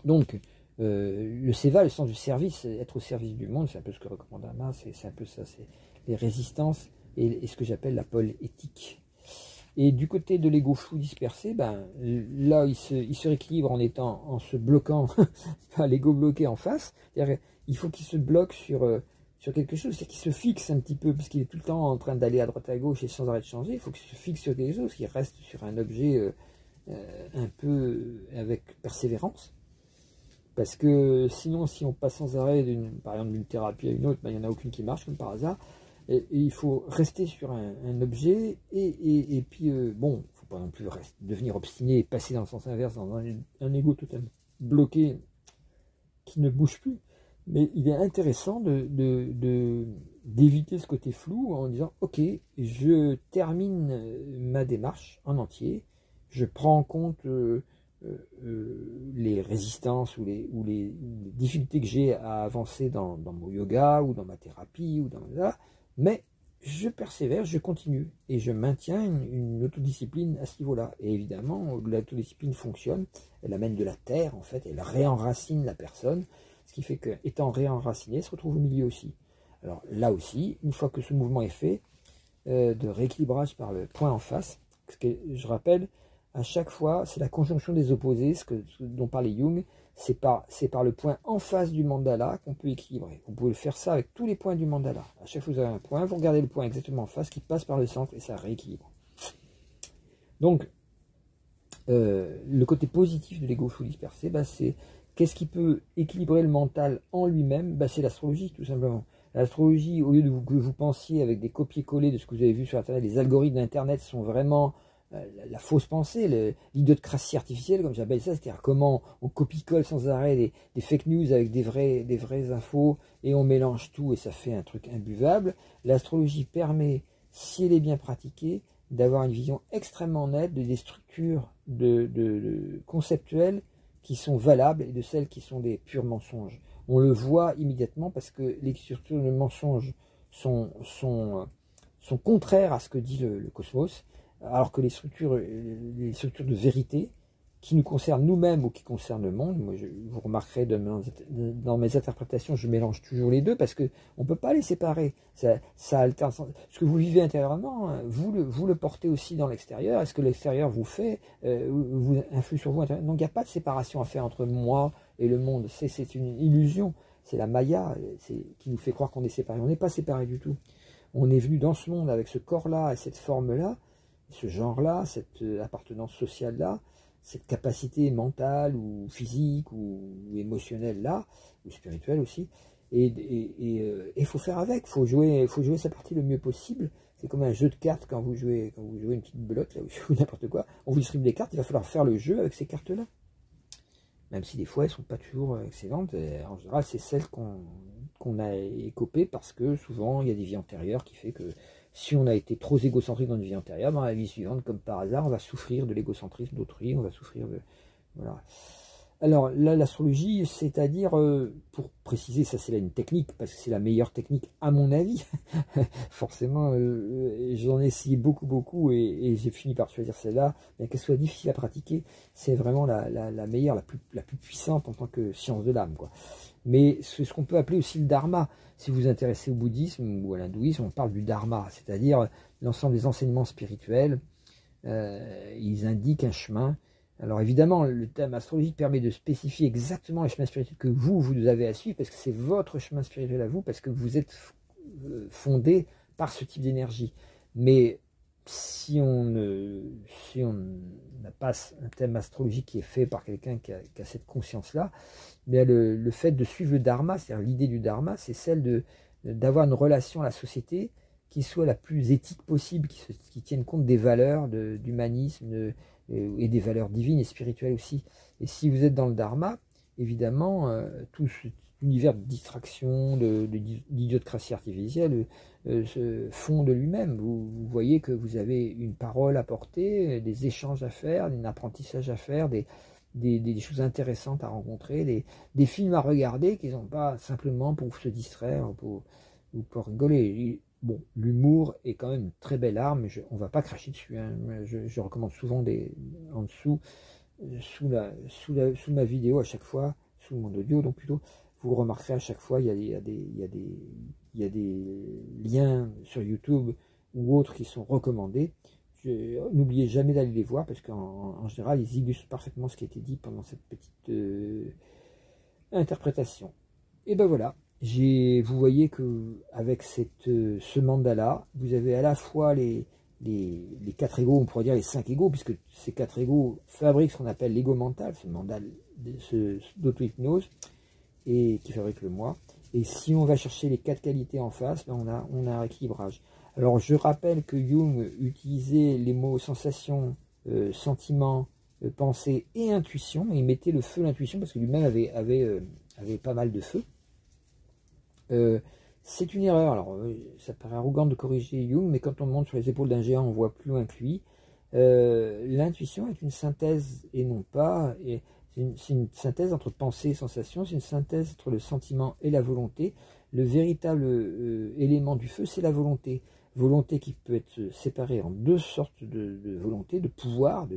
donc le SEVA, le sens du service, être au service du monde, c'est un peu ce que recommande Ama, c'est un peu ça, c'est les résistances et ce que j'appelle la pôle éthique. Et du côté de l'ego flou dispersé, ben, là il se rééquilibre en se bloquant, l'ego bloqué en face, il faut qu'il se bloque sur quelque chose, c'est-à-dire qu'il se fixe un petit peu, puisqu'il est tout le temps en train d'aller à droite à gauche et sans arrêt de changer, il faut qu'il se fixe sur quelque chose, qu'il reste sur un objet un peu avec persévérance. Parce que sinon, si on passe sans arrêt, par exemple, d'une thérapie à une autre, ben, il n'y en a aucune qui marche, comme par hasard. Et il faut rester sur un objet, et puis, bon, il ne faut pas non plus devenir obstiné et passer dans le sens inverse, dans un ego totalement bloqué, qui ne bouge plus. Mais il est intéressant d'éviter ce côté flou en disant, ok, je termine ma démarche en entier, je prends en compte les résistances ou les difficultés que j'ai à avancer dans mon yoga ou dans ma thérapie ou dans ça, mais je persévère, je continue et je maintiens une autodiscipline à ce niveau-là. Et évidemment, l'autodiscipline fonctionne, elle amène de la terre en fait, elle réenracine la personne, ce qui fait qu'étant réenraciné, elle se retrouve au milieu aussi. Alors là aussi, une fois que ce mouvement est fait, de rééquilibrage par le point en face, parce que je rappelle, à chaque fois, c'est la conjonction des opposés, ce dont parlait Jung, c'est par le point en face du mandala qu'on peut équilibrer. Vous pouvez faire ça avec tous les points du mandala. À chaque fois que vous avez un point, vous regardez le point exactement en face qui passe par le centre et ça rééquilibre. Donc, le côté positif de l'ego flou dispersé, bah, c'est qu'est-ce qui peut équilibrer le mental en lui-même, bah, c'est l'astrologie tout simplement. L'astrologie, au lieu que vous pensiez avec des copier-coller de ce que vous avez vu sur Internet, les algorithmes d'Internet sont vraiment la fausse pensée, l'idiotie artificielle, comme j'appelle ça, c'est-à-dire comment on copie-colle sans arrêt des fake news avec des vraies infos et on mélange tout et ça fait un truc imbuvable. L'astrologie permet, si elle est bien pratiquée, d'avoir une vision extrêmement nette des structures conceptuelles qui sont valables et de celles qui sont des purs mensonges. On le voit immédiatement parce que les structures de mensonges sont contraires à ce que dit le cosmos, alors que les structures de vérité qui nous concernent nous-mêmes ou qui concernent le monde, moi vous remarquerez dans mes interprétations, je mélange toujours les deux parce que on peut pas les séparer. Ça alterne. Ce que vous vivez intérieurement, vous le portez aussi dans l'extérieur. Est-ce que l'extérieur vous vous influe sur vous intérieurement? Donc il n'y a pas de séparation à faire entre moi et le monde. C'est une illusion. C'est la Maya qui nous fait croire qu'on est séparés. On n'est pas séparés du tout. On est venu dans ce monde avec ce corps-là et cette forme-là, ce genre-là, cette appartenance sociale-là, cette capacité mentale ou physique ou émotionnelle là, ou spirituelle aussi, et il faut faire avec, faut jouer sa partie le mieux possible. C'est comme un jeu de cartes quand vous jouez une petite belote, là, ou n'importe quoi, on vous distribue des cartes, il va falloir faire le jeu avec ces cartes-là. Même si des fois elles ne sont pas toujours excellentes, en général c'est celles qu'on a écopées parce que souvent il y a des vies antérieures qui fait que si on a été trop égocentrique dans une vie antérieure, dans la vie suivante, comme par hasard, on va souffrir de l'égocentrisme d'autrui, on va souffrir de... Voilà. Alors là, l'astrologie, c'est-à-dire, pour préciser, ça c'est là une technique, parce que c'est la meilleure technique à mon avis. Forcément, j'en ai essayé beaucoup, et j'ai fini par choisir celle-là. Bien qu'elle soit difficile à pratiquer, c'est vraiment la meilleure, la plus puissante en tant que science de l'âme, quoi. Mais c'est ce qu'on peut appeler aussi le dharma. Si vous vous intéressez au bouddhisme ou à l'hindouisme, on parle du dharma, c'est-à-dire l'ensemble des enseignements spirituels. Ils indiquent un chemin. Alors évidemment, le thème astrologique permet de spécifier exactement le chemin spirituel que vous avez à suivre, parce que c'est votre chemin spirituel à vous, parce que vous êtes fondé par ce type d'énergie. Mais si on n'a pas un thème astrologique qui est fait par quelqu'un qui a cette conscience-là, mais le fait de suivre le dharma, c'est-à-dire l'idée du dharma, c'est celle d'avoir une relation à la société qui soit la plus éthique possible, qui tienne compte des valeurs d'humanisme et des valeurs divines et spirituelles aussi. Et si vous êtes dans le dharma, évidemment, tout cet univers de distraction, d'idiocratie artificielle se fond de lui-même. Vous voyez que vous avez une parole à porter, des échanges à faire, un apprentissage à faire, des choses intéressantes à rencontrer, des films à regarder qui sont pas simplement pour se distraire ou pour rigoler. Bon, l'humour est quand même une très belle arme, mais on ne va pas cracher dessus. Hein. Je recommande souvent en dessous, sous ma vidéo à chaque fois, sous mon audio, donc plutôt, vous remarquerez à chaque fois, il y a des liens sur YouTube ou autres qui sont recommandés. N'oubliez jamais d'aller les voir, parce qu'en général, ils illustrent parfaitement ce qui a été dit pendant cette petite interprétation. Et ben voilà. Vous voyez que avec ce mandala, vous avez à la fois les 4 égos, on pourrait dire les 5 égos, puisque ces 4 égos fabriquent ce qu'on appelle l'ego mental, ce mandal d'auto-hypnose, et qui fabrique le moi. Et si on va chercher les 4 qualités en face, ben on a un rééquilibrage. Alors je rappelle que Jung utilisait les mots sensation, sentiment, pensée et intuition, et il mettait le feu l'intuition, parce que lui-même avait pas mal de feu. C'est une erreur. Alors ça paraît arrogant de corriger Jung, mais quand on monte sur les épaules d'un géant, on voit plus loin que lui. L'intuition est une synthèse et non pas, c'est une synthèse entre pensée et sensation, c'est une synthèse entre le sentiment et la volonté. Le véritable élément du feu, c'est la volonté. Volonté qui peut être séparée en deux sortes de volonté, de pouvoir.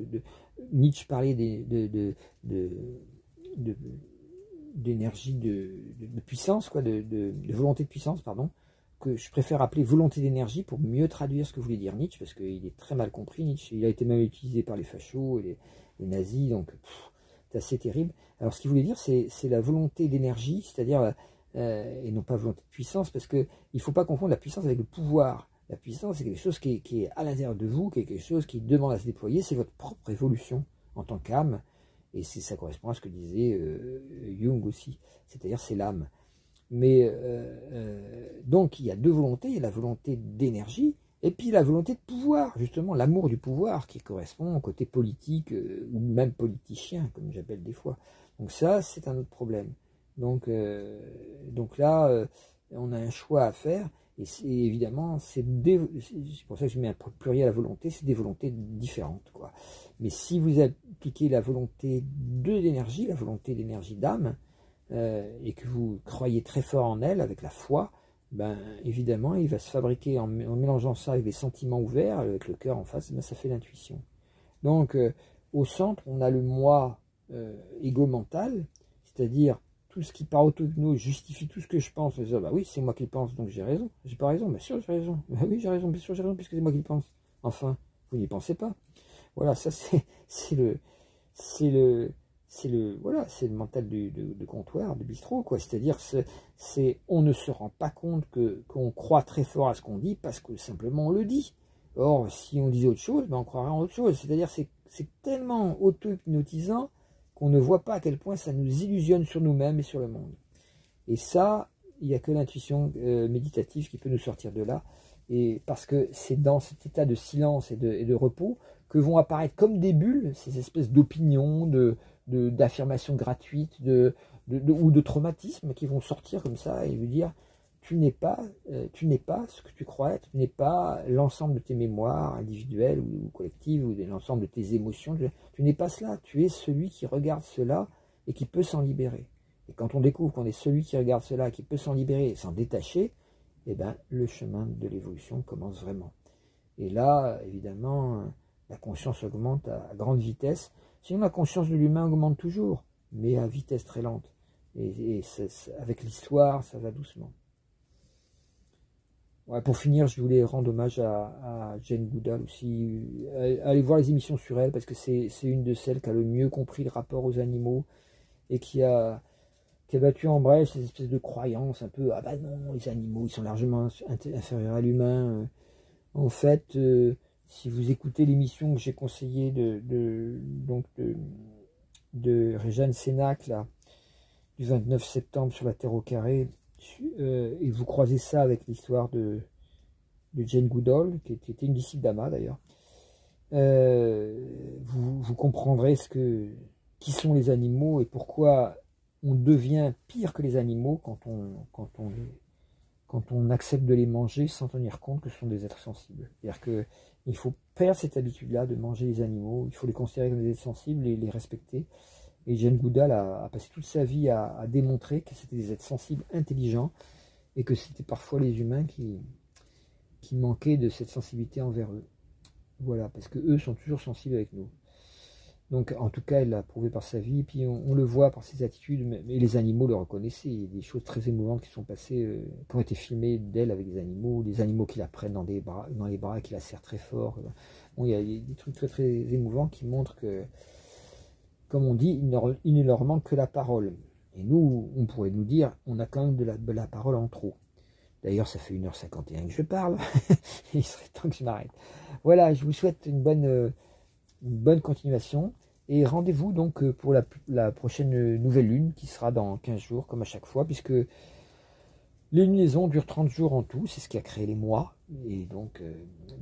Nietzsche parlait d'énergie de puissance, quoi, de volonté de puissance, pardon, que je préfère appeler volonté d'énergie pour mieux traduire ce que voulait dire Nietzsche, parce qu'il est très mal compris, Nietzsche. Il a été même utilisé par les fachos et les nazis, donc c'est assez terrible. Alors ce qu'il voulait dire, c'est la volonté d'énergie, c'est-à-dire, et non pas volonté de puissance, parce qu'il ne faut pas confondre la puissance avec le pouvoir. La puissance, c'est quelque chose qui est à l'intérieur de vous, quelque chose qui demande à se déployer, c'est votre propre évolution en tant qu'âme. Et ça correspond à ce que disait Jung aussi, c'est-à-dire c'est l'âme. Mais donc il y a deux volontés, il y a la volonté d'énergie, et puis la volonté de pouvoir, justement l'amour du pouvoir qui correspond au côté politique, ou même politicien, comme j'appelle des fois. Donc ça, c'est un autre problème. Donc là, on a un choix à faire, et évidemment, c'est pour ça que je mets un pluriel à volonté, c'est des volontés différentes, quoi. Mais si vous appliquez la volonté de l'énergie, la volonté d'énergie d'âme, et que vous croyez très fort en elle, avec la foi, ben évidemment, il va se fabriquer, en mélangeant ça avec les sentiments ouverts, avec le cœur en face, ben, ça fait l'intuition. Donc, au centre, on a le moi égo-mental, c'est-à-dire tout ce qui par auto-hypnose justifie tout ce que je pense, bah oui, c'est moi qui le pense, donc j'ai raison. J'ai pas raison, bien sûr j'ai raison. Bah oui, j'ai raison, bien sûr j'ai raison, puisque c'est moi qui le pense. Enfin, vous n'y pensez pas. Voilà, ça c'est le mental de comptoir, de bistrot, quoi. C'est-à-dire, on ne se rend pas compte qu'on croit très fort à ce qu'on dit parce que simplement on le dit. Or, si on disait autre chose, ben on croirait en autre chose. C'est-à-dire, c'est tellement auto-hypnotisant qu'on ne voit pas à quel point ça nous illusionne sur nous-mêmes et sur le monde. Et ça, il n'y a que l'intuition méditative qui peut nous sortir de là. Et parce que c'est dans cet état de silence et de repos que vont apparaître comme des bulles ces espèces d'opinions, d'affirmations gratuites ou de traumatismes qui vont sortir comme ça et vous dire tu n'es pas ce que tu crois être, tu n'es pas l'ensemble de tes mémoires individuelles ou collectives ou l'ensemble de tes émotions, tu n'es pas cela, tu es celui qui regarde cela et qui peut s'en libérer. Et quand on découvre qu'on est celui qui regarde cela, qui peut s'en libérer et s'en détacher, eh ben, le chemin de l'évolution commence vraiment. Et là, évidemment, la conscience augmente à grande vitesse. Sinon, la conscience de l'humain augmente toujours, mais à vitesse très lente. Et avec l'histoire, ça va doucement. Ouais, pour finir, je voulais rendre hommage à Jane Goodall aussi. Allez voir les émissions sur elle, parce que c'est une de celles qui a le mieux compris le rapport aux animaux et qui a battu en brèche ces espèces de croyances un peu, ah bah non, les animaux, ils sont largement inférieurs à l'humain. En fait, si vous écoutez l'émission que j'ai conseillée de Réjeanne Sénac, là, du 29 septembre sur la Terre au carré, et vous croisez ça avec l'histoire de Jane Goodall, qui était une disciple d'Ama d'ailleurs, vous comprendrez qui sont les animaux et pourquoi on devient pire que les animaux quand on accepte de les manger sans tenir compte que ce sont des êtres sensibles. C'est-à-dire qu'il faut perdre cette habitude-là de manger les animaux, il faut les considérer comme des êtres sensibles et les respecter. Et Jane Goodall a passé toute sa vie à démontrer que c'était des êtres sensibles, intelligents, et que c'était parfois les humains qui manquaient de cette sensibilité envers eux. Voilà, parce que eux sont toujours sensibles avec nous. Donc, en tout cas, elle l'a prouvé par sa vie, et puis on le voit par ses attitudes, mais les animaux le reconnaissaient. Il y a des choses très émouvantes qui sont passées, qui ont été filmées d'elle avec des animaux qui la prennent dans les bras, et qui la serrent très fort. Bon, il y a des trucs très très émouvants qui montrent que, comme on dit, il ne leur manque que la parole. Et nous, on pourrait nous dire, on a quand même de la parole en trop. D'ailleurs, ça fait 1h51 que je parle. Il serait temps que je m'arrête. Voilà, je vous souhaite une bonne continuation. Et rendez-vous donc pour la prochaine nouvelle lune, qui sera dans 15 jours, comme à chaque fois, puisque les lunaisons durent 30 jours en tout. C'est ce qui a créé les mois. Et donc,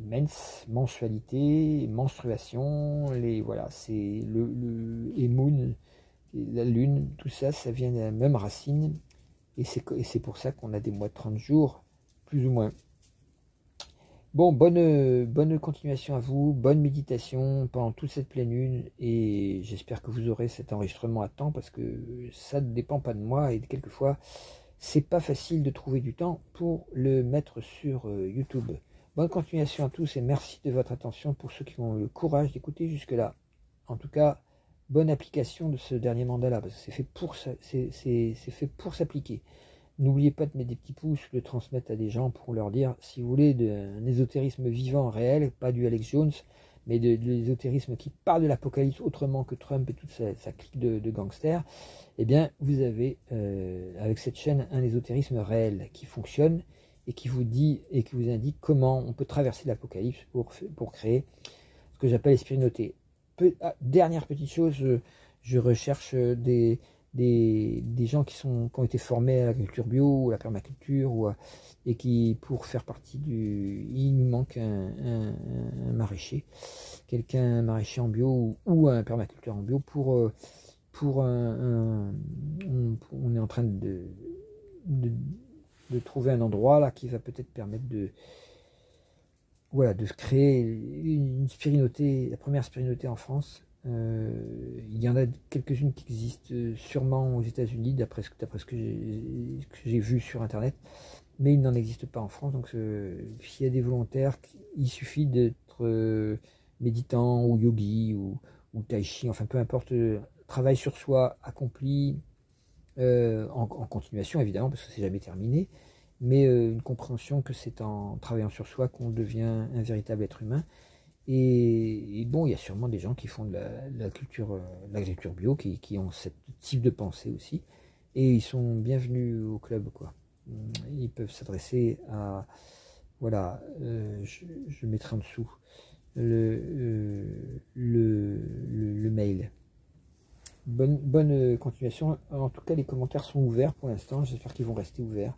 mens, mensualité, menstruation, voilà, c'est et moon, la lune, tout ça, ça vient de la même racine. Et c'est pour ça qu'on a des mois de 30 jours, plus ou moins. Bon, bonne continuation à vous, bonne méditation pendant toute cette pleine lune, et j'espère que vous aurez cet enregistrement à temps, parce que ça ne dépend pas de moi, et quelquefois, c'est pas facile de trouver du temps pour le mettre sur YouTube. Bonne continuation à tous, et merci de votre attention pour ceux qui ont le courage d'écouter jusque-là. En tout cas, bonne application de ce dernier mandat-là, parce que c'est fait pour s'appliquer. N'oubliez pas de mettre des petits pouces, de le transmettre à des gens pour leur dire, si vous voulez, un ésotérisme vivant, réel, pas du Alex Jones, mais de l'ésotérisme qui parle de l'apocalypse autrement que Trump et toute sa clique de gangsters, eh bien, vous avez, avec cette chaîne, un ésotérisme réel qui fonctionne et qui vous dit et qui vous indique comment on peut traverser l'apocalypse pour créer ce que j'appelle l'esprit noté. Dernière petite chose, je recherche des gens qui ont été formés à l'agriculture bio ou à la permaculture, et qui, pour faire partie il nous manque un maraîcher, un maraîcher en bio ou un permaculteur en bio on est en train de trouver un endroit là qui va peut-être permettre de créer une spirinoté, la première spirinoté en France. Il y en a quelques-unes qui existent sûrement aux États-Unis, d'après ce que j'ai vu sur Internet, mais il n'en existe pas en France. Donc, s'il y a des volontaires, il suffit d'être méditant ou yogi ou tai chi, enfin peu importe, travail sur soi accompli en continuation évidemment, parce que c'est jamais terminé, mais une compréhension que c'est en travaillant sur soi qu'on devient un véritable être humain. Et bon, il y a sûrement des gens qui font de l'agriculture bio, qui ont ce type de pensée aussi, et ils sont bienvenus au club, quoi. Ils peuvent s'adresser à, voilà, je mettrai en dessous le mail. Bonne continuation. En tout cas, les commentaires sont ouverts pour l'instant. J'espère qu'ils vont rester ouverts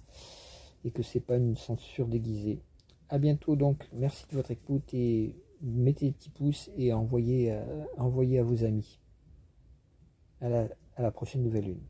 et que c'est pas une censure déguisée. À bientôt donc. Merci de votre écoute, et mettez des petits pouces et envoyez à vos amis. À la prochaine nouvelle lune.